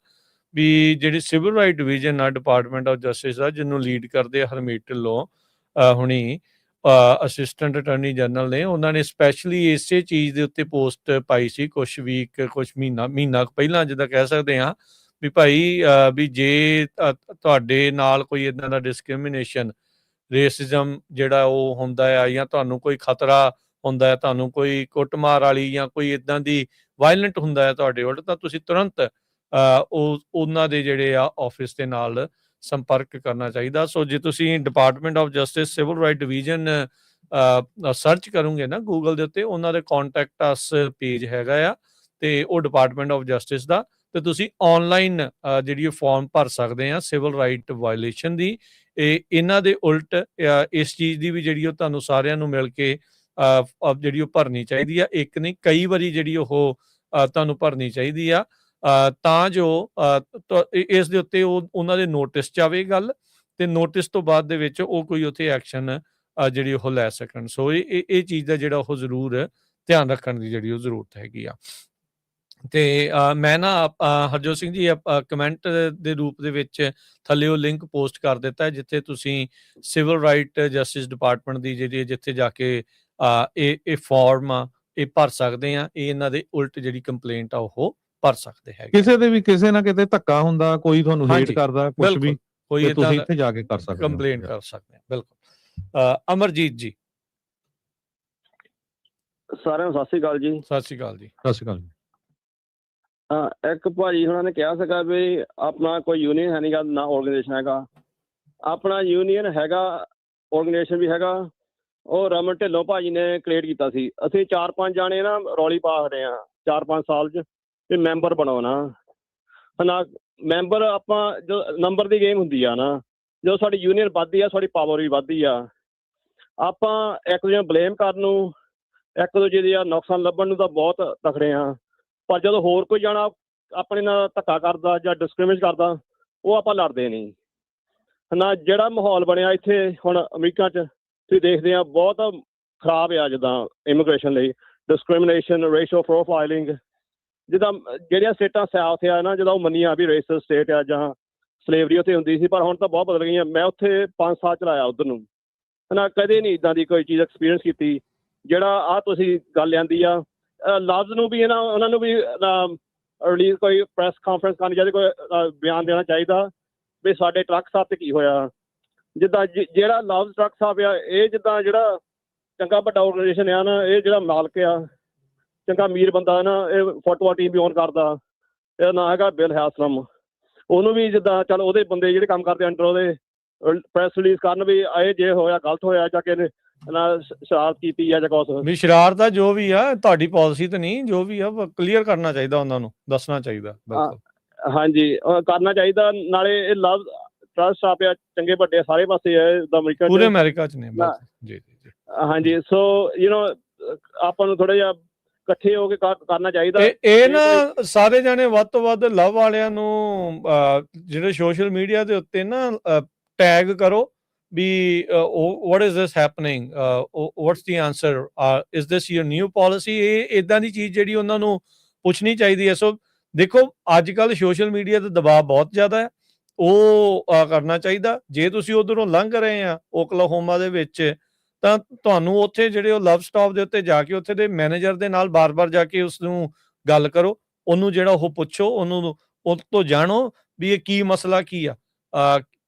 ਵੀ ਜਿਹੜੀ ਸਿਵਲ ਰਾਈਟ ਡਿਵੀਜ਼ਨ ਆ ਡਿਪਾਰਟਮੈਂਟ ਆਫ ਜਸਟਿਸ ਆ, ਜਿਹਨੂੰ ਲੀਡ ਕਰਦੇ ਆ ਹਰਮੀਤ ਢਿੱਲੋਂ ਹੁਣੀ, ਅਸਿਸਟੈਂਟ ਅਟਾਰਨੀ ਜਨਰਲ ਨੇ, ਉਹਨਾਂ ਨੇ ਸਪੈਸ਼ਲੀ ਇਸੇ ਚੀਜ਼ ਦੇ ਉੱਤੇ ਪੋਸਟ ਪਾਈ ਸੀ ਕੁਛ ਮਹੀਨਾ ਪਹਿਲਾਂ, ਜਿੱਦਾਂ ਕਹਿ ਸਕਦੇ ਹਾਂ ਵੀ ਭਾਈ ਵੀ ਜੇ ਤੁਹਾਡੇ ਨਾਲ ਕੋਈ ਇੱਦਾਂ ਦਾ ਡਿਸਕ੍ਰਿਮੀਨੇਸ਼ਨ, ਰੇਸਿਜ਼ਮ ਜਿਹੜਾ ਉਹ ਹੁੰਦਾ ਆ, ਜਾਂ ਤੁਹਾਨੂੰ ਕੋਈ ਖਤਰਾ ਹੁੰਦਾ ਹੈ, ਤੁਹਾਨੂੰ ਕੋਈ ਕੁੱਟਮਾਰ ਵਾਲੀ ਜਾਂ ਕੋਈ ਇੱਦਾਂ ਦੀ ਵਾਇਲੈਂਟ ਹੁੰਦਾ ਹੈ ਤੁਹਾਡੇ ਉਲਟ, ਤਾਂ ਤੁਸੀਂ ਤੁਰੰਤ ਉਹਨਾਂ ਦੇ ਜਿਹੜੇ ਆ ਆਫਿਸ ਦੇ ਨਾਲ ਸੰਪਰਕ ਕਰਨਾ ਚਾਹੀਦਾ। ਸੋ ਜੇ ਤੁਸੀਂ department of justice civil right division search ਕਰੋਗੇ ਨਾ ਗੂਗਲ ਦੇ ਉੱਤੇ, ਉਹਨਾਂ ਦੇ ਕੰਟੈਕਟ ਅਸ ਪੇਜ ਹੈਗਾ ਆ, ਤੇ ਉਹ ਡਿਪਾਰਟਮੈਂਟ ਆਫ ਜਸਟਿਸ ਦਾ, ਤੇ ਤੁਸੀਂ ਆਨਲਾਈਨ ਜਿਹੜੀ ਫਾਰਮ ਭਰ ਸਕਦੇ ਆ ਸਿਵਲ ਰਾਈਟ ਵਾਇਲੇਸ਼ਨ ਦੀ। ਇਹਨਾਂ ਦੇ ਉਲਟ ਇਸ ਚੀਜ਼ ਦੀ ਵੀ ਜਿਹੜੀ ਉਹ ਤੁਹਾਨੂੰ ਸਾਰਿਆਂ ਨੂੰ ਮਿਲ ਕੇ ਜਿਹੜੀ ਉਹ ਭਰਨੀ ਚਾਹੀਦੀ ਆ। ਇੱਕ ਨਹੀਂ, ਕਈ ਵਾਰੀ ਜਿਹੜੀ ਉਹ ਤੁਹਾਨੂੰ ਭਰਨੀ ਚਾਹੀਦੀ ਆ, ਤਾਂ ਜੋ ਇਸ ਦੇ ਉੱਤੇ ਉਹਨਾਂ ਦੇ ਨੋਟਿਸ 'ਚ ਆਵੇ ਗੱਲ, ਤੇ ਨੋਟਿਸ ਤੋਂ ਬਾਅਦ ਦੇ ਵਿੱਚ ਉਹ ਕੋਈ ਉੱਥੇ ਐਕਸ਼ਨ ਜਿਹੜੀ ਉਹ ਲੈ ਸਕਣ। ਸੋ ਇਹ ਚੀਜ਼ ਦਾ ਜਿਹੜਾ ਉਹ ਜ਼ਰੂਰ ਧਿਆਨ ਰੱਖਣ ਦੀ ਜਿਹੜੀ ਉਹ ਜ਼ਰੂਰਤ ਹੈਗੀ ਆ। ਤੇ ਮੈਂ ਨਾ ਹਰਜੋਤ ਸਿੰਘ ਜੀ ਕਮੈਂਟ ਦੇ ਰੂਪ ਦੇ ਵਿੱਚ ਥੱਲੇ ਉਹ ਲਿੰਕ ਪੋਸਟ ਕਰ ਦਿੱਤਾ, ਜਿੱਥੇ ਤੁਸੀਂ ਸਿਵਲ ਰਾਈਟ ਜਸਟਿਸ ਡਿਪਾਰਟਮੈਂਟ ਦੀ ਜਿਹੜੀ ਜਿੱਥੇ ਜਾ ਕੇ ਇਹ ਫਾਰਮ ਆ ਇਹ ਭਰ ਸਕਦੇ ਆ, ਇਹ ਇਹਨਾਂ ਦੇ ਉਲਟ ਜਿਹੜੀ ਕੰਪਲੇਂਟ ਆ ਉਹ ਭਰ ਸਕਦੇ ਹੈਗੇ। ਕਿਸੇ ਦੇ ਵੀ ਕਿਸੇ ਨਾ ਕਿਤੇ ਧੱਕਾ ਹੁੰਦਾ, ਕੋਈ ਤੁਹਾਨੂੰ ਹੇਟ ਕਰਦਾ, ਕੁਝ ਵੀ ਕੋਈ ਤੁਸੀਂ ਇੱਥੇ ਜਾ ਕੇ ਕਰ ਸਕਦੇ ਹੋ, ਕੰਪਲੇਂਟ ਕਰ ਸਕਦੇ ਆ। ਬਿਲਕੁਲ। ਅਮਰਜੀਤ ਜੀ। ਸਾਰਿਆਂ ਨੂੰ ਸਤਿ ਸ੍ਰੀ ਅਕਾਲ ਜੀ। ਸਤਿ ਸ਼੍ਰੀ ਅਕਾਲ ਜੀ। ਸਤਿ ਸ਼੍ਰੀ ਅਕਾਲ ਜੀ। ਇੱਕ ਭਾਜੀ ਉਹਨਾਂ ਨੇ ਕਿਹਾ ਸੀਗਾ ਵੀ ਆਪਣਾ ਕੋਈ ਯੂਨੀਅਨ ਹੈ ਨੀ ਗਾ, ਨਾ ਆਰਗੇਨਾਈਜੇਸ਼ਨ ਹੈਗਾ। ਆਪਣਾ ਯੂਨੀਅਨ ਹੈਗਾ, ਆਰਗੇਨਾਈਜੇਸ਼ਨ ਵੀ ਹੈਗਾ। ਉਹ ਰਮਨ ਢਿੱਲੋਂ ਭਾਜੀ ਨੇ ਕ੍ਰੀਏਟ ਕੀਤਾ ਸੀ। ਅਸੀਂ 4-5 ਜਾਣੇ ਨਾ ਰੌਲੀ ਪਾ ਰਹੇ ਹਾਂ 4-5 ਸਾਲ 'ਚ ਵੀ ਮੈਂਬਰ ਬਣਾਉਣਾ ਨਾ। ਮੈਂਬਰ ਆਪਾਂ ਜੋ ਨੰਬਰ ਦੀ ਗੇਮ ਹੁੰਦੀ ਆ ਨਾ, ਜਦੋਂ ਸਾਡੀ ਯੂਨੀਅਨ ਵੱਧਦੀ ਆ ਸਾਡੀ ਪਾਵਰ ਵੀ ਵੱਧਦੀ ਆ। ਆਪਾਂ ਇੱਕ ਦੂਜੇ ਨੂੰ ਬਲੇਮ ਕਰਨ ਨੂੰ, ਇੱਕ ਦੂਜੇ ਦੀ ਨੁਕਸਾਨ ਲੱਭਣ ਨੂੰ ਤਾਂ ਬਹੁਤ ਤਕੜੇ ਹਾਂ, ਪਰ ਜਦੋਂ ਹੋਰ ਕੋਈ ਜਾਣਾ ਆਪਣੇ ਨਾਲ ਧੱਕਾ ਕਰਦਾ ਜਾਂ ਡਿਸਕ੍ਰਿਮਿਨੇਟ ਕਰਦਾ, ਉਹ ਆਪਾਂ ਲੜਦੇ ਨਹੀਂ ਨਾ। ਜਿਹੜਾ ਮਾਹੌਲ ਬਣਿਆ ਇੱਥੇ ਹੁਣ ਅਮਰੀਕਾ 'ਚ ਤੁਸੀਂ ਦੇਖਦੇ ਆ ਬਹੁਤ ਖਰਾਬ ਆ, ਜਿੱਦਾਂ ਇਮੀਗ੍ਰੇਸ਼ਨ ਲਈ ਡਿਸਕ੍ਰਿਮੀਨੇਸ਼ਨ, ਰੇਸ਼ੀਓ ਪ੍ਰੋਫਾਈਲਿੰਗ, ਜਿੱਦਾਂ ਜਿਹੜੀਆਂ ਸਟੇਟਾਂ ਸਾਊਥ ਆ ਨਾ, ਜਿੱਦਾਂ ਉਹ ਮੰਨੀਆਂ ਵੀ ਰੇਸਿਸ ਸਟੇਟ ਆ ਜਾਂ ਸਲੇਵਰੀ ਉੱਥੇ ਹੁੰਦੀ ਸੀ, ਪਰ ਹੁਣ ਤਾਂ ਬਹੁਤ ਬਦਲ ਗਈਆਂ। ਮੈਂ ਉੱਥੇ 5 ਸਾਲ ਚਲਾਇਆ ਉੱਧਰ ਨੂੰ ਨਾ, ਕਦੇ ਨਹੀਂ ਇੱਦਾਂ ਦੀ ਕੋਈ ਚੀਜ਼ ਐਕਸਪੀਰੀਅੰਸ ਕੀਤੀ। ਜਿਹੜਾ ਆਹ ਤੁਸੀਂ ਗੱਲ ਲਿਆਂਦੀ ਆ, ਲਫ਼ਜ਼ ਨੂੰ ਵੀ ਉਹਨਾਂ ਨੂੰ ਵੀ ਰਿਲੀਜ਼ ਕੋਈ ਪ੍ਰੈਸ ਕਾਨਫਰੰਸ ਕਰਨੀ ਚਾਹੀਦੀ, ਕੋਈ ਬਿਆਨ ਦੇਣਾ ਚਾਹੀਦਾ ਵੀ ਸਾਡੇ ਟਰੱਕ ਸਾਹਿਬ 'ਤੇ ਕੀ ਹੋਇਆ। ਜਿੱਦਾਂ ਜਿਹੜਾ ਲਫ਼ਜ਼ ਟਰੱਕ ਸਾਹਿਬ ਆ, ਇਹ ਜਿੱਦਾਂ ਜਿਹੜਾ ਚੰਗਾ ਵੱਡਾ ਆਰਗੇਨਾਈਜੇਸ਼ਨ ਆ ਨਾ, ਇਹ ਜਿਹੜਾ ਮਾਲਕ ਆ ਚੰਗਾ ਅਮੀਰ ਬੰਦਾ ਨਾ, ਇਹ ਫੋਟੋਆਂ ਟੀਮ ਵੀ ਔਨ ਕਰਦਾ। ਇਹਦਾ ਨਾਂ ਹੈਗਾ ਬਿਲ ਹੈਸਲਮ। ਉਹਨੂੰ ਵੀ ਜਿੱਦਾਂ ਚੱਲ ਉਹਦੇ ਬੰਦੇ ਜਿਹੜੇ ਕੰਮ ਕਰਦੇ ਅੰਡਰ ਉਹਦੇ ਪ੍ਰੈਸ ਰਿਲੀਜ਼ ਕਰਨ ਵੀ ਇਹ ਜੇ ਹੋਇਆ ਗਲਤ ਹੋਇਆ ਜਾਂ ਕਿ ਸ਼ਰਾਰਤ ਕੀਤੀ ਆ ਜਾਂ ਕੁਛ ਵੀ ਸ਼ਰਾਰਤ ਆ, ਜੋ ਵੀ ਆ ਤੁਹਾਡੀ ਪਾਲਿਸੀ ਤੇ ਨਹੀਂ, ਜੋ ਵੀ ਆ ਕਲੀਅਰ ਕਰਨਾ ਚਾਹੀਦਾ, ਉਹਨਾਂ ਨੂੰ ਦੱਸਣਾ ਚਾਹੀਦਾ। ਬਿਲਕੁਲ ਹਾਂਜੀ, ਕਰਨਾ ਚਾਹੀਦਾ। ਨਾਲੇ ਇਹ ਲਵ ਟਰਸਟ ਆ ਪਿਆ ਚੰਗੇ ਵੱਡੇ ਸਾਰੇ ਪਾਸੇ ਹੈ ਅਮਰੀਕਾ, ਪੂਰੇ ਅਮਰੀਕਾ 'ਚ ਨੇ। ਜੀ ਜੀ ਹਾਂਜੀ। ਸੋ ਆਪਾਂ ਨੂੰ ਥੋੜਾ ਜਿਹਾ ਇਕੱਠੇ ਹੋ ਕੇ ਕਰਨਾ ਚਾਹੀਦਾ। ਇਹ ਨਾ ਸਾਰੇ ਜਾਣੇ ਵੱਧ ਤੋਂ ਵੱਧ ਲਵ ਵਾਲਿਆਂ ਨੂੰ ਜਿਹੜੇ ਸੋਸ਼ਲ ਮੀਡੀਆ ਦੇ ਉੱਤੇ ਨਾ ਟੈਗ ਕਰੋ ਵੀ what is this happening, what's the answer, is this your new policy। ਇਹ ਇਦਾਂ ਦੀ ਚੀਜ਼ ਜਿਹੜੀ ਉਹਨਾਂ ਨੂੰ ਪੁੱਛਣੀ ਚਾਹੀਦੀ ਹੈ। ਸੋ ਦੇਖੋ ਅੱਜ ਕੱਲ੍ਹ ਸੋਸ਼ਲ ਮੀਡੀਆ ਤੇ ਦਬਾਅ ਬਹੁਤ ਜ਼ਿਆਦਾ ਹੈ, ਉਹ ਕਰਨਾ ਚਾਹੀਦਾ। ਜੇ ਤੁਸੀਂ ਉੱਧਰੋਂ ਲੰਘ ਰਹੇ ਆ ਓਕਲਾਹੋਮਾ ਦੇ ਵਿੱਚ, ਤਾਂ ਤੁਹਾਨੂੰ ਉੱਥੇ ਜਿਹੜੇ ਉਹ ਲਵ ਸਟਾਪ ਦੇ ਉੱਤੇ ਜਾ ਕੇ ਉੱਥੇ ਦੇ ਮੈਨੇਜਰ ਦੇ ਨਾਲ ਬਾਰ-ਬਾਰ ਜਾ ਕੇ ਉਸ ਨੂੰ ਗੱਲ ਕਰੋ, ਉਹਨੂੰ ਜਿਹੜਾ ਉਹ ਪੁੱਛੋ, ਉਹਨੂੰ ਉਹ ਤੋਂ ਜਾਣੋ ਵੀ ਇਹ ਕੀ ਮਸਲਾ ਕੀ ਆ,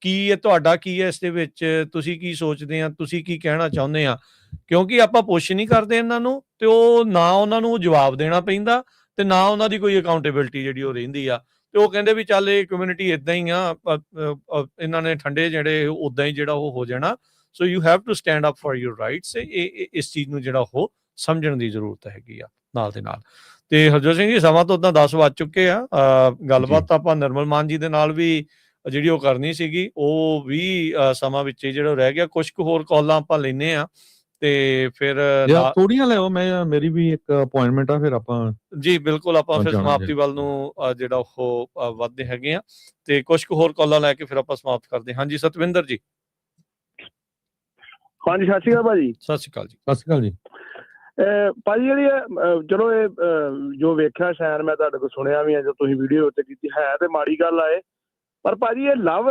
ਕੀ ਇਹ ਤੁਹਾਡਾ ਕੀ ਹੈ ਇਸ ਦੇ ਵਿੱਚ, ਤੁਸੀਂ ਕੀ ਸੋਚਦੇ ਆ, ਤੁਸੀਂ ਕੀ ਕਹਿਣਾ ਚਾਹੁੰਦੇ ਆ। ਕਿਉਂਕਿ ਆਪਾਂ ਪੁੱਛ ਨਹੀਂ ਕਰਦੇ ਇਹਨਾਂ ਨੂੰ, ਤੇ ਉਹ ਨਾ ਉਹਨਾਂ ਨੂੰ ਜਵਾਬ ਦੇਣਾ ਪੈਂਦਾ ਤੇ ਨਾ ਉਹਨਾਂ ਦੀ ਕੋਈ ਅਕਾਊਂਟੇਬਿਲਿਟੀ ਜਿਹੜੀ ਉਹ ਰਹਿੰਦੀ ਆ। ਤੇ ਉਹ ਕਹਿੰਦੇ ਵੀ ਚੱਲ ਇਹ ਕਮਿਊਨਿਟੀ ਇਦਾਂ ਹੀ ਆ, ਇਹਨਾਂ ਨੇ ਠੰਡੇ ਜਿਹੜੇ ਉਦਾਂ ਹੀ ਜਿਹੜਾ ਉਹ ਹੋ ਜਾਣਾ। So you have to stand up for your rights. ਇਸ ਚੀਜ਼ ਨੂੰ ਜਿਹੜਾ ਉਹ ਸਮਝਣ ਦੀ ਜ਼ਰੂਰਤ ਹੈਗੀ ਆ ਨਾਲ ਦੇ ਨਾਲ। ਤੇ ਹਰਜੋਤ ਸਿੰਘ ਜੀ, ਸਮਾਂ ਤਾਂ ਉਦਾਂ 10 ਵੱਜ ਚੁੱਕੇ ਆ। ਗੱਲਬਾਤ ਆਪਾਂ ਨਿਰਮਲ ਮਾਨ ਜੀ ਦੇ ਨਾਲ ਵੀ ਜਿਹੜੀ ਉਹ ਕਰਨੀ ਸੀਗੀ, ਉਹ ਵੀ ਸਮਾਂ ਵਿੱਚ ਜਿਹੜਾ ਰਹਿ ਗਿਆ। ਕੁਝ ਕੁ ਹੋਰ ਕਾਲਾਂ ਆਪਾਂ ਲੈਨੇ ਆ ਤੇ ਫਿਰ ਥੋੜੀਆਂ ਲਿਓ, ਮੇਰੀ ਵੀ ਇੱਕ ਅਪਾਇੰਟਮੈਂਟ ਆ, ਫਿਰ ਆਪਾਂ ਜੀ ਬਿਲਕੁਲ ਆਪਾਂ ਫਿਰ ਸਮਾਪਤੀ ਵੱਲ ਨੂੰ ਜਿਹੜਾ ਉਹ ਵੱਧਦੇ ਹੈਗੇ ਆ, ਤੇ ਕੁਝ ਕੁ ਹੋਰ ਕਾਲਾਂ ਲੈ ਕੇ ਫਿਰ ਆਪਾਂ ਸਮਾਪਤ ਕਰਦੇ ਹਾਂ। ਹਾਂਜੀ ਸਤਵਿੰਦਰ ਜੀ। ਹਾਂਜੀ ਸਤਿ ਸ਼੍ਰੀ ਅਕਾਲ ਭਾਜੀ। ਸਤਿ ਸ਼੍ਰੀ ਅਕਾਲ ਜੀ। ਸਤਿ ਸ਼੍ਰੀ ਅਕਾਲ ਜੀ। ਭਾਜੀ ਜਿਹੜੀ ਚਲੋ ਇਹ ਜੋ ਵੇਖਿਆ ਸ਼ਾਇਦ ਮੈਂ ਤੁਹਾਡੇ ਕੋਲ ਸੁਣਿਆ ਵੀ ਹੈ, ਜੋ ਤੁਸੀਂ ਵੀਡੀਓ ਉੱਤੇ ਕੀਤੀ ਹੈ ਤੇ ਮਾੜੀ ਗੱਲ ਆਏ, ਪਰ ਭਾਜੀ ਇਹ ਲਵ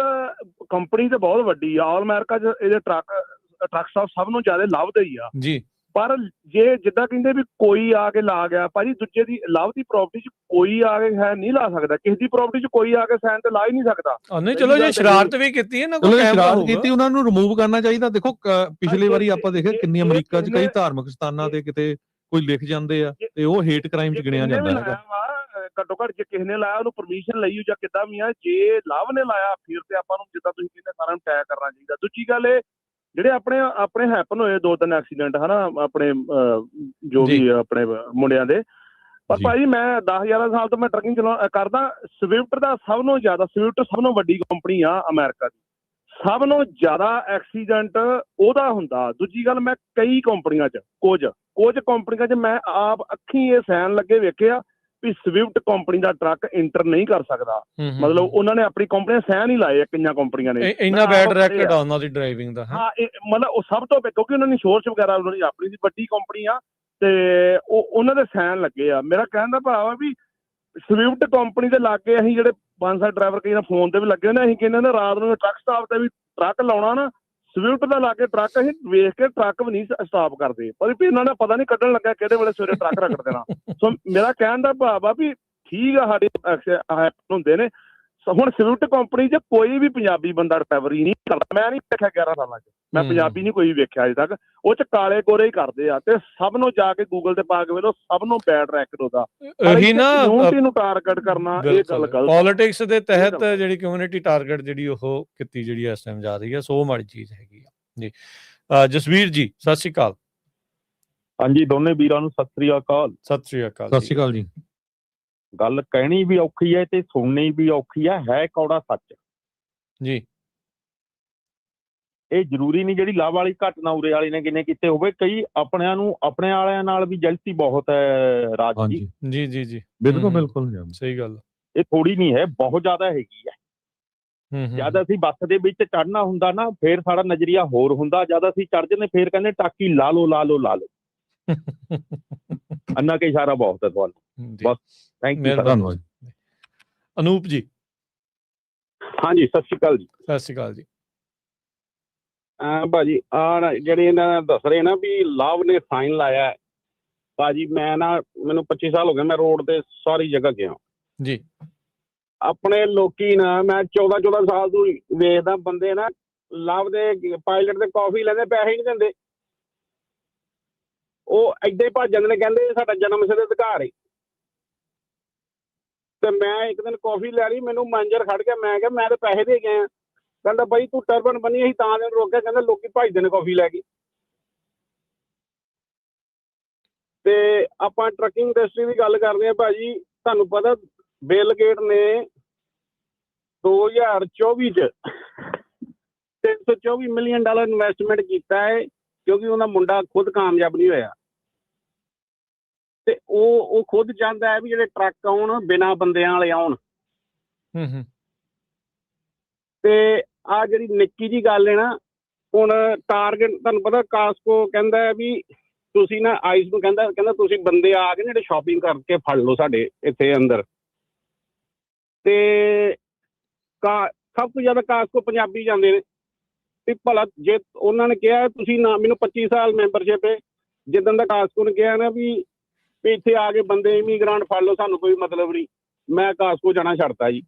ਕੰਪਨੀ ਤੇ ਬਹੁਤ ਵੱਡੀ ਆ। ਆਲ ਅਮਰੀਕਾ 'ਚ ਇਹਦੇ ਟਰੱਕ ਸਭ ਨੂੰ ਜ਼ਿਆਦਾ ਲੱਭਦੇ ਹੀ ਆ ਜੀ। ਪਰ ਜੇ ਜਿੱਦਾਂ ਕਹਿੰਦੇ ਵੀ ਕੋਈ ਆ ਕੇ ਲਾ ਗਿਆ, ਭਾਜੀ ਦੂਜੇ ਦੀ ਲਵ ਦੀ ਪ੍ਰਾਪਰਟੀ 'ਚ ਕੋਈ ਆ ਕੇ ਹੈ ਨਹੀਂ ਲਾ ਸਕਦਾ, ਕਿਸੇ ਦੀ ਪ੍ਰਾਪਰਟੀ 'ਚ ਕੋਈ ਆ ਕੇ ਸਾਈਨ ਤੇ ਲਾ ਹੀ ਨਹੀਂ ਸਕਦਾ। ਨਹੀਂ ਚਲੋ ਜੇ ਸ਼ਰਾਰਤ ਵੀ ਕੀਤੀ ਹੈ ਨਾ, ਕੋਈ ਸ਼ਰਾਰਤ ਕੀਤੀ, ਉਹਨਾਂ ਨੂੰ ਰਿਮੂਵ ਕਰਨਾ ਚਾਹੀਦਾ। ਦੇਖੋ ਪਿਛਲੀ ਵਾਰੀ ਆਪਾਂ ਦੇਖਿਆ ਕਿੰਨੀ ਅਮਰੀਕਾ 'ਚ ਕਈ ਧਾਰਮਿਕ ਸਥਾਨਾਂ ਤੇ ਕਿਤੇ ਕੋਈ ਲਿਖ ਜਾਂਦੇ ਆ ਤੇ ਉਹ ਹੇਟ ਕ੍ਰਾਈਮ 'ਚ ਗਿਣਿਆ ਜਾਂਦਾ ਹੈਗਾ। ਘੱਟੋ ਘੱਟ ਜੇ ਕਿਸੇ ਨੇ ਲਾਇਆ ਉਹਨੂੰ ਪਰਮਿਸ਼ਨ ਲਈ ਜਾਂ ਕਿੱਦਾਂ ਵੀ ਆ, ਜੇ ਲਵ ਨੇ ਲਾਇਆ ਫਿਰ ਤੇ ਆਪਾਂ ਨੂੰ ਜਿੱਦਾਂ ਤੁਸੀਂ ਕਹਿੰਦੇ ਸਾਰਿਆਂ ਨੂੰ ਟੈਗ ਕਰਨਾ ਚਾਹੀਦਾ। ਦੂਜੀ ਗੱਲ ਇਹ ਜਿਹੜੇ ਆਪਣੇ ਹੈਪਨ ਹੋਏ 2-3 ਐਕਸੀਡੈਂਟ ਹਨਾ, ਆਪਣੇ ਜੋ ਵੀ ਆਪਣੇ ਮੁੰਡਿਆਂ ਦੇ, ਪਰ ਭਾਜੀ ਮੈਂ 10-11 ਸਾਲ ਤੋਂ ਮੈਂ ਟਰੱਕਿੰਗ ਕਰਦਾ। ਸਵਿਫਟ ਦਾ ਸਭ ਨੂੰ ਜ਼ਿਆਦਾ, ਸਵਿਫਟ ਸਭ ਨੂੰ ਵੱਡੀ ਕੰਪਨੀ ਆ ਅਮਰੀਕਾ ਦੀ, ਸਭ ਨੂੰ ਜ਼ਿਆਦਾ ਐਕਸੀਡੈਂਟ ਉਹਦਾ ਹੁੰਦਾ। ਦੂਜੀ ਗੱਲ ਮੈਂ ਕਈ ਕੰਪਨੀਆਂ 'ਚ ਕੁਝ ਕੰਪਨੀਆਂ 'ਚ ਮੈਂ ਆਪ ਅੱਖੀਂ ਇਹ ਸਾਈਨ ਲੱਗੇ ਵੇਖਿਆ ਵੀ ਸਵਿਫਟ ਕੰਪਨੀ ਦਾ ਟਰੱਕ ਇੰਟਰ ਨਹੀਂ ਕਰ ਸਕਦਾ। ਮਤਲਬ ਉਹਨਾਂ ਨੇ ਆਪਣੀ ਕੰਪਨੀ ਸਾਈਨ ਹੀ ਲਾਏ ਆ ਕਈਆਂ ਕੰਪਨੀਆਂ ਨੇ। ਇੰਨਾ ਬੈਡ ਰੈਕਡ ਆ ਉਹਨਾਂ ਦੀ ਡਰਾਈਵਿੰਗ ਦਾ। ਹਾਂ, ਮਤਲਬ ਉਹ ਸਭ ਤੋਂ ਕਿਉਂਕਿ ਉਹਨਾਂ ਦੀ ਇੰਸ਼ੋਰੈਂਸ ਵਗੈਰਾ ਉਹਨਾਂ ਦੀ ਆਪਣੀ ਦੀ ਵੱਡੀ ਕੰਪਨੀ ਆ ਤੇ ਉਹਨਾਂ ਦੇ ਸਾਈਨ ਲੱਗੇ ਆ। ਮੇਰਾ ਕਹਿਣ ਦਾ ਭਾਵ ਆ ਵੀ ਸਵਿਫਟ ਕੰਪਨੀ ਦੇ ਲਾਗੇ ਅਸੀਂ ਜਿਹੜੇ 5-7 ਡਰਾਈਵਰ ਕਈ ਫੋਨ ਤੇ ਵੀ ਲੱਗੇ ਨੇ, ਅਸੀਂ ਕਹਿੰਦੇ ਨੇ ਰਾਤ ਨੂੰ ਟਰੱਕ ਸਟਾਪ ਤੇ ਵੀ ਟਰੱਕ ਲਾਉਣਾ ਨਾ, ਸਵਿਫਟ ਦਾ ਲਾ ਕੇ ਟਰੱਕ ਅਸੀਂ ਵੇਖ ਕੇ ਟਰੱਕ ਵੀ ਨਹੀਂ ਸਟਾਪ ਕਰਦੇ, ਪਰ ਵੀ ਇਹਨਾਂ ਨੇ ਪਤਾ ਨਹੀਂ ਕੱਢਣ ਲੱਗਾ ਕਿਹੜੇ ਵੇਲੇ ਸਵੇਰੇ ਟਰੱਕ ਰਗੜ ਦੇਣਾ। ਸੋ ਮੇਰਾ ਕਹਿਣ ਦਾ ਭਾਵ ਆ ਵੀ ਠੀਕ ਆ ਸਾਡੇ ਹੁੰਦੇ ਨੇ। ਹੁਣ ਸਵਿਫਟ ਕੰਪਨੀ 'ਚ ਕੋਈ ਵੀ ਪੰਜਾਬੀ ਬੰਦਾ ਡਰਾਈਵਰ ਹੀ ਨਹੀਂ ਕਰਦਾ। ਮੈਂ ਨਹੀਂ ਵੇਖਿਆ 11 ਸਾਲਾਂ 'ਚ, ਮੈਂ ਪੰਜਾਬੀ ਨਹੀਂ ਕੋਈ ਵੇਖਿਆ ਅਜੇ ਤੱਕ। ਉਹ 'ਚ ਕਾਲੇ ਗੋਰੇ ਹੀ ਕਰਦੇ ਆ ਤੇ ਸਭ ਨੂੰ ਜਾ ਕੇ ਗੂਗਲ ਤੇ ਪਾ ਕੇ ਵੇਖੋ, ਸਭ ਨੂੰ ਬੈਡ ਰੈਕਡ ਉਹਦਾ। ਉਹੀ ਨਾ ਕਮਿਊਨਿਟੀ ਨੂੰ ਟਾਰਗੇਟ ਕਰਨਾ ਇਹ ਗੱਲ ਗਲਤ। ਪੋਲਿਟਿਕਸ ਦੇ ਤਹਿਤ ਜਿਹੜੀ ਕਮਿਊਨਿਟੀ ਟਾਰਗੇਟ ਜਿਹੜੀ ਉਹ ਕੀਤੀ ਜਿਹੜੀ ਇਸ ਟਾਈਮ ਜਾ ਰਹੀ ਹੈ, ਸੋ ਮਾੜੀ ਚੀਜ਼ ਹੈਗੀ ਆ ਜੀ। ਜਸਵੀਰ ਜੀ ਸਤਿ ਸ਼੍ਰੀ ਅਕਾਲ। ਹਾਂਜੀ, ਦੋਨੇ ਵੀਰਾਂ ਨੂੰ ਸਤਿ ਸ੍ਰੀ ਅਕਾਲ। ਸਤਿ ਸ਼੍ਰੀ ਅਕਾਲ। ਸਤਿ ਸ਼੍ਰੀ ਅਕਾਲ ਜੀ। ਗੱਲ ਕਹਿਣੀ ਵੀ ਔਖੀ ਹੈ ਤੇ ਸੁਣਨੀ ਵੀ ਔਖੀ ਹੈ ਕੌੜਾ ਸੱਚ ਜੀ। ਇਹ ਜ਼ਰੂਰੀ ਨਹੀਂ ਜਿਹੜੀ ਲਾਭ ਵਾਲੀ ਘਟਨਾ ਉਰੇ ਵਾਲੀ ਨੇ ਕਿੰਨੇ ਕੀਤੇ ਹੋਵੇ। ਕਈ ਆਪਣਿਆਂ ਨੂੰ ਆਪਣੇ ਵਾਲਿਆਂ ਨਾਲ ਵੀ ਜਲਤੀ ਬਹੁਤ ਹੈ ਰਾਜ ਜੀ। ਜੀ ਜੀ ਜੀ ਬਿਲਕੁਲ ਬਿਲਕੁਲ ਸਹੀ ਗੱਲ। ਇਹ ਥੋੜੀ ਨਹੀਂ ਹੈ, ਬਹੁਤ ਜ਼ਿਆਦਾ ਹੈਗੀ ਹੈ। ਜਦ ਅਸੀਂ ਬੱਸ ਦੇ ਵਿੱਚ ਚੜ੍ਹਨਾ ਹੁੰਦਾ ਨਾ, ਫੇਰ ਸਾਡਾ ਨਜ਼ਰੀਆ ਹੋਰ ਹੁੰਦਾ। ਜਦ ਅਸੀਂ ਚੜ੍ਹ ਜਾਂਦੇ ਫੇਰ ਕਹਿੰਦੇ ਟਾਕੀ ਲਾ ਲਓ ਲਾ ਲਓ ਲਾ ਲਓ। ਅੰਨਾ ਕੇ ਇਸ਼ਾਰਾ ਬਹੁਤ ਹੈ ਤੁਹਾਨੂੰ। ਬਸ ਥੈਂਕ ਯੂ, ਧੰਨਵਾਦ। ਅਨੂਪ ਜੀ। ਹਾਂਜੀ, ਸਤਿ ਸ਼੍ਰੀ ਅਕਾਲ ਜੀ। ਸਤਿ ਸ਼੍ਰੀ ਅਕਾਲ ਜੀ। ਭਾਜੀ ਆ ਜਿਹੜੇ ਇਹਨਾਂ ਦੱਸ ਰਹੇ ਨਾ ਵੀ ਲਾਭ ਨੇ ਸਾਈਨ ਲਾਇਆ ਭਾਜੀ, ਮੈਂ ਨਾ ਮੈਨੂੰ 25 ਸਾਲ ਹੋ ਗਏ, ਮੈਂ ਰੋਡ ਤੇ ਸਾਰੀ ਜਗ੍ਹਾ ਗਿਆ ਜੀ। ਆਪਣੇ ਲੋਕੀ ਨਾ, ਮੈਂ 14 ਸਾਲ ਤੋਂ ਵੇਖਦਾ ਬੰਦੇ ਨਾ ਲਾਭ ਦੇ ਪਾਇਲਟ ਦੇ ਕਾਫੀ ਲੈਂਦੇ, ਪੈਸੇ ਹੀ ਨਹੀਂ ਦਿੰਦੇ। ਉਹ ਏਦਾਂ ਹੀ ਭੱਜ ਜਾਂਦੇ ਨੇ, ਕਹਿੰਦੇ ਸਾਡਾ ਜਨਮ ਸਿੱਧ ਅਧਿਕਾਰ ਹੈ। ਤੇ ਮੈਂ ਇੱਕ ਦਿਨ ਕਾਫੀ ਲੈ ਲਈ, ਮੈਨੂੰ ਮੈਨੇਜਰ ਖੜ ਗਿਆ, ਮੈਂ ਕਿਹਾ ਮੈਂ ਤਾਂ ਪੈਸੇ ਦੇ ਗਿਆ। ਕਹਿੰਦਾ ਬਾਈ ਤੂੰ ਟਰਬਨ ਬੰਨੀ, ਅਸੀਂ ਤਾਂ ਦਿਨ ਰੋਕਿਆ। ਕਹਿੰਦਾ ਲੋਕੀ ਭੱਜਦੇ ਨੇ ਕਾਫੀ ਲੈ ਕੇ। ਤੇ ਆਪਾਂ ਟਰੱਕਿੰਗ ਇੰਡਸਟਰੀ ਦੀ ਗੱਲ ਕਰਦੇ ਹਾਂ ਭਾਜੀ, ਤੁਹਾਨੂੰ ਪਤਾ ਬਿਲ ਗੇਟ ਨੇ 2024 ਚ $324 ਮਿਲੀਅਨ ਇਨਵੈਸਟਮੈਂਟ ਕੀਤਾ ਹੈ, ਕਿਉਂਕਿ ਉਹਦਾ ਮੁੰਡਾ ਖੁਦ ਕਾਮਯਾਬ ਨਹੀਂ ਹੋਇਆ। ਤੇ ਉਹ ਖੁਦ ਚਾਹੁੰਦਾ ਹੈ ਵੀ ਜਿਹੜੇ ਟਰੱਕ ਆਉਣ ਬਿਨਾਂ ਬੰਦਿਆਂ ਵਾਲੇ ਆਉਣ। ਤੇ ਆ ਜਿਹੜੀ ਨਿੱਕੀ ਜੀ ਗੱਲ ਹੈ ਨਾ, ਹੁਣ ਟਾਰਗੇਟ ਤੁਹਾਨੂੰ ਪਤਾ ਕਾਸਕੋ ਕਹਿੰਦਾ ਹੈ ਵੀ ਤੁਸੀਂ ਨਾ ਆਈਸ ਨੂੰ ਕਹਿੰਦਾ ਤੁਸੀਂ ਬੰਦੇ ਆ ਕੇ ਜਿਹੜੇ ਸ਼ਾਪਿੰਗ ਕਰਕੇ ਫੜ ਲਓ ਸਾਡੇ ਇੱਥੇ ਅੰਦਰ। ਤੇ ਸਭ ਤੋਂ ਜ਼ਿਆਦਾ ਕਾਸਕੋ ਪੰਜਾਬੀ ਜਾਂਦੇ ਨੇ। ਤੇ ਭਲਾ ਜੇ ਉਹਨਾਂ ਨੇ ਕਿਹਾ ਤੁਸੀਂ ਨਾ, ਮੈਨੂੰ 25 ਸਾਲ ਮੈਂਬਰਸ਼ਿਪ ਹੈ, ਜਿੱਦਣ ਦਾ ਕਾਸਕੋ ਨੇ ਕਿਹਾ ਨਾ ਵੀ ਇੱਥੇ ਆ ਕੇ ਬੰਦੇ ਇਮੀਗ੍ਰਾਂਟ ਫੜ ਲਓ, ਸਾਨੂੰ ਕੋਈ ਮਤਲਬ ਨਹੀਂ, ਮੈਂ ਕਾਸਕੋ ਜਾਣਾ ਛੱਡਤਾ ਜੀ।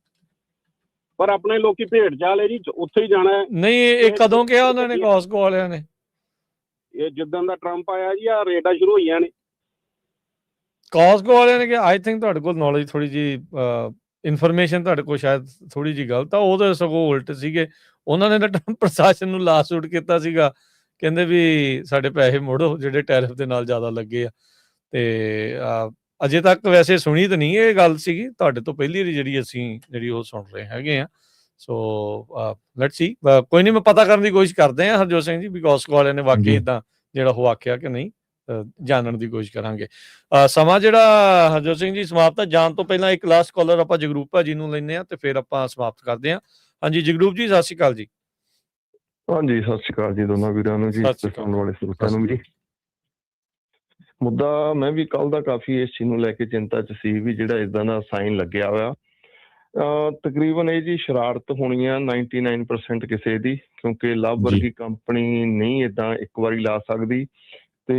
ਪਰ ਆਪਣੇ ਲੋਕੀ ਭੇਡ ਚਾਲੇ ਜੀ, ਉੱਥੇ ਹੀ ਜਾਣਾ। ਨਹੀਂ, ਇਹ ਕਦੋਂ ਕਿਹਾ ਉਹਨਾਂ ਨੇ ਕਾਸਕੋ ਵਾਲਿਆਂ ਨੇ? ਇਹ ਜਿੱਦਾਂ ਦਾ ਟਰੰਪ ਆਇਆ ਜੀ, ਆ ਰੇਡਾਂ ਸ਼ੁਰੂ ਹੋਈਆਂ ਨੇ। ਕਾਸਕੋ ਵਾਲਿਆਂ ਨੇ ਕਿਹਾ? ਆਈ ਥਿੰਕ ਤੁਹਾਡੇ ਕੋਲ ਨੌਲੇਜ ਥੋੜੀ ਜੀ, ਇਨਫੋਰਮੇਸ਼ਨ ਤੁਹਾਡੇ ਕੋਲ ਸ਼ਾਇਦ ਥੋੜੀ ਜੀ ਗਲਤ ਆ। ਉਹ ਤਾਂ ਸਗੋਂ ਉਲਟ ਸੀਗੇ, ਉਹਨਾਂ ਨੇ ਤਾਂ ਟਰੰਪ ਪ੍ਰਸ਼ਾਸਨ ਨੂੰ ਲਾ ਸੂਟ ਕੀਤਾ ਸੀਗਾ, ਕਹਿੰਦੇ ਵੀ ਸਾਡੇ ਪੈਸੇ ਮੋੜੋ ਜਿਹੜੇ ਟੈਰਿਫ ਦੇ ਨਾਲ ਜ਼ਿਆਦਾ ਲੱਗੇ ਆ। ਤੇ ਅਜੇ ਤੱਕ ਵੈਸੇ ਸੁਣੀ ਤਾਂ ਨਹੀਂ ਇਹ ਗੱਲ ਸੀਗੀ, ਤੁਹਾਡੇ ਤੋਂ ਪਹਿਲੀ ਵਾਰੀ ਜਿਹੜੀ ਉਹ ਸੁਣ ਰਹੇ ਹੈਗੇ ਆ। ਸੋ ਲੈਟਸ ਸੀ, ਕੋਈ ਨਹੀਂ, ਮੈਂ ਪਤਾ ਕਰਨ ਦੀ ਕੋਸ਼ਿਸ਼ ਕਰਦੇ ਹਾਂ ਹਰਜੋਤ ਸਿੰਘ ਜੀ ਵੀ ਕਾਸਕੋ ਵਾਲਿਆਂ ਨੇ ਵਾਕਈ ਇੱਦਾਂ ਜਿਹੜਾ ਉਹ ਆਖਿਆ ਕਿ ਨਹੀਂ, ਜਾਣਨ ਦੀ ਕੋਸ਼ਿਸ਼ ਕਰਾਂਗੇ। ਸਮਾਂ ਜਿਹੜਾ ਹਰਜੋਤ ਸਿੰਘ ਜੀ ਸਮਾਪਤ ਹੈ, ਜਾਣ ਤੋਂ ਪਹਿਲਾਂ ਇੱਕ ਲਾਸਟ ਕਾਲਰ ਆਪਾਂ ਜਗਰੂਪ ਭਾਜੀ ਨੂੰ ਲੈਂਦੇ ਹਾਂ ਤੇ ਫਿਰ ਆਪਾਂ ਸਮਾਪਤ ਕਰਦੇ ਹਾਂ। ਹਾਂਜੀ ਜਗਰੂਪ ਜੀ, ਸਤਿ ਸ਼੍ਰੀ ਅਕਾਲ ਜੀ। ਹਾਂਜੀ, ਸਤਿ ਸ਼੍ਰੀ ਅਕਾਲ ਜੀ ਦੋਨਾਂ ਵੀਰਾਂ ਨੂੰ ਜੀ, ਸੁਣਨ ਵਾਲੇ ਸਰੋਤਿਆਂ ਨੂੰ ਵੀ। ਮੁੱਦਾ ਮੈਂ ਵੀ ਕੱਲ ਦਾ ਕਾਫੀ ਇਸ ਚੀਜ਼ ਨੂੰ ਲੈ ਕੇ ਚਿੰਤਾ 'ਚ ਸੀ ਵੀ ਜਿਹੜਾ ਇਦਾਂ ਦਾ ਸਾਈਨ ਲੱਗਿਆ ਹੋਇਆ, ਤਕਰੀਬਨ ਇਹ ਜੀ ਸ਼ਰਾਰਤ ਹੋਣੀ ਆ 99% ਕਿਸੇ ਦੀ, ਕਿਉਂਕਿ ਲਾਭ ਵਰਗੀ ਕੰਪਨੀ ਨਹੀਂ ਇਦਾਂ ਇੱਕ ਵਾਰੀ ਲਾ ਸਕਦੀ। ਤੇ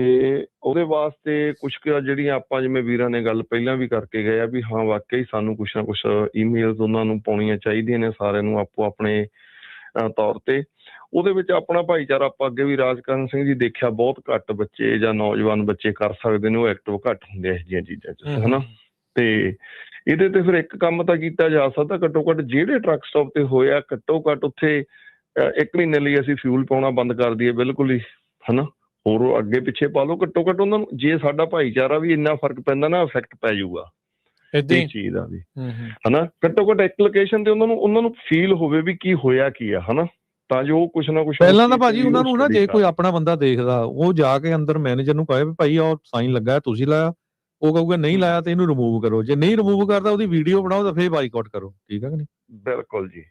ਉਹਦੇ ਵਾਸਤੇ ਕੁਛ ਜਿਹੜੀਆਂ ਆਪਾਂ ਜਿਵੇਂ ਵੀਰਾਂ ਨੇ ਗੱਲ ਪਹਿਲਾਂ ਵੀ ਕਰਕੇ ਗਏ ਆ ਵੀ ਹਾਂ ਵਾਕਈ ਸਾਨੂੰ ਕੁਛ ਨਾ ਕੁਛ ਈਮੇਲਸ ਉਹਨਾਂ ਨੂੰ ਪਾਉਣੀਆਂ ਚਾਹੀਦੀਆਂ ਨੇ ਸਾਰਿਆਂ ਨੂੰ ਆਪੋ ਆਪਣੇ ਤੌਰ ਤੇ। ਉਹਦੇ ਵਿੱਚ ਆਪਣਾ ਭਾਈਚਾਰਾ ਆਪਾਂ ਅੱਗੇ ਵੀ ਰਾਜਕਰਨ ਸਿੰਘ ਜੀ ਦੇਖਿਆ ਬਹੁਤ ਘੱਟ ਬੱਚੇ ਜਾਂ ਨੌਜਵਾਨ ਬੱਚੇ ਕਰ ਸਕਦੇ ਨੇ, ਉਹ ਐਕਟਿਵ ਘੱਟ ਹੁੰਦੇ ਇਹੋ ਜਿਹੀਆਂ ਚੀਜ਼ਾਂ 'ਚ, ਹਨਾ। ਤੇ ਇਹਦੇ ਤੇ ਫਿਰ ਇੱਕ ਕੰਮ ਤਾਂ ਕੀਤਾ ਜਾ ਸਕਦਾ, ਘੱਟੋ ਘੱਟ ਜਿਹੜੇ ਟਰੱਕ ਸਟਾਪ ਤੇ ਹੋਇਆ ਘੱਟੋ ਘੱਟ ਉੱਥੇ 1 ਮਹੀਨੇ ਲਈ ਅਸੀਂ ਫਿਊਲ ਪਾਉਣਾ ਬੰਦ ਕਰ ਦਈਏ ਬਿਲਕੁਲ ਹੀ, ਹਨਾ। ਹੋਰ ਅੱਗੇ ਪਿੱਛੇ ਪਾ ਲਓ, ਘੱਟੋ ਘੱਟ ਉਹਨਾਂ ਨੂੰ ਜੇ ਸਾਡਾ ਭਾਈਚਾਰਾ ਵੀ ਇੰਨਾ ਫਰਕ ਪੈਂਦਾ ਨਾ, ਇਫੈਕਟ ਪੈ ਜਾਊਗਾ ਇਸ ਚੀਜ਼ ਦਾ ਵੀ, ਹਨਾ। ਘੱਟੋ ਘੱਟ ਇੱਕ ਲੋਕੇਸ਼ਨ ਤੇ ਉਹਨਾਂ ਨੂੰ ਫੀਲ ਹੋਵੇ ਵੀ ਕੀ ਹੋਇਆ ਕੀ ਆ, ਹਨਾ, ਤਾਂ ਜੋ ਕੁਛ ਨਾ ਕੁਛ ਪਹਿਲਾਂ ਤਾਂ ਭਾਜੀ ਉਹਨਾਂ ਨੂੰ ਨਾ, ਜੇ ਕੋਈ ਆਪਣਾ ਬੰਦਾ ਦੇਖਦਾ ਉਹ ਜਾ ਕੇ ਅੰਦਰ ਮੈਨੇਜਰ ਨੂੰ ਕਹੇ ਵੀ ਭਾਈ ਉਹ ਸਾਈਨ ਲੱਗਾ ਤੁਸੀਂ ਲਾਇਆ, ਉਹ ਕਹੂਗਾ ਨਹੀਂ ਲਾਇਆ ਤੇ ਇਹਨੂੰ ਰਿਮੂਵ ਕਰੋ, ਜੇ ਨਹੀਂ ਰਿਮੂਵ ਕਰਦਾ ਉਹਦੀ ਵੀਡੀਓ ਬਣਾਓ ਤਾਂ ਫੇਰ ਬਾਈਕਾਟ ਕਰੋ। ਠੀਕ ਹੈ ਕਿ ਨਹੀਂ? ਬਿਲਕੁਲ ਜੀ।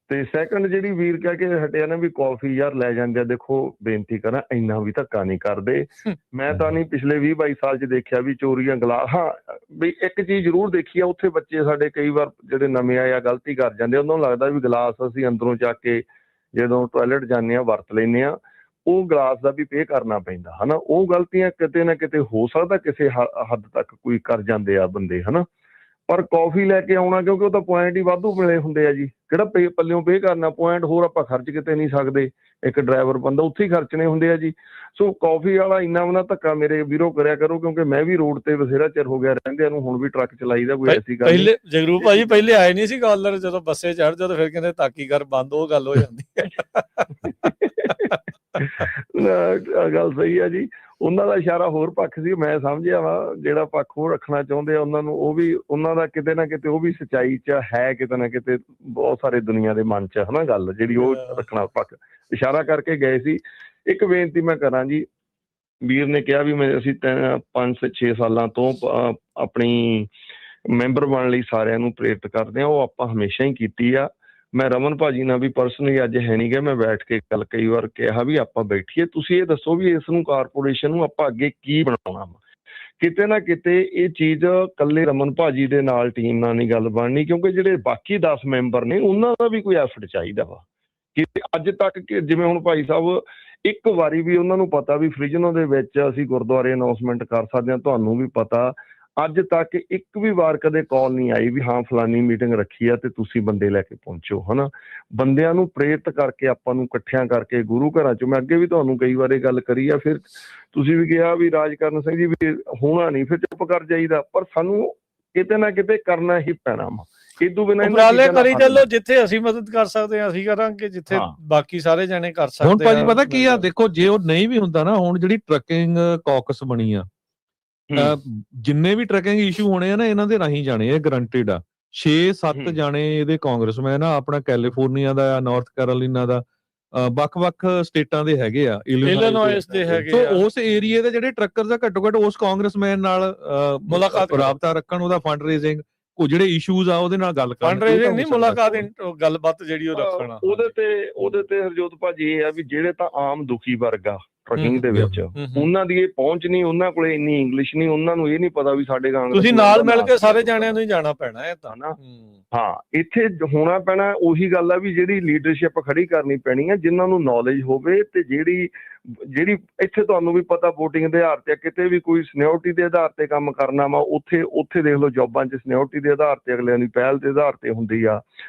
ਤੇ ਸੈਕੰਡ ਜਿਹੜੀ ਵੀਰ ਕਹਿ ਕੇ ਹਟਿਆ ਨਾ ਵੀ ਕਾਫੀ ਯਾਰ ਲੈ ਜਾਂਦੇ ਆ, ਦੇਖੋ ਬੇਨਤੀ ਕਰਾਂ ਇੰਨਾ ਵੀ ਧੱਕਾ ਨਹੀਂ ਕਰਦੇ। ਮੈਂ ਤਾਂ ਨਹੀਂ ਪਿਛਲੇ 20-22 ਸਾਲ 'ਚ ਦੇਖਿਆ ਵੀ ਚੋਰੀਆਂ ਗਲਾਸ, ਹਾਂ ਵੀ ਇੱਕ ਚੀਜ਼ ਜ਼ਰੂਰ ਦੇਖੀ ਆ, ਉੱਥੇ ਬੱਚੇ ਸਾਡੇ ਕਈ ਵਾਰ ਜਿਹੜੇ ਨਵੇਂ ਆਏ ਆ ਗਲਤੀ ਕਰ ਜਾਂਦੇ, ਉਹਨਾਂ ਨੂੰ ਲੱਗਦਾ ਵੀ ਗਲਾਸ ਅਸੀਂ ਅੰਦਰੋਂ ਚੱਕ ਕੇ ਜਦੋਂ ਟਾਇਲਟ ਜਾਂਦੇ ਆ ਵਰਤ ਲੈਂਦੇ ਆ, ਉਹ ਗਲਾਸ ਦਾ ਵੀ ਪੇ ਕਰਨਾ ਪੈਂਦਾ ਹਨਾ। ਉਹ ਗਲਤੀਆਂ ਕਿਤੇ ਨਾ ਕਿਤੇ ਹੋ ਸਕਦਾ ਕਿਸੇ ਹੱਦ ਤੱਕ ਕੋਈ ਕਰ ਜਾਂਦੇ ਆ ਬੰਦੇ ਹਨਾ, ਪਰ ਕੌਫੀ ਲੈ ਕੇ ਆਉਣਾ ਕਿਉਂਕਿ ਉਹ ਤਾਂ ਪੁਆਇੰਟ ਹੀ ਵਾਧੂ ਮਿਲੇ ਹੁੰਦੇ ਆ ਜੀ, ਕਿਹੜਾ ਪੱਲਿਓਂ ਪੇ ਕਰਨਾ ਪੁਆਇੰਟ, ਹੋਰ ਆਪਾਂ ਖਰਚ ਕਿਤੇ ਨਹੀਂ ਸਕਦੇ, ਇੱਕ ਡਰਾਈਵਰ ਬੰਦਾ ਉੱਥੇ ਹੀ ਖਰਚਣੇ ਹੁੰਦੇ ਆ ਜੀ। ਸੋ ਕੌਫੀ ਵਾਲਾ ਇੰਨਾ ਵੀ ਨਾ ਧੱਕਾ ਮੇਰੇ ਵੀਰੋ ਕਰਿਆ ਕਰੋ, ਕਿਉਂਕਿ ਮੈਂ ਵੀ ਰੋਡ ਤੇ ਬਥੇਰਾ ਚਿਰ ਹੋ ਗਿਆ ਰਹਿੰਦਿਆਂ ਨੂੰ, ਹੁਣ ਵੀ ਟਰੱਕ ਚਲਾਈਦਾ, ਕੋਈ ਐਸੀ ਗੱਲ ਪਹਿਲੇ ਜਗਰੂਪ ਭਾਜੀ ਪਹਿਲੇ ਆਏ ਨਹੀਂ ਸੀ ਕਾਲਰ, ਜਦੋਂ ਬੱਸੇ ਚੜ ਜਾਓ ਫਿਰ ਕਹਿੰਦੇ ਤਾਕੀ ਕਰ ਬੰਦ, ਉਹ ਗੱਲ ਹੋ ਜਾਂਦੀ ਹੈ। ਗੱਲ ਸਹੀ ਆ ਜੀ। ਉਹਨਾਂ ਦਾ ਇਸ਼ਾਰਾ ਹੋਰ ਪੱਖ ਸੀ, ਮੈਂ ਸਮਝਿਆ ਵਾ ਜਿਹੜਾ ਪੱਖ ਉਹ ਰੱਖਣਾ ਚਾਹੁੰਦੇ ਆ ਉਹਨਾਂ ਨੂੰ, ਉਹ ਵੀ ਉਹਨਾਂ ਦਾ ਕਿਤੇ ਨਾ ਕਿਤੇ ਉਹ ਵੀ ਸੱਚਾਈ 'ਚ ਹੈ, ਕਿਤੇ ਨਾ ਕਿਤੇ ਬਹੁਤ ਸਾਰੇ ਦੁਨੀਆ ਦੇ ਮਨ 'ਚ ਹਨਾ ਗੱਲ ਜਿਹੜੀ ਉਹ ਰੱਖਣਾ ਪੱਖ ਇਸ਼ਾਰਾ ਕਰਕੇ ਗਏ ਸੀ। ਇੱਕ ਬੇਨਤੀ ਮੈਂ ਕਰਾਂ ਜੀ, ਵੀਰ ਨੇ ਕਿਹਾ ਵੀ ਅਸੀਂ 5-6 ਸਾਲਾਂ ਤੋਂ ਆਪਣੀ ਮੈਂਬਰ ਬਣਨ ਲਈ ਸਾਰਿਆਂ ਨੂੰ ਪ੍ਰੇਰਿਤ ਕਰਦੇ ਹਾਂ, ਉਹ ਆਪਾਂ ਹਮੇਸ਼ਾ ਹੀ ਕੀਤੀ ਆ। ਮੈਂ ਰਮਨ ਭਾਜੀ ਨਾਲ ਵੀ ਪਰਸਨਲੀ ਅੱਜ ਹੈ ਨਹੀਂ ਗਿਆ, ਮੈਂ ਬੈਠ ਕੇ ਗੱਲ ਕਈ ਵਾਰ ਕਿਹਾ ਵੀ ਆਪਾਂ ਬੈਠੀਏ, ਤੁਸੀਂ ਇਹ ਦੱਸੋ ਵੀ ਇਸ ਨੂੰ ਕਾਰਪੋਰੇਸ਼ਨ ਨੂੰ ਆਪਾਂ ਅੱਗੇ ਕੀ ਬਣਾਉਣਾ ਵਾ। ਕਿਤੇ ਨਾ ਕਿਤੇ ਇਹ ਚੀਜ਼ ਇਕੱਲੇ ਰਮਨ ਭਾਜੀ ਦੇ ਨਾਲ ਟੀਮ ਨਾਲ ਨਹੀਂ ਗੱਲ ਬਣਨੀ, ਕਿਉਂਕਿ ਜਿਹੜੇ ਬਾਕੀ 10 ਮੈਂਬਰ ਨੇ ਉਹਨਾਂ ਦਾ ਵੀ ਕੋਈ ਐਫਰਟ ਚਾਹੀਦਾ ਵਾ। ਕਿ ਅੱਜ ਤੱਕ ਜਿਵੇਂ ਹੁਣ ਭਾਈ ਸਾਹਿਬ ਇੱਕ ਵਾਰੀ ਵੀ ਉਹਨਾਂ ਨੂੰ ਪਤਾ ਵੀ ਫ੍ਰਿਜਨੋ ਦੇ ਵਿੱਚ ਅਸੀਂ ਗੁਰਦੁਆਰੇ ਅਨਾਉਂਸਮੈਂਟ ਕਰ ਸਕਦੇ ਹਾਂ, ਤੁਹਾਨੂੰ ਵੀ ਪਤਾ ਅੱਜ ਤੱਕ ਇੱਕ ਵੀ ਵਾਰ ਕਦੇ ਕਾਲ ਨਹੀਂ ਆਈ ਵੀ ਹਾਂ ਫਲਾਨੀ ਮੀਟਿੰਗ ਰੱਖੀ ਆ ਤੇ ਤੁਸੀਂ ਬੰਦੇ ਲੈ ਕੇ ਪਹੁੰਚੋ ਹਨਾ। ਬੰਦਿਆਂ ਨੂੰ ਪ੍ਰੇਰਿਤ ਕਰਕੇ ਆਪਾਂ ਨੂੰ ਇਕੱਠਿਆਂ ਕਰਕੇ ਗੁਰੂ ਘਰਾਂ ਚੋਂ, ਮੈਂ ਅੱਗੇ ਵੀ ਤੁਹਾਨੂੰ ਕਈ ਵਾਰ ਇਹ ਗੱਲ ਕਰੀ ਆ, ਫਿਰ ਤੁਸੀਂ ਵੀ ਕਿਹਾ ਵੀ ਰਾਜਕਰਨ ਸਿੰਘ ਜੀ ਵੀ ਹੋਣਾ ਨਹੀਂ, ਫਿਰ ਚੁੱਪ ਕਰ ਜਾਈਦਾ, ਪਰ ਸਾਨੂੰ ਕਿਤੇ ਨਾ ਕਿਤੇ ਕਰਨਾ ਹੀ ਪੈਣਾ ਵਾ। ਇਦੋਂ ਬਿਨਾਂ ਉਪਰਾਲੇ ਕਰੀ ਚੱਲੋ, ਜਿੱਥੇ ਅਸੀਂ ਮਦਦ ਕਰ ਸਕਦੇ ਹਾਂ ਅਸੀਂ ਕਰਾਂਗੇ, ਜਿੱਥੇ ਬਾਕੀ ਸਾਰੇ ਜਣੇ ਕਰ ਸਕਦੇ। ਹੁਣ ਭਾਜੀ ਪਤਾ ਕੀ ਆ, ਦੇਖੋ ਜੇ ਉਹ ਨਹੀਂ ਵੀ ਹੁੰਦਾ ਨਾ, ਹੁਣ ਜਿਹੜੀ ਟਰੱਕਿੰਗ ਕਾਕਸ ਬਣੀ ਆ, ਜਿੰਨੇ ਵੀ ਟਰੱਕਿੰਗ ਇਸ਼ੂ ਹੋਣੇ ਆ ਨਾ ਇਹਨਾਂ ਦੇ ਰਾਹੀਂ ਜਾਣੇ, ਇਹ ਗਰੰਟਿਡ ਆ। 6-7 ਜਾਣੇ ਇਹਦੇ ਕਾਂਗਰਸਮੈਨ ਆ, ਆਪਣਾ ਕੈਲੀਫੋਰਨੀਆ ਦਾ, ਨਾਰਥ ਕੈਰੋਲੀਨਾ ਦਾ, ਵੱਖ-ਵੱਖ ਸਟੇਟਾਂ ਦੇ ਹੈਗੇ ਆ, ਇਲੀਨੋਇਸ ਦੇ ਹੈਗੇ ਆ। ਸੋ ਉਸ ਏਰੀਏ ਦੇ ਜਿਹੜੇ ਟਰੱਕਰ ਦਾ ਘੱਟੋ ਘੱਟ ਉਸ ਕਾਂਗਰਸਮੈਨ ਨਾਲ ਮੁਲਾਕਾਤ ਰਾਬਤਾ ਰੱਖਣ, ਉਹਦਾ ਫੰਡ ਰੇਜ਼ਿੰਗ, ਉਹ ਜਿਹੜੇ ਇਸ਼ੂਜ਼ ਆ ਉਹਦੇ ਨਾਲ ਗੱਲ ਕਰਨ, ਫੰਡ ਰੇਜ਼ਿੰਗ ਨਹੀਂ, ਮੁਲਾਕਾਤ ਗੱਲਬਾਤ ਜਿਹੜੀ ਉਹ ਰੱਖਣਾ। ਉਹਦੇ ਤੇ ਹਰਜੋਤ ਭਾਜੀ ਇਹ ਆ ਵੀ ਜਿਹੜੇ ਤਾਂ ਆਮ ਦੁਖੀ ਵਰਗ ਆ ਟਰੱਕਿੰਗ ਦੇ ਵਿੱਚ, ਉਹਨਾਂ ਦੀ ਇਹ ਪਹੁੰਚ ਨਹੀਂ, ਉਹਨਾਂ ਕੋਲੇ ਇੰਨੀ ਇੰਗਲਿਸ਼ ਨਹੀਂ, ਉਹਨਾਂ ਨੂੰ ਇਹ ਨਹੀਂ ਪਤਾ ਵੀ ਸਾਡੇ ਕਾਂਗਰਸ, ਤੁਸੀਂ ਨਾਲ ਮਿਲ ਕੇ ਸਾਰੇ ਜਾਣਿਆਂ ਨੂੰ ਹੀ ਜਾਣਾ ਪੈਣਾ ਇਹ ਤਾਂ ਨਾ। ਹਾਂ, ਇੱਥੇ ਹੋਣਾ ਪੈਣਾ। ਉਹੀ ਗੱਲ ਆ ਵੀ ਜਿਹੜੀ ਲੀਡਰਸ਼ਿਪ ਖੜੀ ਕਰਨੀ ਪੈਣੀ ਆ, ਜਿਨ੍ਹਾਂ ਨੂੰ ਨੌਲੇਜ ਹੋਵੇ, ਤੇ ਜਿਹੜੀ ਇੱਥੇ ਤੁਹਾਨੂੰ ਵੀ ਪਤਾ ਵੋਟਿੰਗ ਦੇ ਆਧਾਰ ਤੇ, ਕਿਤੇ ਵੀ ਕੋਈ ਸੀਨੀਅਰਟੀ ਦੇ ਆਧਾਰ ਤੇ ਕੰਮ ਕਰਨਾ ਵਾ, ਉੱਥੇ ਦੇਖ ਲਓ ਜੋਬਾਂ 'ਚ ਸੀਨੀਅਰਟੀ ਦੇ ਆਧਾਰ ਤੇ, ਅਗਲਿਆਂ ਦੀ ਪਹਿਲ ਦੇ ਆਧਾਰ ਤੇ ਹੁੰਦੀ ਆ।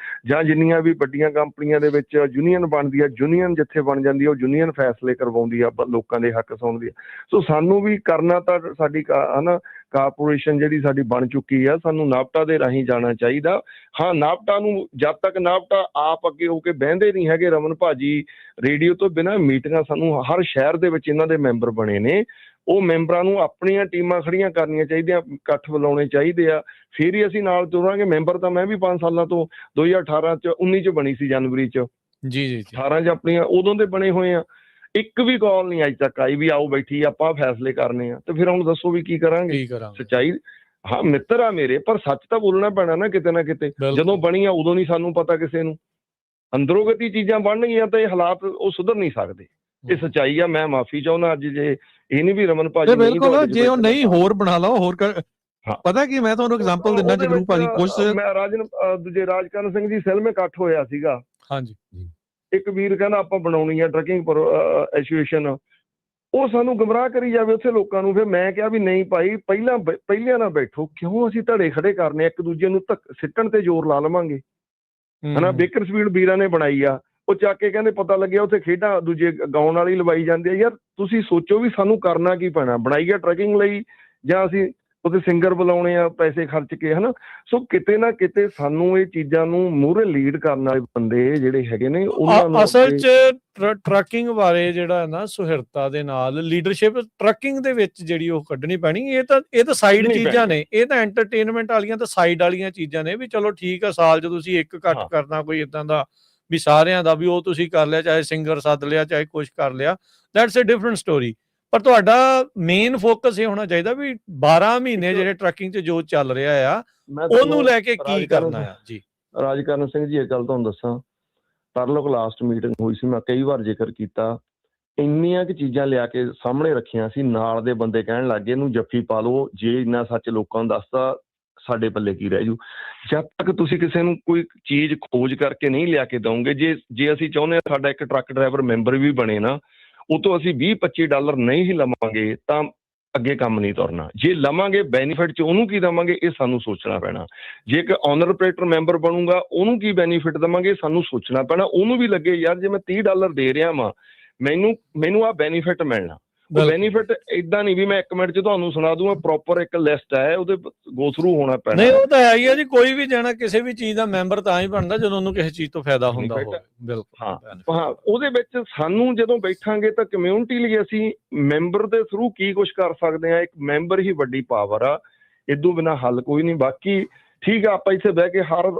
ਜਾਂ ਜਿੰਨੀਆਂ ਵੀ ਵੱਡੀਆਂ ਕੰਪਨੀਆਂ ਦੇ ਵਿੱਚ ਯੂਨੀਅਨ ਬਣਦੀ ਆ, ਯੂਨੀਅਨ ਜਿੱਥੇ ਬਣ ਜਾਂਦੀ ਆ, ਉਹ ਯੂਨੀਅਨ ਫੈਸਲੇ ਕਰਵਾਉਂਦੀ ਆ, ਲੋਕਾਂ ਦੇ ਹੱਕ ਸੁਣਦੀ ਆ। ਸੋ ਸਾਨੂੰ ਵੀ ਕਰਨਾ ਤਾਂ ਸਾਡੀ ਹਨਾ ਕਾਰਪੋਰੇਸ਼ਨ ਜਿਹੜੀ ਸਾਡੀ ਬਣ ਚੁੱਕੀ ਆ, ਸਾਨੂੰ ਨਾਪਟਾ ਦੇ ਰਾਹੀਂ ਜਾਣਾ ਚਾਹੀਦਾ। ਹਾਂ, ਨਾਪਟਾ ਨੂੰ ਜਦ ਤੱਕ ਨਾਪਟਾ ਆਪ ਅੱਗੇ ਹੋ ਕੇ ਬਹਿੰਦੇ ਨਹੀਂ ਹੈਗੇ, ਰਮਨ ਭਾਜੀ ਰੇਡੀਓ ਤੋਂ ਬਿਨਾਂ ਮੀਟਿੰਗਾਂ, ਸਾਨੂੰ ਹਰ ਸ਼ਹਿਰ ਦੇ ਵਿੱਚ ਇਹਨਾਂ ਦੇ ਮੈਂਬਰ ਬਣੇ ਨੇ, ਉਹ ਮੈਂਬਰਾਂ ਨੂੰ ਆਪਣੀਆਂ ਟੀਮਾਂ ਖੜੀਆਂ ਕਰਨੀਆਂ ਚਾਹੀਦੀਆਂ, ਇਕੱਠ ਬੁਲਾਉਣੇ ਚਾਹੀਦੇ ਆ, ਫਿਰ ਹੀ ਅਸੀਂ ਨਾਲ ਤੁਰਾਂਗੇ। ਮੈਂਬਰ ਤਾਂ ਮੈਂ ਵੀ 5 ਸਾਲਾਂ ਤੋਂ 2018 ਚ 19 ਚ ਬਣੀ ਸੀ, ਜਨਵਰੀ ਚ ਜੀ 18 ਚ ਆਪਣੀਆਂ ਉਦੋਂ ਦੇ ਬਣੇ ਹੋਏ ਆ। ਇੱਕ ਵੀ ਕਾਲ ਨਹੀਂ ਅੱਜ ਤੱਕ ਆਈ ਵੀ ਆਓ ਬੈਠੀ ਆਪਾਂ ਫੈਸਲੇ ਕਰਨੇ ਆ, ਤੇ ਫਿਰ ਹੁਣ ਦੱਸੋ ਵੀ ਕੀ ਕਰਾਂਗੇ। ਸੱਚਾਈ, ਹਾਂ ਮਿੱਤਰ ਆ ਮੇਰੇ, ਪਰ ਸੱਚ ਤਾਂ ਬੋਲਣਾ ਪੈਣਾ ਨਾ ਕਿਤੇ ਨਾ ਕਿਤੇ। ਜਦੋਂ ਬਣੀ ਆ ਉਦੋਂ ਨਹੀਂ ਸਾਨੂੰ ਪਤਾ ਕਿਸੇ ਨੂੰ, ਅੰਦਰੋਂ ਗਤੀ ਚੀਜ਼ਾਂ ਬਣਨਗੀਆਂ ਤਾਂ ਇਹ ਹਾਲਾਤ ਉਹ ਸੁਧਰ ਨਹੀਂ ਸਕਦੇ। ਇਹ ਸੱਚਾਈ ਆ। ਮੈਂ ਮਾਫੀ ਚਾਹੁੰਦਾ ਅੱਜ, ਜੇ ਇਹ ਨਹੀਂ ਵੀ ਰਮਨ ਭਾਜੀ ਬਿਲਕੁਲ, ਜੇ ਉਹ ਨਹੀਂ ਹੋਰ ਬਣਾ ਲਓ, ਹੋਰ ਪਤਾ ਕੀ ਮੈਂ ਤੁਹਾਨੂੰ ਐਗਜ਼ਾਮਪਲ ਦਿੰਦਾ ਜਗਰੂਪ ਭਾਜੀ। ਕੁਛ ਮੈਂ ਰਾਜਕਰਨ ਸਿੰਘ ਜੀ ਫਿਲਮ ਇਕੱਠ ਹੋਇਆ ਸੀਗਾ, ਹਾਂਜੀ, ਇੱਕ ਵੀਰ ਕਹਿੰਦਾ ਆਪਾਂ ਬਣਾਉਣੀ ਆ ਟਰੱਕਿੰਗ ਐਸੋਸੀਏਸ਼ਨ, ਉਹ ਸਾਨੂੰ ਗੁੰਮਰਾਹ ਕਰੀ ਜਾਵੇ ਉੱਥੇ ਲੋਕਾਂ ਨੂੰ। ਫਿਰ ਮੈਂ ਕਿਹਾ ਵੀ ਨਹੀਂ ਭਾਈ, ਪਹਿਲਿਆਂ ਨਾਲ ਬੈਠੋ, ਕਿਉਂ ਅਸੀਂ ਧੜੇ ਖੜੇ ਕਰਨੇ, ਇੱਕ ਦੂਜੇ ਨੂੰ ਸਿੱਟਣ ਤੇ ਜ਼ੋਰ ਲਾ ਲਵਾਂਗੇ ਹਨਾ। ਬੇਕਰਸਫੀਲਡ ਵੀਰਾਂ ਨੇ ਬਣਾਈ ਆ, ਉਹ ਚੱਕ ਕੇ ਕਹਿੰਦੇ ਪਤਾ ਲੱਗਿਆ ਉੱਥੇ ਖੇਡਾਂ ਦੂਜੇ ਗਾਉਣ ਵਾਲੀ ਲਵਾਈ ਜਾਂਦੇ ਆ। ਯਾਰ ਤੁਸੀਂ ਸੋਚੋ ਵੀ ਸਾਨੂੰ ਕਰਨਾ ਕੀ ਪੈਣਾ, ਬਣਾਈ ਆ ਟਰੱਕਿੰਗ ਲਈ, ਜਾਂ ਅਸੀਂ ਉਹਦੇ ਸਿੰਗਰ ਬੁਲਾਉਣੇ ਆ ਪੈਸੇ ਖਰਚ ਕੇ ਹਨਾ। ਸੋ ਕਿਤੇ ਨਾ ਕਿਤੇ ਸਾਨੂੰ ਇਹ ਚੀਜ਼ਾਂ ਨੂੰ ਮੂਹਰੇ ਲੀਡ ਕਰਨ ਵਾਲੇ ਬੰਦੇ ਜਿਹੜੇ ਹੈਗੇ ਨੇ, ਉਹਨਾਂ ਨੂੰ ਅਸਲ 'ਚ ਟਰੱਕਿੰਗ ਬਾਰੇ ਜਿਹੜਾ ਨਾ ਸੁਹਿਰਤਾ ਦੇ ਨਾਲ ਲੀਡਰਸ਼ਿਪ ਟਰੱਕਿੰਗ ਦੇ ਵਿੱਚ ਜਿਹੜੀ ਉਹ ਕੱਢਣੀ ਪੈਣੀ। ਇਹ ਤਾਂ ਸਾਈਡ ਚੀਜ਼ਾਂ ਨੇ, ਇਹ ਤਾਂ ਐਂਟਰਟੇਨਮੈਂਟ ਵਾਲੀਆਂ ਤਾਂ ਸਾਈਡ ਵਾਲੀਆਂ ਚੀਜ਼ਾਂ ਨੇ। ਵੀ ਚਲੋ ਠੀਕ ਆ, ਸਾਲ 'ਚ ਤੁਸੀਂ ਇੱਕ ਇਕੱਠ ਕਰਨਾ ਕੋਈ ਇਦਾਂ ਦਾ ਵੀ ਸਾਰਿਆਂ ਦਾ, ਵੀ ਉਹ ਤੁਸੀਂ ਕਰ ਲਿਆ, ਚਾਹੇ ਸਿੰਗਰ ਸੱਦ ਲਿਆ, ਚਾਹੇ ਕੁਛ ਕਰ ਲਿਆ, ਦੈਟਸ ਅ ਡਿਫਰੈਂਟ ਸਟੋਰੀ। ਪਰ ਤੁਹਾਡਾ ਮੇਨ ਫੋਕਸ ਇਹ ਹੋਣਾ ਚਾਹੀਦਾ ਵੀ 12 ਮਹੀਨੇ ਜਿਹੜੇ ਟਰੱਕਿੰਗ 'ਚ ਜੋ ਚੱਲ ਰਿਹਾ ਆ ਮੈਂ ਉਹਨੂੰ ਲੈ ਕੇ ਕੀ ਕਰਨਾ ਆ ਜੀ। ਰਾਜਕਰਨ ਸਿੰਘ ਜੀ, ਇਹ ਗੱਲ ਤੁਹਾਨੂੰ ਦੱਸਾਂ, ਤਰਲੋਕ ਲਾਸਟ ਮੀਟਿੰਗ ਹੋਈ ਸੀ, ਮੈਂ ਕਈ ਵਾਰ ਜ਼ਿਕਰ ਕੀਤਾ, ਇੰਨੀਆਂ ਕਿ ਚੀਜ਼ਾਂ ਲਿਆ ਕੇ ਸਾਹਮਣੇ ਰੱਖੀਆਂ ਸੀ, ਨਾਲ ਦੇ ਬੰਦੇ ਕਹਿਣ ਲੱਗ ਗਏ ਇਹਨੂੰ ਜੱਫੀ ਪਾ ਲਓ, ਜੇ ਇੰਨਾ ਸੱਚ ਲੋਕਾਂ ਨੂੰ ਦੱਸਦਾ ਸਾਡੇ ਪੱਲੇ ਕੀ ਰਹਿ ਜੂ। ਜਦ ਤੱਕ ਤੁਸੀਂ ਕਿਸੇ ਨੂੰ ਕੋਈ ਚੀਜ਼ ਖੋਜ ਕਰਕੇ ਨਹੀਂ ਲਿਆ ਕੇ ਦਓਗੇ, ਜੇ ਅਸੀਂ ਚਾਹੁੰਦੇ ਹਾਂ ਸਾਡਾ ਇੱਕ ਟਰੱਕ ਡਰਾਈਵਰ ਮੈਂਬਰ ਵੀ ਬਣੇ ਨਾ, ਉਹ ਤੋਂ ਅਸੀਂ $20-25 ਨਹੀਂ ਹੀ ਲਵਾਂਗੇ ਤਾਂ ਅੱਗੇ ਕੰਮ ਨਹੀਂ ਤੁਰਨਾ। ਜੇ ਲਵਾਂਗੇ ਬੈਨੀਫਿਟ 'ਚ ਉਹਨੂੰ ਕੀ ਦੇਵਾਂਗੇ, ਇਹ ਸਾਨੂੰ ਸੋਚਣਾ ਪੈਣਾ। ਜੇ ਇੱਕ ਓਨਰ ਆਪਰੇਟਰ ਮੈਂਬਰ ਬਣੂਗਾ, ਉਹਨੂੰ ਕੀ ਬੈਨੀਫਿਟ ਦੇਵਾਂਗੇ, ਸਾਨੂੰ ਸੋਚਣਾ ਪੈਣਾ। ਉਹਨੂੰ ਵੀ ਲੱਗੇ ਯਾਰ ਜੇ ਮੈਂ $30 ਦੇ ਰਿਹਾ ਵਾਂ, ਮੈਨੂੰ ਆਹ ਬੈਨੀਫਿਟ ਮਿਲਣਾ। ਬੈਨੀਫਿਟ ਇਦਾਂ ਨਹੀਂ ਵੀ ਮੈਂ 1 ਮਿੰਟ 'ਚ ਤੁਹਾਨੂੰ ਸੁਣਾ ਦੂੰਗਾ, ਪ੍ਰੋਪਰ ਇੱਕ ਲਿਸਟ ਹੈ, ਉਹਦੇ ਗੋ ਥਰੂ ਹੋਣਾ ਪੈਣਾ। ਨਹੀਂ, ਉਹ ਤਾਂ ਹੈ ਹੀ ਆ ਜੀ। ਕੋਈ ਵੀ ਜਾਣਾ ਕਿਸੇ ਵੀ ਚੀਜ਼ ਦਾ ਮੈਂਬਰ ਤਾਂ ਹੀ ਬਣਦਾ ਜਦੋਂ ਉਹਨੂੰ ਕਿਸੇ ਚੀਜ਼ ਤੋਂ ਫਾਇਦਾ ਹੁੰਦਾ ਹੋਵੇ। ਬਿਲਕੁਲ ਹਾਂ, ਉਹਦੇ ਵਿੱਚ ਸਾਨੂੰ ਜਦੋਂ ਬੈਠਾਂਗੇ ਤਾਂ ਕਮਿਊਨਿਟੀ ਲਈ ਅਸੀਂ ਮੈਂਬਰ ਦੇ ਥਰੂ ਕੀ ਕੁਝ ਕਰ ਸਕਦੇ ਹਾਂ। ਇੱਕ ਮੈਂਬਰ ਹੀ ਵੱਡੀ ਪਾਵਰ ਆ, ਇਦੋਂ ਬਿਨਾਂ ਹੱਲ ਕੋਈ ਨਹੀਂ। ਬਾਕੀ ਠੀਕ ਆ, ਆਪਾਂ ਇੱਥੇ ਬਹਿ ਕੇ ਹਰ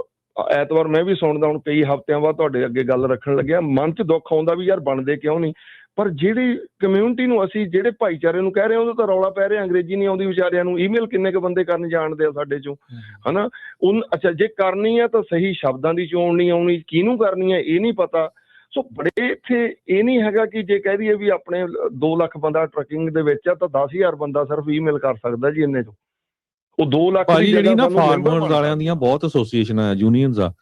ਐਤਵਾਰ ਮੈਂ ਵੀ ਸੁਣਦਾ, ਹੁਣ ਕਈ ਹਫ਼ਤਿਆਂ ਬਾਅਦ ਤੁਹਾਡੇ ਅੱਗੇ ਗੱਲ ਰੱਖਣ ਲੱਗਿਆ, ਮਨ 'ਚ ਦੁੱਖ ਆਉਂਦਾ ਵੀ ਯਾਰ ਬਣਦੇ ਕਿਉਂ ਨਹੀਂ। ਪਰ ਜਿਹੜੀ ਕਮਿਊਨਿਟੀ ਨੂੰ ਅਸੀਂ ਜਿਹੜੇ ਭਾਈਚਾਰੇ ਨੂੰ ਕਹਿ ਰਹੇ ਹਾਂ, ਉਹਦਾ ਤਾਂ ਰੌਲਾ ਪੈ ਰਿਹਾ, ਅੰਗਰੇਜ਼ੀ ਨਹੀਂ ਆਉਂਦੀ ਵਿਚਾਰਿਆਂ ਨੂੰ, ਈਮੇਲ ਕਿੰਨੇ ਕੁ ਬੰਦੇ ਕਰਨ ਜਾਣਦੇ ਆ ਸਾਡੇ ਚੋਂ, ਹਨਾ। ਅੱਛਾ, ਜੇ ਕਰਨੀ ਆ ਤਾਂ ਸਹੀ ਸ਼ਬਦਾਂ ਦੀ ਚੋਣ ਨਹੀਂ ਆਉਣੀ, ਕਿਹਨੂੰ ਕਰਨੀ ਹੈ ਇਹ ਨਹੀਂ ਪਤਾ। ਸੋ ਬੜੇ ਇੱਥੇ ਇਹ ਨਹੀਂ ਹੈਗਾ ਕਿ ਜੇ ਕਹਿ ਦਈਏ ਵੀ ਆਪਣੇ 2 ਲੱਖ ਬੰਦਾ ਟਰੱਕਿੰਗ ਦੇ ਵਿੱਚ ਆ ਤਾਂ 10,000 ਬੰਦਾ ਸਿਰਫ ਈਮੇਲ ਕਰ ਸਕਦਾ ਜੀ ਇੰਨੇ ਚੋਂ। ਉਹ 2 ਲੱਖ ਭਾਜੀ ਜਿਹੜੀ ਨਾ ਫਾਰਮਰਸ ਵਾਲਿਆਂ ਦੀਆਂ ਬਹੁਤ ਐਸੋਸੀਏਸ਼ਨਾਂ ਆ, ਯੂਨੀਅਨਸ ਆ,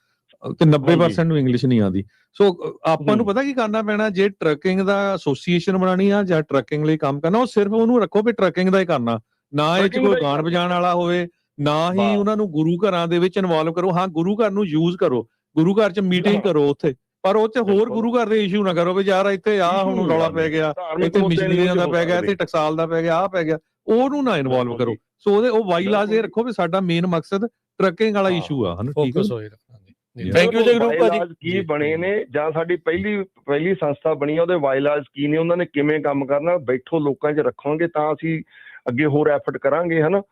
ਤੇ 90% ਨੂੰ ਇੰਗਲਿਸ਼ ਨਹੀਂ ਆਉਂਦੀ। ਸੋ ਆਪਾਂ ਨੂੰ ਪਤਾ ਕੀ ਕਰਨਾ ਪੈਣਾ, ਜੇ ਟਰੱਕਿੰਗ ਦਾ ਐਸੋਸੀਏਸ਼ਨ ਬਣਾਣੀ ਆ ਜਾਂ ਟਰੱਕਿੰਗ ਲਈ ਕੰਮ ਕਰਨਾ, ਉਹ ਸਿਰਫ ਉਹਨੂੰ ਰੱਖੋ ਵੀ ਟਰੱਕਿੰਗ ਦਾ ਹੀ ਕਰਨਾ, ਨਾ ਇਹ 'ਚ ਕੋਈ ਗਾਣ ਵਜਾਣ ਵਾਲਾ ਹੋਵੇ, ਨਾ ਹੀ ਉਹਨਾਂ ਨੂੰ ਗੁਰੂ ਘਰਾਂ ਦੇ ਵਿੱਚ ਇਨਵੋਲਵ ਕਰੋ। ਹਾਂ, ਗੁਰੂ ਘਰ ਨੂੰ ਯੂਜ਼ ਕਰੋ, ਗੁਰੂ ਘਰ 'ਚ ਮੀਟਿੰਗ ਕਰੋ ਉੱਥੇ, ਪਰ ਉਹ 'ਚ ਹੋਰ ਗੁਰੂ ਘਰ ਦੇ ਇਸ਼ੂ ਨਾ ਕਰੋ ਵੀ ਯਾਰ ਇੱਥੇ ਆਹ ਹੁਣ ਰੌਲਾ ਪੈ ਗਿਆ, ਇੱਥੇ ਮਿਸ਼ਨਰੀਆਂ ਦਾ ਪੈ ਗਿਆ, ਇੱਥੇ ਟਕਸਾਲ ਦਾ ਪੈ ਗਿਆ, ਆਹ ਪੈ ਗਿਆ, ਉਹਨੂੰ ਨਾ ਇਨਵੋਲਵ ਕਰੋ। ਸੋ ਉਹ ਬਾਈਲਾਜ਼ ਇਹ ਰੱਖੋ ਵੀ ਸਾਡਾ ਮੇਨ ਮਕਸਦ ਟਰੱਕਿੰਗ ਵਾਲਾ ਇਸ਼ੂ ਆ, ਹਨਾ। ਠੀਕ ਹੈ, ਥੈਂਕ ਯੂ ਜਗਰੂਪ ਭਾਜੀ। ਕੀ ਬਣੇ ਨੇ ਜਾਂ ਸਾਡੀ ਪਹਿਲੀ ਸੰਸਥਾ ਬਣੀ ਆ, ਉਹਦੇ ਵਾਇਲਾਜ ਕੀ ਨੇ, ਉਹਨਾਂ ਨੇ ਕਿਵੇਂ ਕੰਮ ਕਰਨਾ, ਬੈਠੋ ਲੋਕਾਂ 'ਚ ਰੱਖਾਂਗੇ ਤਾਂ ਅਸੀਂ ਅੱਗੇ ਹੋਰ ਐਫਰਟ ਕਰਾਂਗੇ, ਹਨਾ।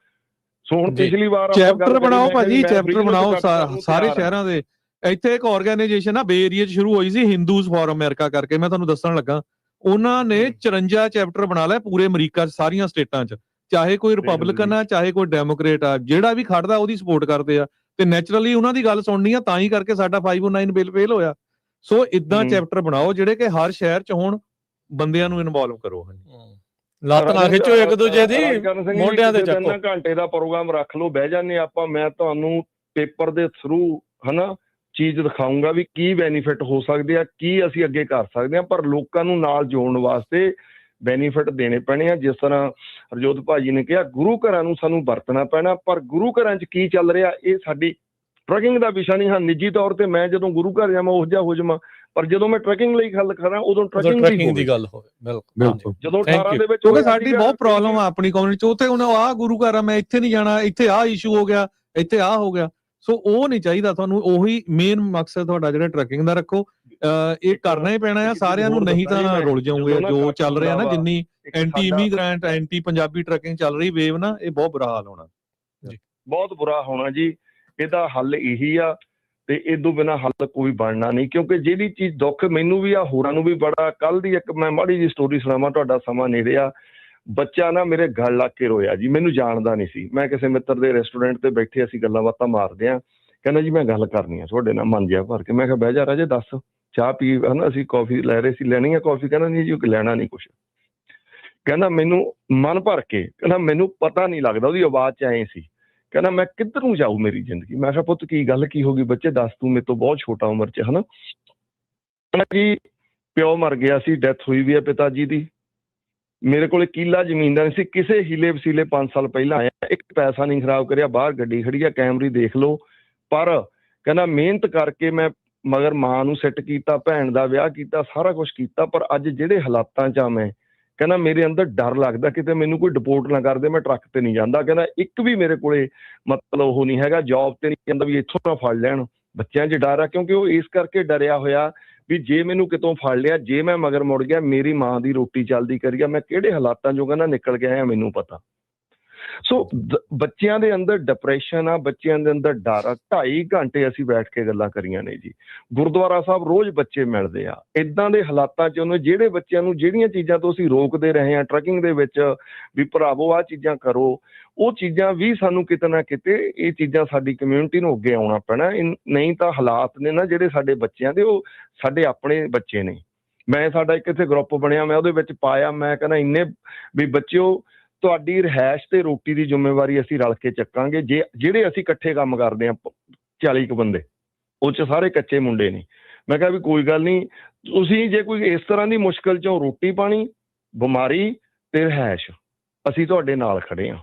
ਸੋ ਹੁਣ ਪਿਛਲੀ ਵਾਰ ਚੈਪਟਰ ਬਣਾਓ ਭਾਜੀ, ਚੈਪਟਰ ਬਣਾਓ ਸਾਰੇ ਸ਼ਹਿਰਾਂ ਦੇ। ਇੱਥੇ ਇੱਕ ਆਰਗੇਨਾਈਜੇਸ਼ਨ ਆ ਬੇ ਏਰੀਆ 'ਚ ਸ਼ੁਰੂ ਹੋਈ ਸੀ, ਹਿੰਦੂਜ਼ ਫॉर ਅਮਰੀਕਾ ਕਰਕੇ, ਮੈਂ ਤੁਹਾਨੂੰ ਦੱਸਣ ਲੱਗਾ। ਉਹਨਾਂ ਨੇ 54 ਚੈਪਟਰ ਬਣਾ ਲਿਆ ਪੂਰੇ ਅਮਰੀਕਾ 'ਚ, ਸਾਰੀਆਂ ਸਟੇਟਾਂ 'ਚ, ਚਾਹੇ ਕੋਈ ਰਿਪਬਲਿਕਨ ਆ ਚਾਹੇ ਕੋਈ ਡੈਮੋਕ੍ਰੇਟ ਆ, ਜਿਹੜਾ ਵੀ ਖੜਦਾ ਉਹਦੀ ਸਪੋਰਟ ਕਰਦੇ ਆ, ਤੇ ਨੈਚੁਰਲੀ ਉਹਨਾਂ ਦੀ ਗੱਲ ਸੁਣਨੀ ਆ, ਤਾਂ ਹੀ ਕਰਕੇ ਸਾਡਾ 509 ਬਿੱਲ ਫੇਲ ਹੋਇਆ। ਸੋ ਇਦਾਂ ਚੈਪਟਰ ਬਣਾਓ ਜਿਹੜੇ ਕਿ ਹਰ ਸ਼ਹਿਰ 'ਚ ਹੋਣ, ਬੰਦਿਆਂ ਨੂੰ ਇਨਵੋਲਵ ਕਰੋ। ਲੱਤ ਨਾ ਖਿੱਚੋ ਇੱਕ ਦੂਜੇ ਦੀ, ਮੋਢਿਆਂ ਤੇ ਚੱਕੋ। 3 ਘੰਟੇ ਦਾ ਪ੍ਰੋਗਰਾਮ ਰੱਖ ਲਓ, ਬਹਿ ਜਾਂਦੇ ਆਪਾਂ, ਮੈਂ ਤੁਹਾਨੂੰ ਪੇਪਰ ਦੇ ਥਰੂ, ਹਨਾ, ਚੀਜ਼ ਦਿਖਾਊਂਗਾ ਵੀ ਕੀ ਬੈਨੀਫਿਟ ਹੋ ਸਕਦੇ ਆ, ਕੀ ਅਸੀਂ ਅੱਗੇ ਕਰ ਸਕਦੇ ਆ। ਪਰ ਲੋਕਾਂ ਨੂੰ ਨਾਲ ਜੋੜਨ ਵਾਸਤੇ ਬੈਨੀਫਿਟ ਦੇਣੇ ਪੈਣੇ ਆ। ਜਿਸ ਤਰ੍ਹਾਂ ਹਰਜੋਤ ਭਾਜੀ ਨੇ ਕਿਹਾ, ਗੁਰੂ ਘਰਾਂ ਨੂੰ ਸਾਨੂੰ ਵਰਤਣਾ ਪੈਣਾ, ਪਰ ਗੁਰੂ ਘਰਾਂ 'ਚ ਕੀ ਚੱਲ ਰਿਹਾ ਇਹ ਸਾਡੀ ਟਰੱਕਿੰਗ ਦਾ ਵਿਸ਼ਾ ਨਹੀਂ। ਹਾਂ, ਨਿੱਜੀ ਤੌਰ ਤੇ ਮੈਂ ਜਦੋਂ ਗੁਰੂ ਘਰ ਜਾਵਾਂ ਉਹ ਜਿਹਾ ਹੋ ਜਾਵਾਂ, ਪਰ ਜਦੋਂ ਮੈਂ ਟਰੱਕਿੰਗ ਲਈ ਗੱਲ ਕਰਾਂ ਉਦੋਂ ਟਰੱਕਿੰਗ ਦੀ ਗੱਲ ਹੋਵੇ। ਬਿਲਕੁਲ। ਜਦੋਂ 18 ਦੇ ਵਿੱਚ, ਕਿਉਂਕਿ ਸਾਡੀ ਬਹੁਤ ਪ੍ਰੋਬਲਮ ਆ ਆਪਣੀ ਕਮਿਊਨਿਟੀ 'ਚ, ਉੱਥੇ ਉਹਨਾਂ ਆਹ ਗੁਰੂ ਘਰ ਆ, ਮੈਂ ਇੱਥੇ ਨਹੀਂ ਜਾਣਾ, ਇੱਥੇ ਆਹ ਇਸ਼ੂ ਹੋ ਗਿਆ, ਇੱਥੇ ਆਹ ਹੋ ਗਿਆ। ਸੋ ਉਹ ਨਹੀਂ ਚਾਹੀਦਾ ਤੁਹਾਨੂੰ। ਉਹੀ ਮੇਨ ਮਕਸਦ ਤੁਹਾਡਾ ਜਿਹੜਾ ਟਰੱਕਿੰਗ ਦਾ ਰੱਖੋ, ਇਹ ਕਰਨਾ ਹੀ ਪੈਣਾ ਆ ਸਾਰਿਆਂ ਨੂੰ, ਨਹੀਂ ਤਾਂ ਰੁਲ ਜਾਓਗੇ। ਜੋ ਚੱਲ ਰਿਹਾ ਨਾ, ਜਿੰਨੀ anti immigrant, anti Punjabi trucking ਚੱਲ ਰਹੀ ਵੇਵ ਨਾ, ਇਹ ਬਹੁਤ ਬੁਰਾ ਹਾਲ ਹੋਣਾ ਜੀ, ਬਹੁਤ ਬੁਰਾ ਹੋਣਾ ਜੀ। ਇਹਦਾ ਹੱਲ ਇਹੀ ਆ, ਤੇ ਇਦੋਂ ਬਿਨਾਂ ਹੱਲ ਕੋਈ ਬਣਨਾ ਨਹੀਂ। ਕਿਉਂਕਿ ਜਿਹੜੀ ਚੀਜ਼ ਦੁੱਖ ਮੈਨੂੰ ਵੀ ਆ, ਹੋਰਾਂ ਨੂੰ ਵੀ ਬੜਾ, ਕੱਲ ਦੀ ਇੱਕ ਮੈਂ ਮਾੜੀ ਜਿਹੀ ਸਟੋਰੀ ਸੁਣਾਵਾਂ, ਤੁਹਾਡਾ ਸਮਾਂ ਨੇੜੇ ਆ। ਬੱਚਾ ਨਾ ਮੇਰੇ ਗਲ ਲੱਗ ਕੇ ਰੋਇਆ ਜੀ, ਮੈਨੂੰ ਜਾਣਦਾ ਨਹੀਂ ਸੀ। ਮੈਂ ਕਿਸੇ ਮਿੱਤਰ ਦੇ ਰੈਸਟੋਰੈਂਟ ਤੇ ਬੈਠੇ, ਅਸੀਂ ਗੱਲਾਂ ਬਾਤਾਂ ਮਾਰਦੇ ਆ, ਕਹਿੰਦਾ ਜੀ ਮੈਂ ਗੱਲ ਕਰਨੀ ਆ ਤੁਹਾਡੇ ਨਾਲ, ਮਨ ਜਿਹਾ ਭਰ ਕੇ। ਮੈਂ ਕਿਹਾ ਬਹਿ ਜਾ ਰਾਜੇ, ਦੱਸ, ਚਾਹ ਪੀ, ਹਨਾ। ਅਸੀਂ ਕਾਫੀ ਲੈ ਰਹੇ ਸੀ, ਲੈਣੀ ਆ ਕਾਫੀ? ਕਹਿੰਦਾ ਨਹੀਂ ਜੀ ਲੈਣਾ ਨਹੀਂ ਕੁਛ। ਕਹਿੰਦਾ ਮੈਨੂੰ ਮਨ ਭਰ ਕੇ, ਕਹਿੰਦਾ ਮੈਨੂੰ ਪਤਾ ਨਹੀਂ ਲੱਗਦਾ, ਉਹਦੀ ਆਵਾਜ਼ 'ਚ ਐਂ ਸੀ, ਕਹਿੰਦਾ ਮੈਂ ਕਿੱਧਰ ਨੂੰ ਜਾਊ ਮੇਰੀ ਜ਼ਿੰਦਗੀ। ਮੈਂ ਕਿਹਾ ਪੁੱਤ ਕੀ ਗੱਲ ਕੀ ਹੋ ਗਈ ਬੱਚੇ, ਦੱਸ, ਤੂੰ ਮੇਰੇ ਤੋਂ ਬਹੁਤ ਛੋਟਾ ਉਮਰ 'ਚ, ਹਨਾ। ਕਹਿੰਦਾ ਜੀ ਪਿਓ ਮਰ ਗਿਆ ਸੀ, ਡੈਥ ਹੋਈ ਵੀ ਹੈ ਪਿਤਾ ਜੀ ਦੀ, ਮੇਰੇ ਕੋਲ ਕਿੱਲਾ ਜ਼ਮੀਨ ਦਾ ਨਹੀਂ ਸੀ, ਕਿਸੇ ਹੀਲੇ ਵਸੀਲੇ 5 ਸਾਲ ਪਹਿਲਾਂ ਆਇਆ, ਇੱਕ ਪੈਸਾ ਨਹੀਂ ਖਰਾਬ ਕਰਿਆ, ਬਾਹਰ ਗੱਡੀ ਖੜੀ ਆ, ਕੈਮਰੀ ਦੇਖ ਲਓ। ਪਰ ਕਹਿੰਦਾ ਮਿਹਨਤ ਕਰਕੇ ਮੈਂ ਮਗਰ ਮਾਂ ਨੂੰ ਸੈੱਟ ਕੀਤਾ, ਭੈਣ ਦਾ ਵਿਆਹ ਕੀਤਾ, ਸਾਰਾ ਕੁਛ ਕੀਤਾ, ਪਰ ਅੱਜ ਜਿਹੜੇ ਹਾਲਾਤਾਂ 'ਚ ਆ ਮੈਂ, ਕਹਿੰਦਾ ਮੇਰੇ ਅੰਦਰ ਡਰ ਲੱਗਦਾ ਕਿਤੇ ਮੈਨੂੰ ਕੋਈ ਡਿਪੋਰਟ ਨਾ ਕਰ ਦੇ, ਮੈਂ ਟਰੱਕ ਤੇ ਨਹੀਂ ਜਾਂਦਾ। ਕਹਿੰਦਾ ਇੱਕ ਵੀ ਮੇਰੇ ਕੋਲੇ ਮਤਲਬ ਉਹ ਨਹੀਂ ਹੈਗਾ, ਜੌਬ ਤੇ ਨਹੀਂ ਜਾਂਦਾ ਵੀ ਇੱਥੋਂ ਨਾ ਫੜ ਲੈਣ। ਬੱਚਿਆਂ 'ਚ ਡਰ ਆ, ਕਿਉਂਕਿ ਉਹ ਇਸ ਕਰਕੇ ਡਰਿਆ ਹੋਇਆ ਵੀ ਜੇ ਮੈਨੂੰ ਕਿਤੋਂ ਫੜ ਲਿਆ, ਜੇ ਮੈਂ ਮਗਰ ਮੁੜ ਗਿਆ, ਮੇਰੀ ਮਾਂ ਦੀ ਰੋਟੀ ਚੱਲਦੀ ਕਰੀਆ, ਮੈਂ ਕਿਹੜੇ ਹਾਲਾਤਾਂ 'ਚੋਂ ਕਹਿੰਦਾ ਨਿਕਲ ਕੇ ਆਇਆ ਮੈਨੂੰ ਪਤਾ। ਸੋ ਬੱਚਿਆਂ ਦੇ ਅੰਦਰ ਡਿਪਰੈਸ਼ਨ ਆ, ਬੱਚਿਆਂ ਦੇ ਅੰਦਰ ਡਰ ਆ। 2.5 ਘੰਟੇ ਅਸੀਂ ਬੈਠ ਕੇ ਗੱਲਾਂ ਕਰੀਆਂ ਨੇ ਜੀ। ਗੁਰਦੁਆਰਾ ਸਾਹਿਬ ਰੋਜ਼ ਬੱਚੇ ਮਿਲਦੇ ਆ। ਇਦਾਂ ਦੇ ਹਾਲਾਤਾਂ 'ਚ ਉਹਨੂੰ ਜਿਹੜੇ ਬੱਚਿਆਂ ਨੂੰ ਜਿਹੜੀਆਂ ਚੀਜ਼ਾਂ ਤੋਂ ਅਸੀਂ ਰੋਕਦੇ ਰਹੇ ਹਾਂ ਟਰੈਕਿੰਗ ਦੇ ਵਿੱਚ ਵੀ ਭਰਾਵੋ ਆਹ ਚੀਜ਼ਾਂ ਕਰੋ, ਉਹ ਚੀਜ਼ਾਂ ਵੀ ਸਾਨੂੰ ਕਿਤੇ ਨਾ ਕਿਤੇ ਇਹ ਚੀਜ਼ਾਂ ਸਾਡੀ ਕਮਿਊਨਿਟੀ ਨੂੰ ਅੱਗੇ ਆਉਣਾ ਪੈਣਾ। ਨਹੀਂ ਤਾਂ ਹਾਲਾਤ ਨੇ ਨਾ ਜਿਹੜੇ ਸਾਡੇ ਬੱਚਿਆਂ ਦੇ, ਉਹ ਸਾਡੇ ਆਪਣੇ ਬੱਚੇ ਨੇ। ਮੈਂ ਸਾਡਾ ਇੱਕ ਇੱਥੇ ਗਰੁੱਪ ਬਣਿਆ, ਮੈਂ ਉਹਦੇ ਵਿੱਚ ਪਾਇਆ, ਮੈਂ ਕਹਿੰਦਾ ਇੰਨੇ ਵੀ ਬੱਚਿਓ ਤੁਹਾਡੀ ਰਿਹਾਇਸ਼ ਤੇ ਰੋਟੀ ਦੀ ਜ਼ਿੰਮੇਵਾਰੀ ਅਸੀਂ ਰਲ ਕੇ ਚੱਕਾਂਗੇ। ਜਿਹੜੇ ਅਸੀਂ ਇਕੱਠੇ ਕੰਮ ਕਰਦੇ ਹਾਂ 40 ਕੁ ਬੰਦੇ, ਉਹ 'ਚ ਸਾਰੇ ਕੱਚੇ ਮੁੰਡੇ ਨੇ। ਮੈਂ ਕਿਹਾ ਵੀ ਕੋਈ ਗੱਲ ਨਹੀਂ, ਤੁਸੀਂ ਜੇ ਕੋਈ ਇਸ ਤਰ੍ਹਾਂ ਦੀ ਮੁਸ਼ਕਲ 'ਚੋਂ ਰੋਟੀ ਪਾਣੀ, ਬਿਮਾਰੀ ਤੇ ਰਿਹਾਇਸ਼, ਅਸੀਂ ਤੁਹਾਡੇ ਨਾਲ ਖੜੇ ਹਾਂ।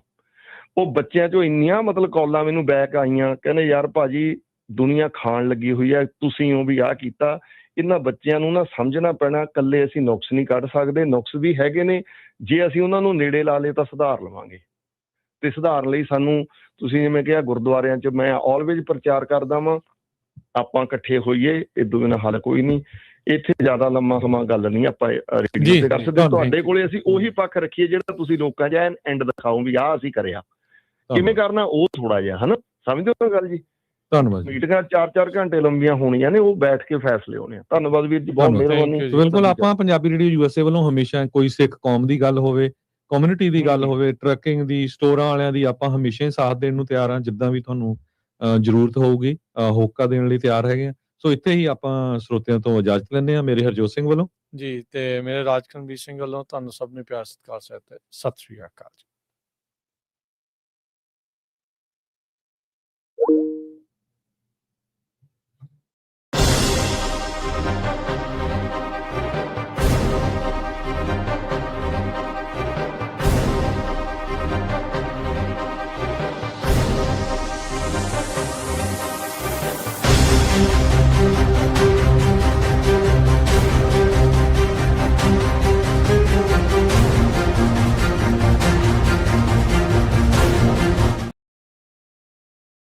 ਉਹ ਬੱਚਿਆਂ 'ਚੋਂ ਇੰਨੀਆਂ ਮਤਲਬ ਕਾਲਾਂ ਮੈਨੂੰ ਬੈਕ ਆਈਆਂ, ਕਹਿੰਦੇ ਯਾਰ ਭਾਜੀ ਦੁਨੀਆ ਖਾਣ ਲੱਗੀ ਹੋਈ ਹੈ, ਤੁਸੀਂ ਉਹ ਵੀ ਆਹ ਕੀਤਾ। ਇਹਨਾਂ ਬੱਚਿਆਂ ਨੂੰ ਨਾ ਸਮਝਣਾ ਪੈਣਾ, ਇਕੱਲੇ ਅਸੀਂ ਨੁਕਸ ਨਹੀਂ ਕੱਢ ਸਕਦੇ, ਨੁਕਸ ਵੀ ਹੈਗੇ ਨੇ। ਜੇ ਅਸੀਂ ਉਹਨਾਂ ਨੂੰ ਨੇੜੇ ਲਾ ਲਏ ਤਾਂ ਸੁਧਾਰ ਲਵਾਂਗੇ। ਤੇ ਸੁਧਾਰ ਲਈ ਸਾਨੂੰ, ਤੁਸੀਂ ਜਿਵੇਂ ਕਿਹਾ ਗੁਰਦੁਆਰਿਆਂ 'ਚ ਮੈਂ ਆਲਵੇਜ਼ ਪ੍ਰਚਾਰ ਕਰਦਾ ਵਾਂ, ਆਪਾਂ ਇਕੱਠੇ ਹੋਈਏ, ਇਦੋਂ ਬਿਨਾਂ ਹੱਲ ਕੋਈ ਨਹੀਂ। ਇੱਥੇ ਜ਼ਿਆਦਾ ਲੰਮਾ ਸਮਾਂ ਗੱਲ ਨਹੀਂ ਆਪਾਂ ਰੇਡੀਓ ਤੇ ਕਰ ਸਕਦੇ। ਤੁਹਾਡੇ ਕੋਲੇ ਅਸੀਂ ਉਹੀ ਪੱਖ ਰੱਖੀਏ ਜਿਹੜਾ ਤੁਸੀਂ ਲੋਕਾਂ 'ਚ ਐਂਡ ਦਿਖਾਓ ਵੀ ਆਹ ਅਸੀਂ ਕਰਿਆ। ਕਿਵੇਂ ਕਰਨਾ ਉਹ ਥੋੜਾ ਜਿਹਾ, ਹਨਾ, ਸਮਝਦੇ ਹੋ ਗੱਲ ਜੀ? ਧੰਨਵਾਦ। ਮੀਟਿੰਗਾਂ 4-4 ਘੰਟੇ ਲੰਬੀਆਂ ਹੋਣੀਆਂ ਨੇ, ਉਹ ਬੈਠ ਕੇ ਫੈਸਲੇ ਹੋਣੇ ਆ। ਧੰਨਵਾਦ ਵੀਰ ਜੀ, ਬਹੁਤ ਮਿਹਰਬਾਨੀ। ਬਿਲਕੁਲ, ਆਪਾਂ ਪੰਜਾਬੀ ਰੇਡੀਓ USA ਵੱਲੋਂ ਹਮੇਸ਼ਾ ਕੋਈ ਸਿੱਖ ਕੌਮ ਦੀ ਗੱਲ ਹੋਵੇ, ਕਮਿਊਨਿਟੀ ਦੀ ਗੱਲ ਹੋਵੇ, ਟਰੱਕਿੰਗ ਦੀ, ਸਟੋਰਾਂ ਵਾਲਿਆਂ ਦੀ, ਆਪਾਂ ਹਮੇਸ਼ਾ ਹੀ ਸਾਥ ਦੇਣ ਨੂੰ ਤਿਆਰ ਹਾਂ। ਜਿੱਦਾਂ ਵੀ ਤੁਹਾਨੂੰ ਜ਼ਰੂਰਤ ਹੋਊਗੀ ਹੋਕਾ ਦੇਣ ਲਈ ਤਿਆਰ ਹੈਗੇ ਆ। ਸੋ ਇੱਥੇ ਹੀ ਆਪਾਂ ਸਰੋਤਿਆਂ ਤੋਂ ਇਜਾਜ਼ਤ ਲੈਂਦੇ ਹਾਂ। ਮੇਰੇ ਹਰਜੋਤ ਸਿੰਘ ਵੱਲੋਂ ਜੀ ਤੇ ਮੇਰੇ ਰਾਜਕਰਮਵੀਰ ਸਿੰਘ ਵੱਲੋਂ ਤੁਹਾਨੂੰ ਸਭ ਨੂੰ ਪਿਆਰ ਸਤਿਕਾਰ ਸਹਿਤ ਸਤਿ ਸ਼੍ਰੀ ਅਕਾਲ ਜੀ।